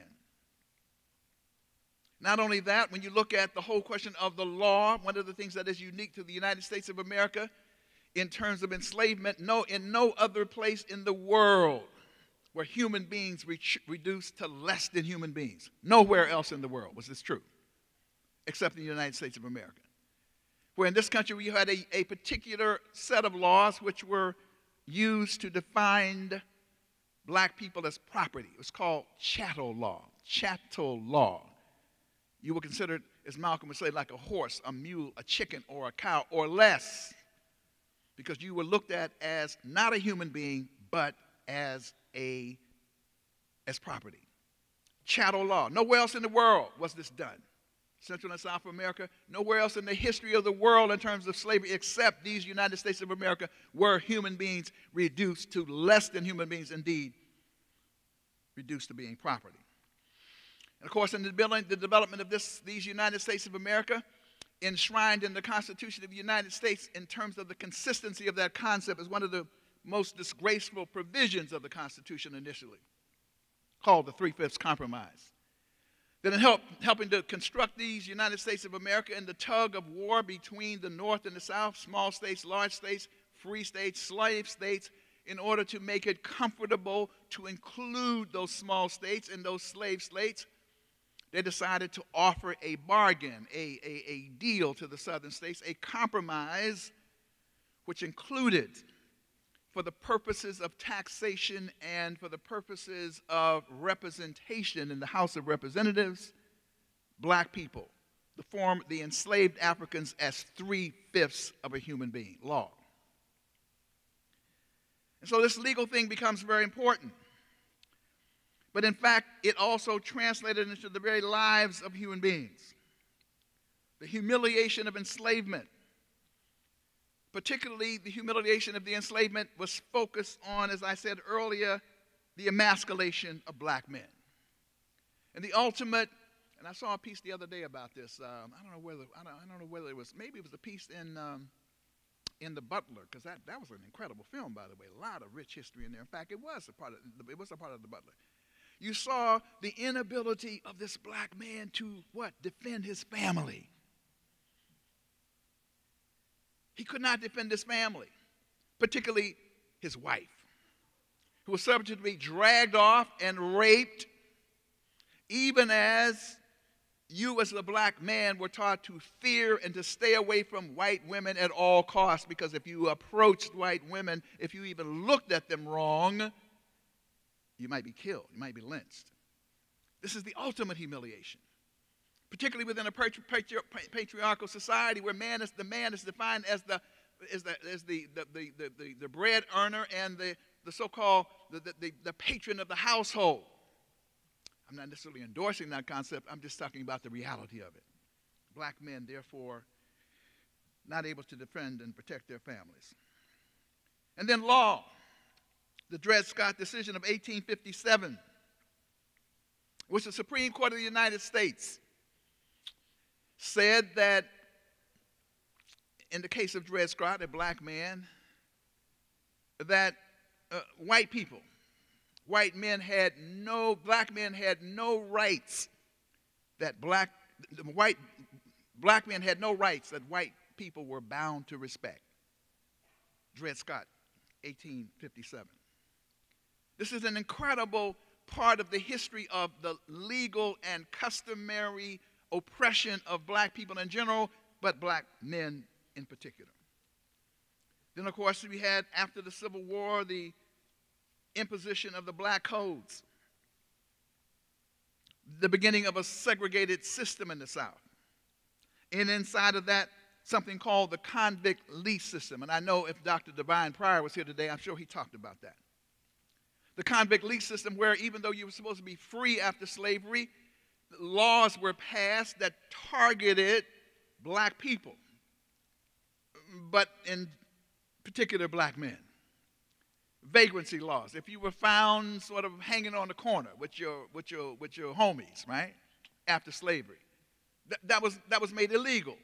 Not only that, when you look at the whole question of the law, one of the things that is unique to the United States of America in terms of enslavement, in no other place in the world were human beings reduced to less than human beings. Nowhere else in the world was this true, except in the United States of America. Where in this country we had a particular set of laws which were used to define black people as property. It was called chattel law. Chattel law. You were considered, as Malcolm would say, like a horse, a mule, a chicken, or a cow, or less, because you were looked at as not a human being, but as property. Chattel law. Nowhere else in the world was this done. Central and South America, nowhere else in the history of the world in terms of slavery except these United States of America were human beings reduced to less than human beings, indeed, reduced to being property. And of course, in the development of these United States of America, enshrined in the Constitution of the United States in terms of the consistency of that concept is one of the most disgraceful provisions of the Constitution initially, called the Three-Fifths Compromise. That in helping to construct these United States of America in the tug of war between the North and the South, small states, large states, free states, slave states, in order to make it comfortable to include those small states and those slave states, they decided to offer a bargain, a deal to the southern states, a compromise which included, for the purposes of taxation and for the purposes of representation in the House of Representatives, black people, the enslaved Africans as 3/5 of a human being, law. And so this legal thing becomes very important. but in fact, it also translated into the very lives of human beings. The humiliation of enslavement, particularly the humiliation of the enslavement, was focused on, as I said earlier, the emasculation of black men. And the ultimate, and I saw a piece the other day about this. I don't know whether it was, maybe it was a piece in The Butler, because that was an incredible film, by the way. A lot of rich history in there. In fact, it was a part of The Butler. You saw the inability of this black man to what? Defend his family. He could not defend his family, particularly his wife, who was subject to be dragged off and raped, even as you as a black man were taught to fear and to stay away from white women at all costs, because if you approached white women, if you even looked at them wrong, you might be killed, you might be lynched. This is the ultimate humiliation, particularly within a patriarchal society where the man is defined as the bread earner and the so-called the patron of the household. I'm not necessarily endorsing that concept. I'm just talking about the reality of it. Black men, therefore, not able to defend and protect their families. And then law, the Dred Scott decision of 1857, which the Supreme Court of the United States said that in the case of Dred Scott, a black man, that white men had no rights, that black men had no rights that white people were bound to respect. Dred Scott, 1857. This is an incredible part of the history of the legal and customary oppression of black people in general, but black men in particular. Then, of course, we had, after the Civil War, the imposition of the black codes, the beginning of a segregated system in the South. And inside of that, something called the convict lease system. And I know if Dr. Divine Pryor was here today, I'm sure he talked about that. The convict lease system, where even though you were supposed to be free after slavery, laws were passed that targeted black people, but in particular black men. Vagrancy laws. If you were found sort of hanging on the corner with your homies, right, after slavery, that was made illegal.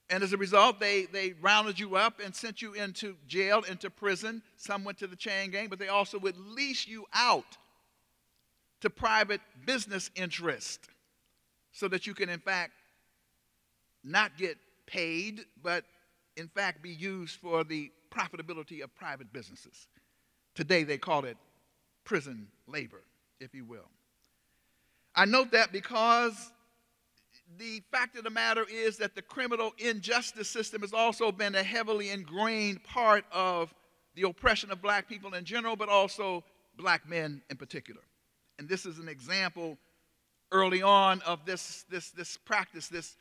And as a result, they rounded you up and sent you into jail, into prison. Some went to the chain gang, but they also would lease you out to private business interest so that you can, in fact, not get paid, but in fact be used for the profitability of private businesses. Today they call it prison labor, if you will. I note that because the fact of the matter is that the criminal injustice system has also been a heavily ingrained part of the oppression of black people in general, but also black men in particular. And this is an example early on of this practice, this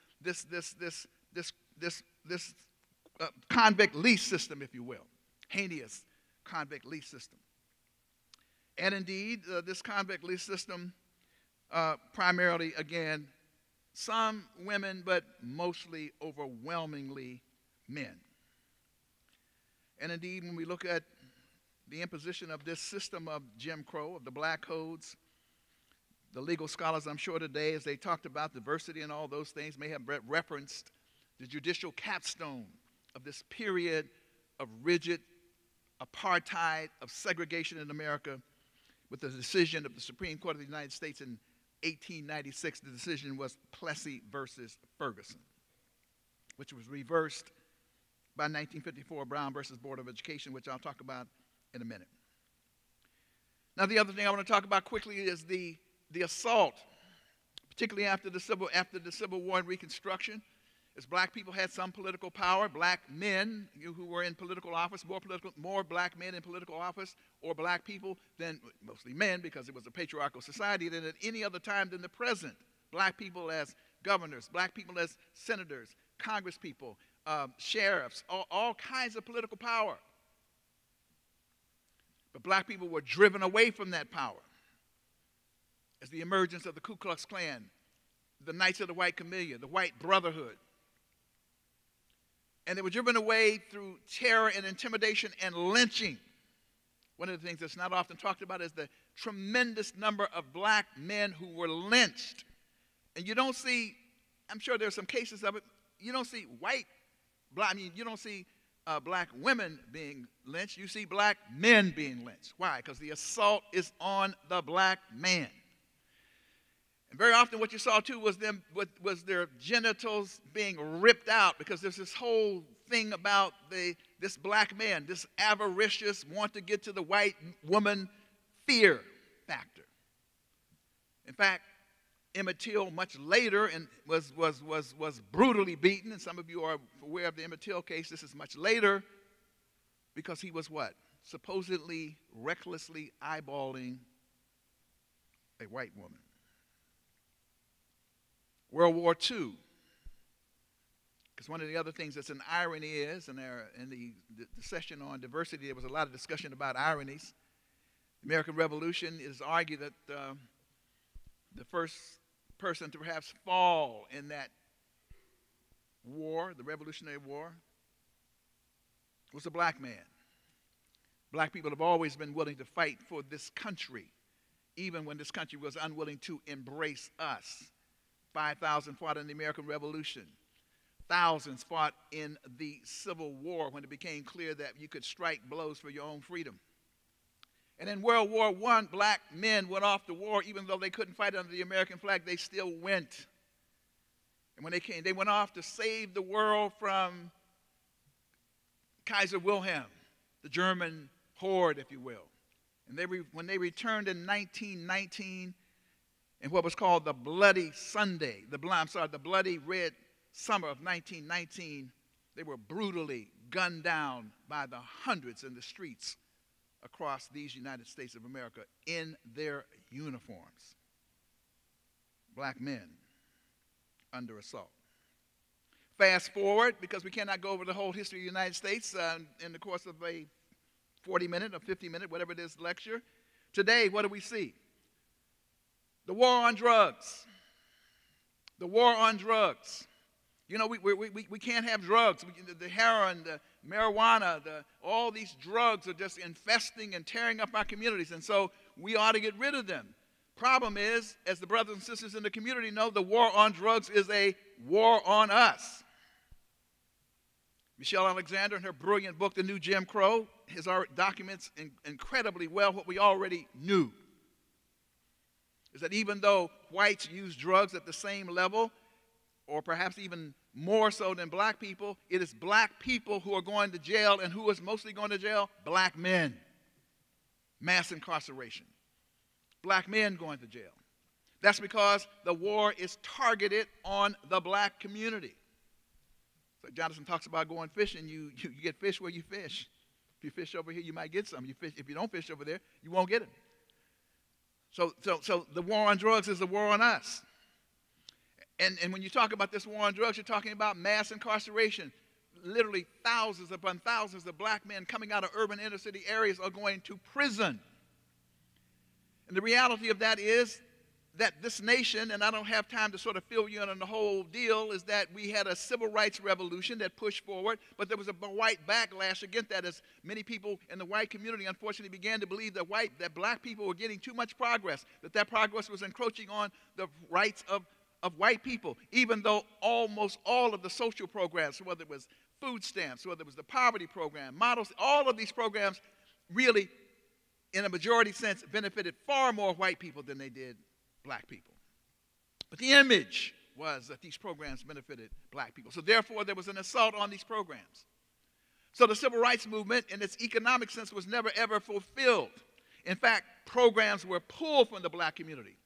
convict lease system, if you will, heinous convict lease system. And indeed, this convict lease system primarily, again, some women, but mostly overwhelmingly men. And indeed, when we look at the imposition of this system of Jim Crow, of the black codes, the legal scholars, I'm sure today, as they talked about diversity and all those things, may have referenced the judicial capstone of this period of rigid apartheid, of segregation in America, with the decision of the Supreme Court of the United States in 1896. The decision was Plessy versus Ferguson, which was reversed by 1954 Brown versus Board of Education, which I'll talk about in a minute. Now, the other thing I want to talk about quickly is the assault, particularly after the Civil War and Reconstruction, as black people had some political power, black men who were in political office, more black men in political office, or black people than, mostly men because it was a patriarchal society, than at any other time than the present. Black people as governors, black people as senators, congresspeople, sheriffs, all kinds of political power. But black people were driven away from that power the emergence of the Ku Klux Klan, the Knights of the White Camellia, the White Brotherhood. And they were driven away through terror and intimidation and lynching. One of the things that's not often talked about is the tremendous number of black men who were lynched. And you don't see, I'm sure there's some cases of it, you don't see you don't see black women being lynched. You see black men being lynched. Why? Because the assault is on the black man. And very often what you saw too was their genitals being ripped out, because there's this whole thing about this black man, this avaricious, want to get to the white woman fear factor. In fact, Emmett Till much later was brutally beaten, and some of you are aware of the Emmett Till case. This is much later, because he was what? Supposedly recklessly eyeballing a white woman. World War II, because one of the other things that's an irony is, in the session on diversity, there was a lot of discussion about ironies. The American Revolution, it is argued that the first person to perhaps fall in that war, the Revolutionary War, was a black man. Black people have always been willing to fight for this country, even when this country was unwilling to embrace us. 5,000 fought in the American Revolution. Thousands fought in the Civil War when it became clear that you could strike blows for your own freedom. And in World War I, black men went off to war. Even though they couldn't fight under the American flag, they still went. And when they came, they went off to save the world from Kaiser Wilhelm, the German horde, if you will. And when they returned in 1919, in what was called the Bloody Sunday, the Bloody Red Summer of 1919, they were brutally gunned down by the hundreds in the streets across these United States of America in their uniforms. Black men under assault. Fast forward, because we cannot go over the whole history of the United States in the course of a 40-minute or 50-minute, whatever it is, lecture. Today, what do we see? The war on drugs. The war on drugs. You know, we can't have drugs. The heroin, the marijuana, all these drugs are just infesting and tearing up our communities, and so we ought to get rid of them. Problem is, as the brothers and sisters in the community know, the war on drugs is a war on us. Michelle Alexander, in her brilliant book, The New Jim Crow, documents incredibly well what we already knew. Is that even though whites use drugs at the same level, or perhaps even more so than black people, it is black people who are going to jail, and who is mostly going to jail? Black men. Mass incarceration. Black men going to jail. That's because the war is targeted on the black community. So Jonathan talks about going fishing. You get fish where you fish. If you fish over here, you might get some. If you don't fish over there, you won't get it. So the war on drugs is the war on us. And when you talk about this war on drugs, you're talking about mass incarceration. Literally thousands upon thousands of black men coming out of urban inner city areas are going to prison. And the reality of that is that this nation, and I don't have time to sort of fill you in on the whole deal, is that we had a civil rights revolution that pushed forward, but there was a white backlash against that, as many people in the white community unfortunately began to believe that black people were getting too much progress, that progress was encroaching on the rights of white people, even though almost all of the social programs, whether it was food stamps, whether it was the poverty program, models, all of these programs really, in a majority sense, benefited far more white people than they did black people. But the image was that these programs benefited black people. So therefore, there was an assault on these programs. So the civil rights movement, in its economic sense, was never, ever fulfilled. In fact, programs were pulled from the black community.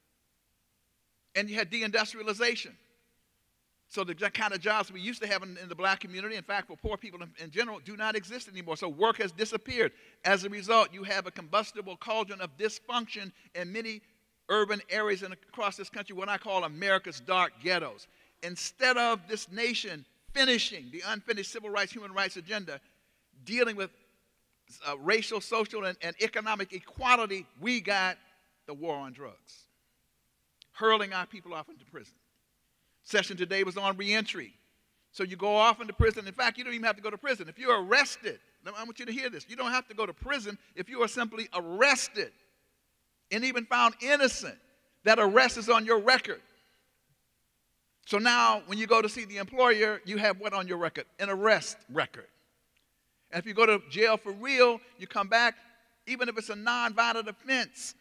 And you had deindustrialization. So the kind of jobs we used to have in the black community, in fact, for poor people in general, do not exist anymore. So work has disappeared. As a result, you have a combustible cauldron of dysfunction in many urban areas and across this country, what I call America's dark ghettos. Instead of this nation finishing the unfinished civil rights, human rights agenda, dealing with racial, social, and economic equality, we got the war on drugs. hurling our people off into prison. Session today was on reentry. So you go off into prison. In fact, you don't even have to go to prison. If you're arrested, I want you to hear this. You don't have to go to prison if you are simply arrested and even found innocent. That arrest is on your record. So now when you go to see the employer, you have what on your record? An arrest record. And if you go to jail for real, you come back, even if it's a nonviolent offense,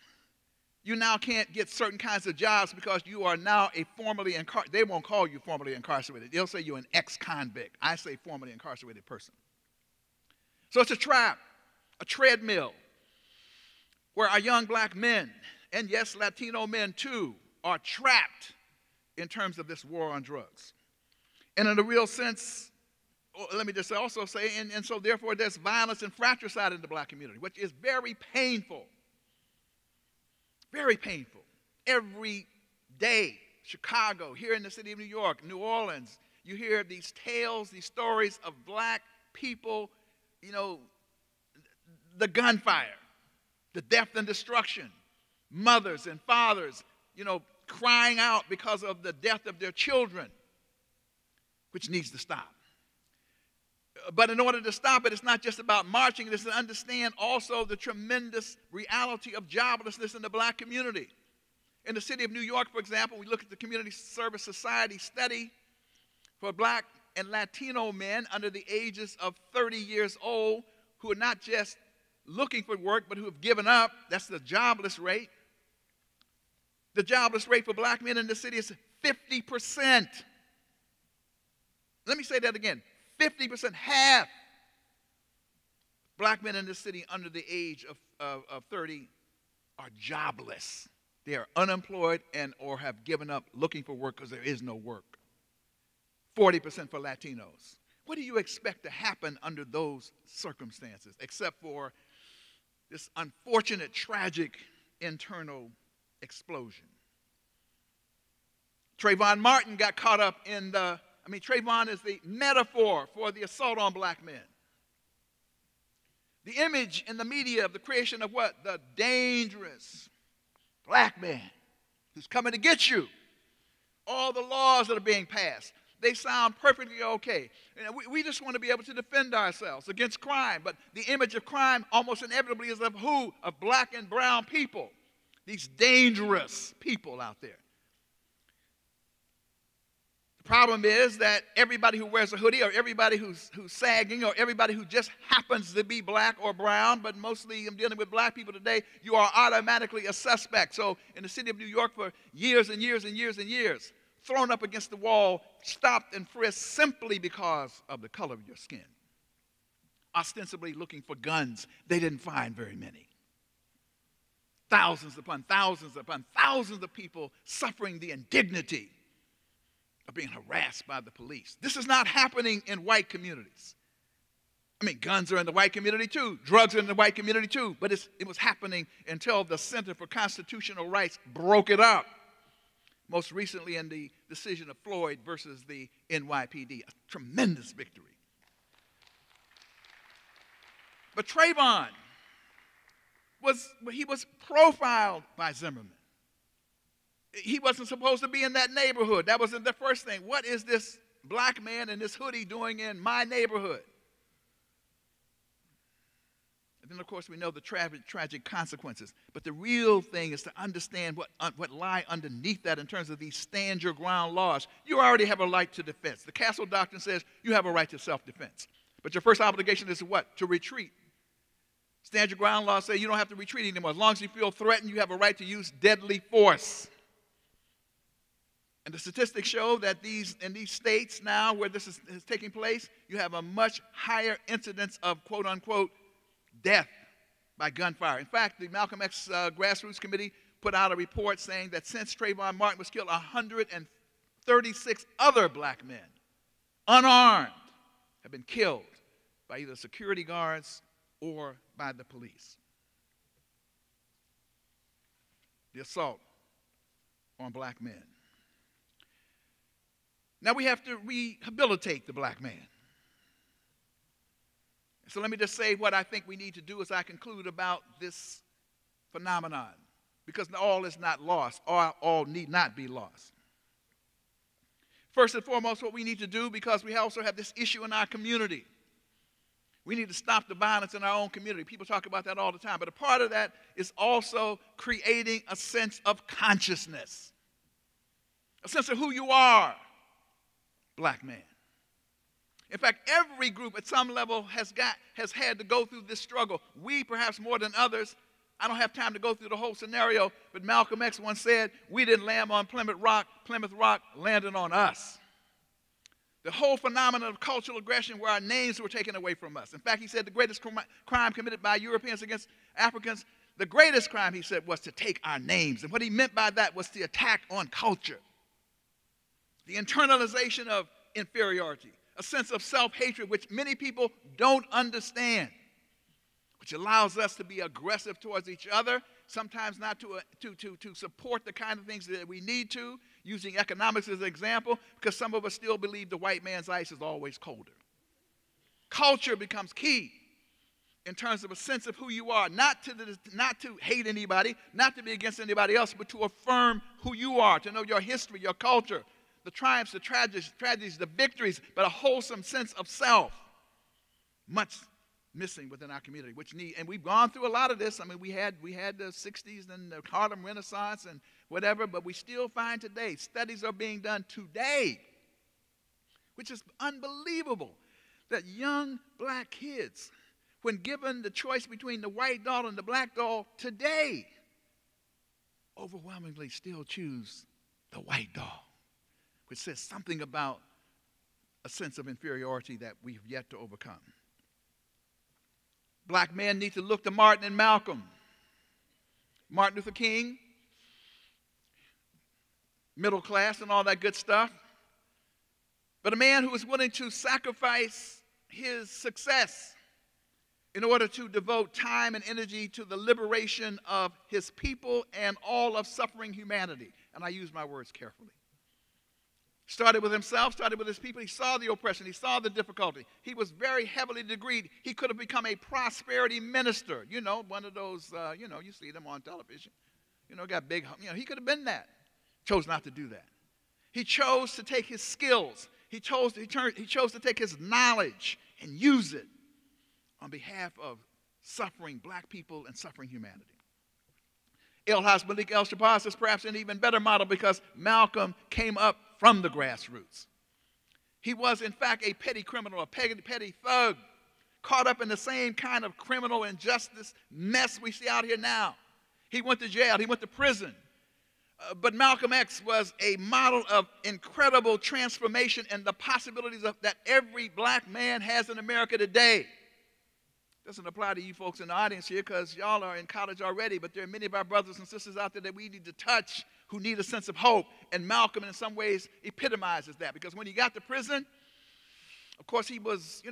you now can't get certain kinds of jobs because you are now a formerly incarcerated. They won't call you formerly incarcerated. They'll say you're an ex-convict. I say formerly incarcerated person. So it's a trap, a treadmill, where our young black men, and yes, Latino men too, are trapped in terms of this war on drugs. And in a real sense, let me just also say, and so therefore there's violence and fratricide in the black community, which is very painful. Very painful. Every day, Chicago, here in the city of New York, New Orleans, you hear these tales, these stories of black people, you know, the gunfire, the death and destruction, mothers and fathers, you know, crying out because of the death of their children, which needs to stop. But in order to stop it, it's not just about marching. It's to understand also the tremendous reality of joblessness in the black community. In the city of New York, for example, we look at the Community Service Society study for black and Latino men under the ages of 30 years old who are not just looking for work, but who have given up. That's the jobless rate. The jobless rate for black men in the city is 50%. Let me say that again. 50%, half black men in this city under the age of 30 are jobless. They are unemployed and or have given up looking for work because there is no work. 40% for Latinos. What do you expect to happen under those circumstances, except for this unfortunate, tragic internal explosion? Trayvon Martin got caught up in the Trayvon is the metaphor for the assault on black men. The image in the media of the creation of what? The dangerous black man who's coming to get you. All the laws that are being passed, they sound perfectly okay. And we just want to be able to defend ourselves against crime. But the image of crime almost inevitably is of who? Of black and brown people. These dangerous people out there. Problem is that everybody who wears a hoodie or everybody who's sagging or everybody who just happens to be black or brown, but mostly I'm dealing with black people today, you are automatically a suspect. So in the city of New York for years and years and years and years, thrown up against the wall, stopped and frisked simply because of the color of your skin. Ostensibly looking for guns, they didn't find very many. Thousands upon thousands of people suffering the indignity of being harassed by the police. This is not happening in white communities. Guns are in the white community too. Drugs are in the white community too. But it was happening until the Center for Constitutional Rights broke it up. Most recently in the decision of Floyd versus the NYPD. A tremendous victory. But Trayvon was profiled by Zimmerman. He wasn't supposed to be in that neighborhood. That wasn't the first thing. What is this black man in this hoodie doing in my neighborhood? And then, of course, we know the tragic consequences. But the real thing is to understand what lie underneath that in terms of these stand your ground laws. You already have a right to defense. The Castle Doctrine says you have a right to self-defense. But your first obligation is what? To retreat. Stand your ground laws say you don't have to retreat anymore. As long as you feel threatened, you have a right to use deadly force. And the statistics show that in these states now where this is taking place, you have a much higher incidence of quote-unquote death by gunfire. In fact, the Malcolm X Grassroots Committee put out a report saying that since Trayvon Martin was killed, 136 other black men, unarmed, have been killed by either security guards or by the police. The assault on black men. Now we have to rehabilitate the black man. So let me just say what I think we need to do as I conclude about this phenomenon. because all is not lost, all need not be lost. First and foremost, what we need to do, because we also have this issue in our community, we need to stop the violence in our own community. People talk about that all the time. But a part of that is also creating a sense of consciousness, a sense of who you are, black man. In fact, every group at some level has had to go through this struggle. We, perhaps more than others. I don't have time to go through the whole scenario, but Malcolm X once said, we didn't land on Plymouth Rock landed on us. The whole phenomenon of cultural aggression where our names were taken away from us. In fact, he said the greatest crime committed by Europeans against Africans, the greatest crime, he said, was to take our names. And what he meant by that was the attack on culture. The internalization of inferiority, a sense of self-hatred which many people don't understand, which allows us to be aggressive towards each other, sometimes not to support the kind of things that we need to, using economics as an example, because some of us still believe the white man's ice is always colder. Culture becomes key in terms of a sense of who you are, not to hate anybody, not to be against anybody else, but to affirm who you are, to know your history, your culture, the triumphs, the tragedies, the victories, but a wholesome sense of self. Much missing within our community, and we've gone through a lot of this. I mean, we had the 60s and the Harlem Renaissance and whatever, but we still find today, studies are being done today, which is unbelievable, that young black kids, when given the choice between the white doll and the black doll today, overwhelmingly still choose the white doll, which says something about a sense of inferiority that we've yet to overcome. Black men need to look to Martin and Malcolm. Martin Luther King, middle class and all that good stuff, but a man who was willing to sacrifice his success in order to devote time and energy to the liberation of his people and all of suffering humanity. And I use my words carefully. Started with himself, started with his people. He saw the oppression. He saw the difficulty. He was very heavily degreed. He could have become a prosperity minister. You know, one of those, you see them on television. Got big, he could have been that. Chose not to do that. He chose to take his skills. He chose to take his knowledge and use it on behalf of suffering black people and suffering humanity. Elhaj Malik El-Shabazz is perhaps an even better model because Malcolm came up from the grassroots. He was, in fact, a petty criminal, a petty thug, caught up in the same kind of criminal injustice mess we see out here now. He went to jail. He went to prison. But Malcolm X was a model of incredible transformation and the possibilities that every black man has in America today. Doesn't apply to you folks in the audience here because y'all are in college already, but there are many of our brothers and sisters out there that we need to touch who need a sense of hope. And Malcolm, in some ways, epitomizes that because when he got to prison, of course, he was,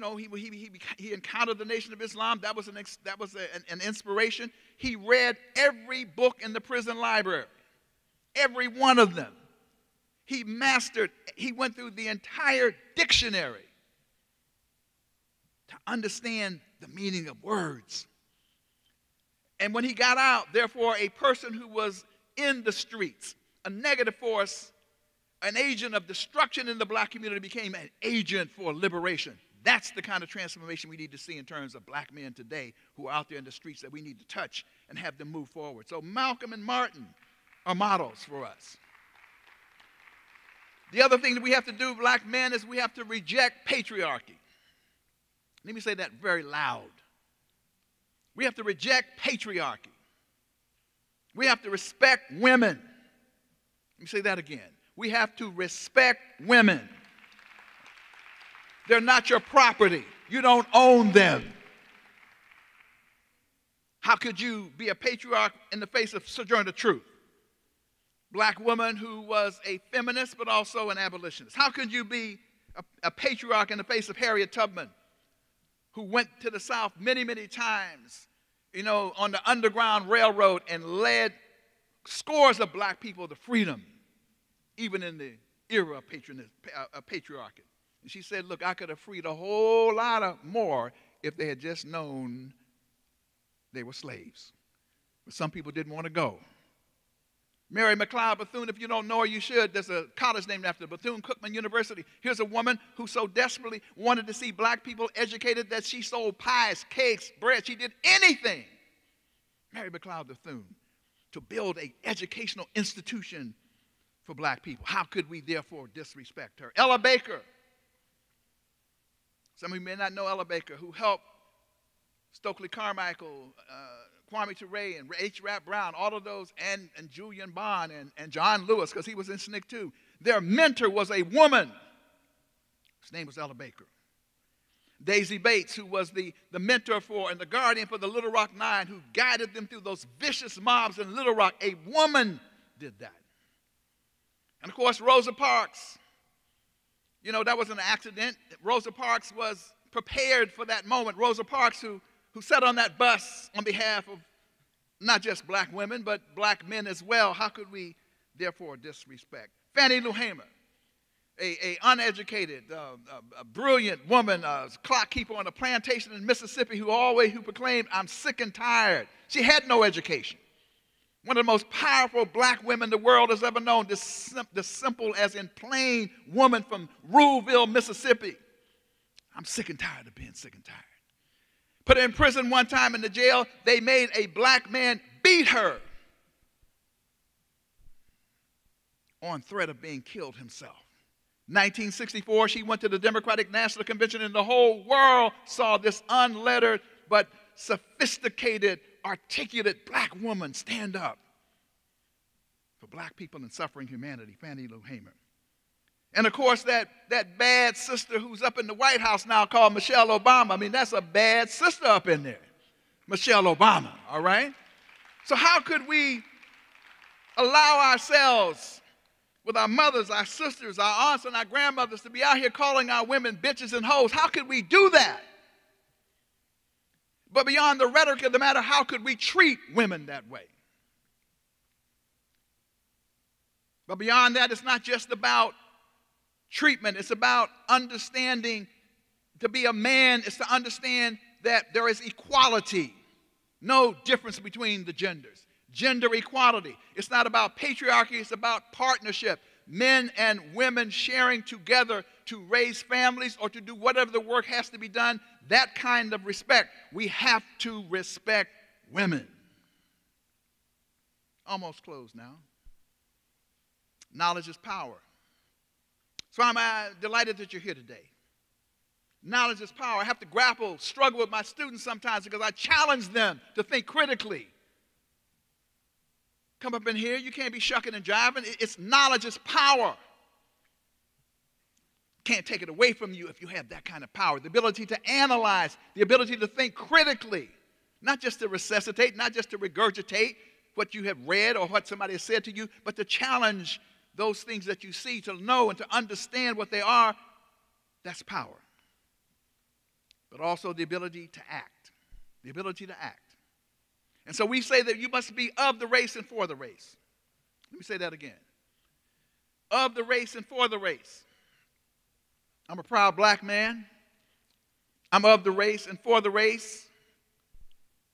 he encountered the Nation of Islam. That was an inspiration. He read every book in the prison library, every one of them. He went through the entire dictionary to understand the meaning of words. And when he got out, therefore, a person who was in the streets, a negative force, an agent of destruction in the black community became an agent for liberation. That's the kind of transformation we need to see in terms of black men today who are out there in the streets that we need to touch and have them move forward. So Malcolm and Martin are models for us. The other thing that we have to do, black men, is we have to reject patriarchy. Let me say that very loud. We have to reject patriarchy. We have to respect women. Let me say that again. We have to respect women. They're not your property. You don't own them. How could you be a patriarch in the face of Sojourner Truth? Black woman who was a feminist but also an abolitionist. How could you be a patriarch in the face of Harriet Tubman, who went to the South many, many times, on the Underground Railroad and led scores of black people to freedom, even in the era of patriarchy. And she said, look, I could have freed a whole lot of more if they had just known they were slaves. But some people didn't want to go. Mary McLeod Bethune, if you don't know her, you should. There's a college named after Bethune-Cookman University. Here's a woman who so desperately wanted to see black people educated that she sold pies, cakes, bread. She did anything, Mary McLeod Bethune, to build an educational institution for black people. How could we therefore disrespect her? Ella Baker. Some of you may not know Ella Baker, who helped Stokely Carmichael, Kwame Ture, and H. Rap Brown, all of those, and Julian Bond, and John Lewis, because he was in SNCC too. Their mentor was a woman. His name was Ella Baker. Daisy Bates, who was the mentor for and the guardian for the Little Rock Nine, who guided them through those vicious mobs in Little Rock. A woman did that. And of course, Rosa Parks. You know, that was an accident. Rosa Parks was prepared for that moment. Rosa Parks, who sat on that bus on behalf of not just black women, but black men as well. How could we therefore disrespect? Fannie Lou Hamer, a uneducated, a brilliant woman, a clock keeper on a plantation in Mississippi who proclaimed, "I'm sick and tired." She had no education. One of the most powerful black women the world has ever known, the simple as in plain woman from Ruleville, Mississippi. I'm sick and tired of being sick and tired. Put her in prison one time in the jail. They made a black man beat her on threat of being killed himself. 1964, she went to the Democratic National Convention, and the whole world saw this unlettered but sophisticated, articulate black woman stand up for black people and suffering humanity, Fannie Lou Hamer. And of course, that bad sister who's up in the White House now called Michelle Obama. I mean, that's a bad sister up in there, Michelle Obama, all right? So how could we allow ourselves, with our mothers, our sisters, our aunts, and our grandmothers, to be out here calling our women bitches and hoes? How could we do that? But beyond the rhetoric of the matter, how could we treat women that way? But beyond that, it's not just about treatment. It's about understanding. To be a man is to understand that there is equality, no difference between the genders. Gender equality. It's not about patriarchy, it's about partnership. Men and women sharing together to raise families or to do whatever the work has to be done. That kind of respect. We have to respect women. Almost closed now. Knowledge is power. So I'm delighted that you're here today. Knowledge is power. I have to struggle with my students sometimes because I challenge them to think critically. Come up in here, you can't be shucking and jiving. It's knowledge is power. Can't take it away from you if you have that kind of power. The ability to analyze, the ability to think critically, not just to resuscitate, not just to regurgitate what you have read or what somebody has said to you, but to challenge those things that you see, to know and to understand what they are. That's power. But also the ability to act. The ability to act. And so we say that you must be of the race and for the race. Let me say that again. Of the race and for the race. I'm a proud black man. I'm of the race and for the race.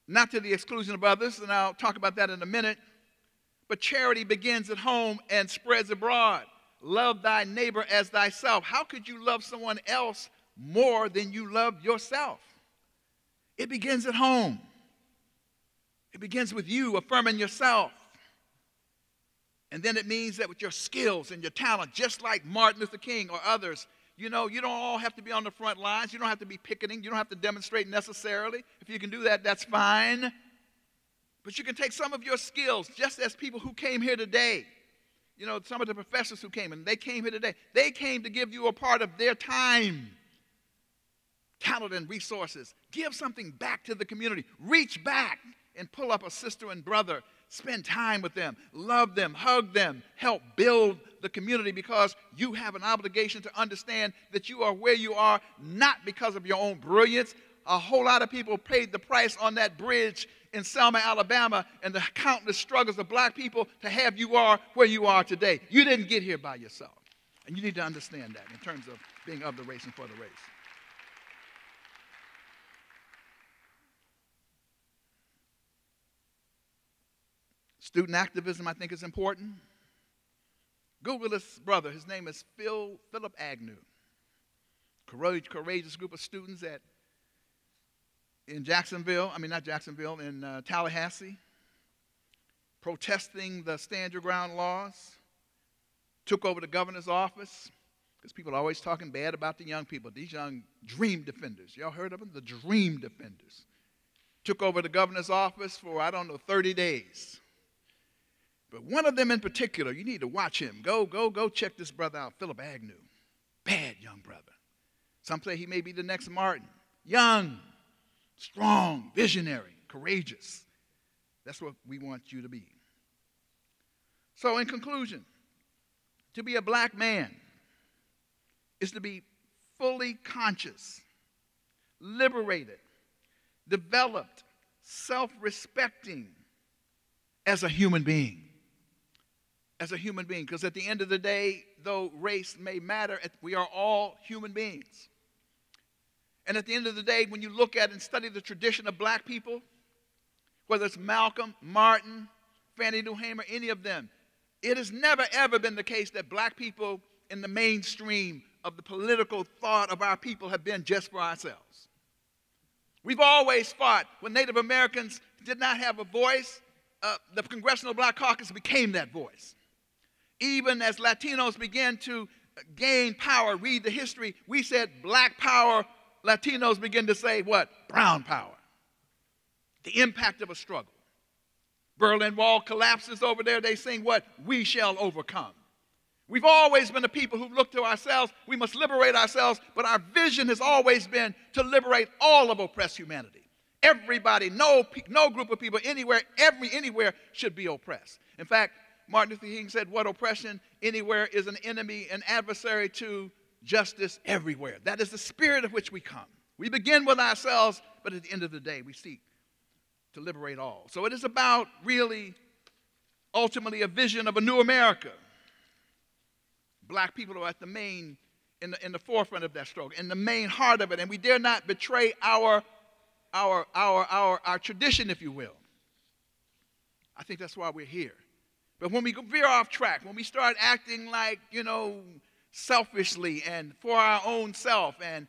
Not to the exclusion of others, and I'll talk about that in a minute. But charity begins at home and spreads abroad. Love thy neighbor as thyself. How could you love someone else more than you love yourself? It begins at home. It begins with you affirming yourself. And then it means that with your skills and your talent, just like Martin Luther King or others, you know, you don't all have to be on the front lines. You don't have to be picketing. You don't have to demonstrate necessarily. If you can do that, that's fine. But you can take some of your skills, just as people who came here today, you know, some of the professors who came, and they came here today, they came to give you a part of their time, talent, and resources. Give something back to the community. Reach back and pull up a sister and brother. Spend time with them. Love them. Hug them. Help build the community, because you have an obligation to understand that you are where you are not because of your own brilliance. A whole lot of people paid the price on that bridge in Selma, Alabama, and the countless struggles of black people to have you are where you are today. You didn't get here by yourself. And you need to understand that in terms of being of the race and for the race. Student activism, I think, is important. Google this brother. His name is Philip Agnew. Courageous group of students in Tallahassee, protesting the Stand Your Ground laws, took over the governor's office, because people are always talking bad about the young people, these young dream defenders. Y'all heard of them? The dream defenders. Took over the governor's office for, 30 days. But one of them in particular, you need to watch him. Go check this brother out, Philip Agnew. Bad young brother. Some say he may be the next Martin. Young, strong, visionary, courageous. That's what we want you to be. So in conclusion, to be a black man is to be fully conscious, liberated, developed, self-respecting as a human being. As a human being, because at the end of the day, though race may matter, we are all human beings. And at the end of the day, when you look at and study the tradition of black people, whether it's Malcolm, Martin, Fannie Lou Hamer, any of them, it has never, ever been the case that black people in the mainstream of the political thought of our people have been just for ourselves. We've always fought. When Native Americans did not have a voice, the Congressional Black Caucus became that voice. Even as Latinos began to gain power, read the history, we said black power, Latinos begin to say what? Brown power. The impact of a struggle. Berlin Wall collapses over there, they sing what? We shall overcome. We've always been a people who look to ourselves, we must liberate ourselves, but our vision has always been to liberate all of oppressed humanity. Everybody, no group of people anywhere should be oppressed. In fact, Martin Luther King said, what oppression anywhere is an enemy, an adversary to justice everywhere. That is the spirit of which we come. We begin with ourselves, but at the end of the day, we seek to liberate all. So it is about really, ultimately, a vision of a new America. Black people are at the main, in the forefront of that struggle, in the main heart of it, and we dare not betray our tradition, if you will. I think that's why we're here. But when we veer off track, when we start acting like, selfishly and for our own self and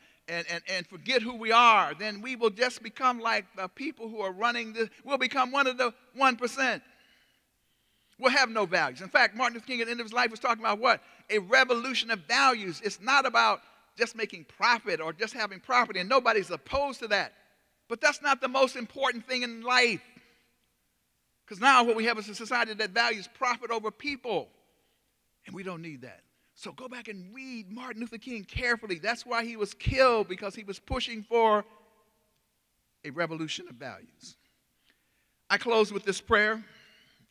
forget who we are, then we will just become like the people who are running this. We'll become one of the 1%. We'll have no values. In fact, Martin Luther King at the end of his life was talking about what? A revolution of values. It's not about just making profit or just having property, and nobody's opposed to that. But that's not the most important thing in life. Because now what we have is a society that values profit over people. And we don't need that. So go back and read Martin Luther King carefully. That's why he was killed, because he was pushing for a revolution of values. I close with this prayer,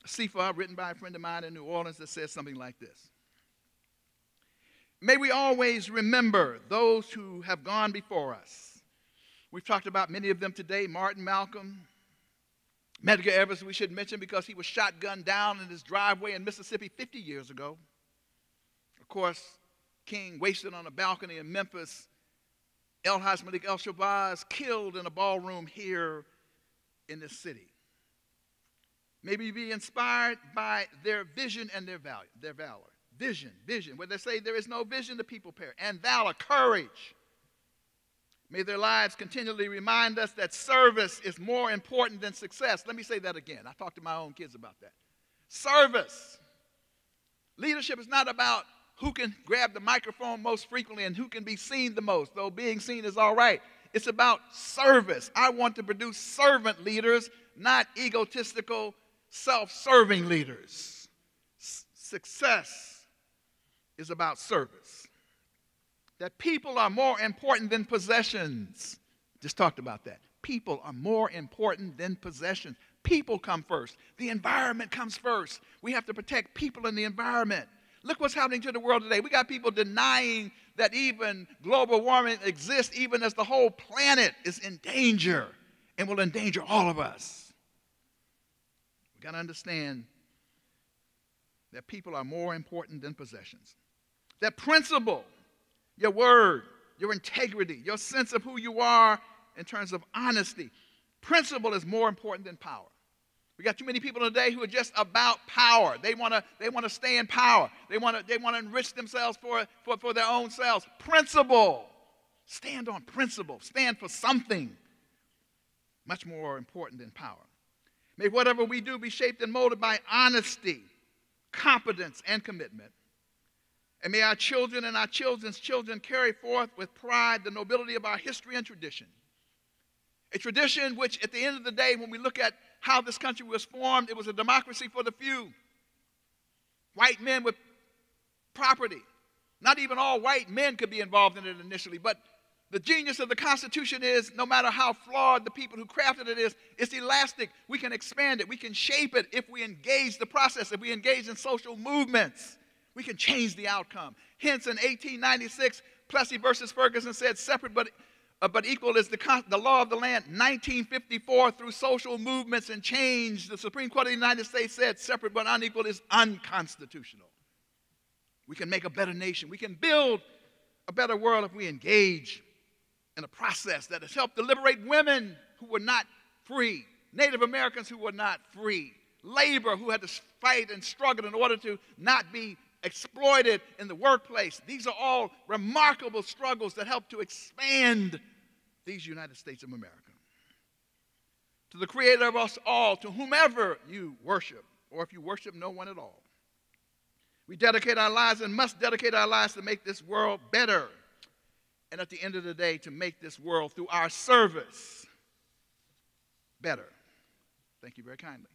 a sefer written by a friend of mine in New Orleans that says something like this. May we always remember those who have gone before us. We've talked about many of them today, Martin, Malcolm, Medgar Evers, we should mention, because he was shotgunned down in his driveway in Mississippi 50 years ago. Of course, King wasted on a balcony in Memphis. El-Haj Malik El-Shabazz killed in a ballroom here in this city. Maybe be inspired by their vision and their valor. Vision. Where they say there is no vision, the people perish. And valor, courage. May their lives continually remind us that service is more important than success. Let me say that again. I talked to my own kids about that. Service. Leadership is not about who can grab the microphone most frequently and who can be seen the most, though being seen is all right. It's about service. I want to produce servant leaders, not egotistical, self-serving leaders. Success is about service. That people are more important than possessions. Just talked about that. People are more important than possessions. People come first. The environment comes first. We have to protect people and the environment. Look what's happening to the world today. We got people denying that even global warming exists, even as the whole planet is in danger and will endanger all of us. We got to understand that people are more important than possessions. That principle, your word, your integrity, your sense of who you are in terms of honesty, principle is more important than power. We got too many people today who are just about power. They want to stay in power. They want to enrich themselves for their own selves. Principle. Stand on principle. Stand for something much more important than power. May whatever we do be shaped and molded by honesty, competence, and commitment. And may our children and our children's children carry forth with pride the nobility of our history and tradition. A tradition which, at the end of the day, when we look at how this country was formed, it was a democracy for the few. White men with property. Not even all white men could be involved in it initially, but the genius of the Constitution is, no matter how flawed the people who crafted it is, it's elastic. We can expand it. We can shape it if we engage the process, if we engage in social movements. We can change the outcome. Hence, in 1896, Plessy versus Ferguson said, separate but equal is the law of the land. 1954, through social movements and change, the Supreme Court of the United States said, separate but unequal is unconstitutional. We can make a better nation. We can build a better world if we engage in a process that has helped to liberate women who were not free, Native Americans who were not free, labor who had to fight and struggle in order to not be exploited in the workplace. These are all remarkable struggles that help to expand these United States of America. To the Creator of us all, to whomever you worship, or if you worship no one at all, we dedicate our lives and must dedicate our lives to make this world better. And at the end of the day, to make this world, through our service, better. Thank you very kindly.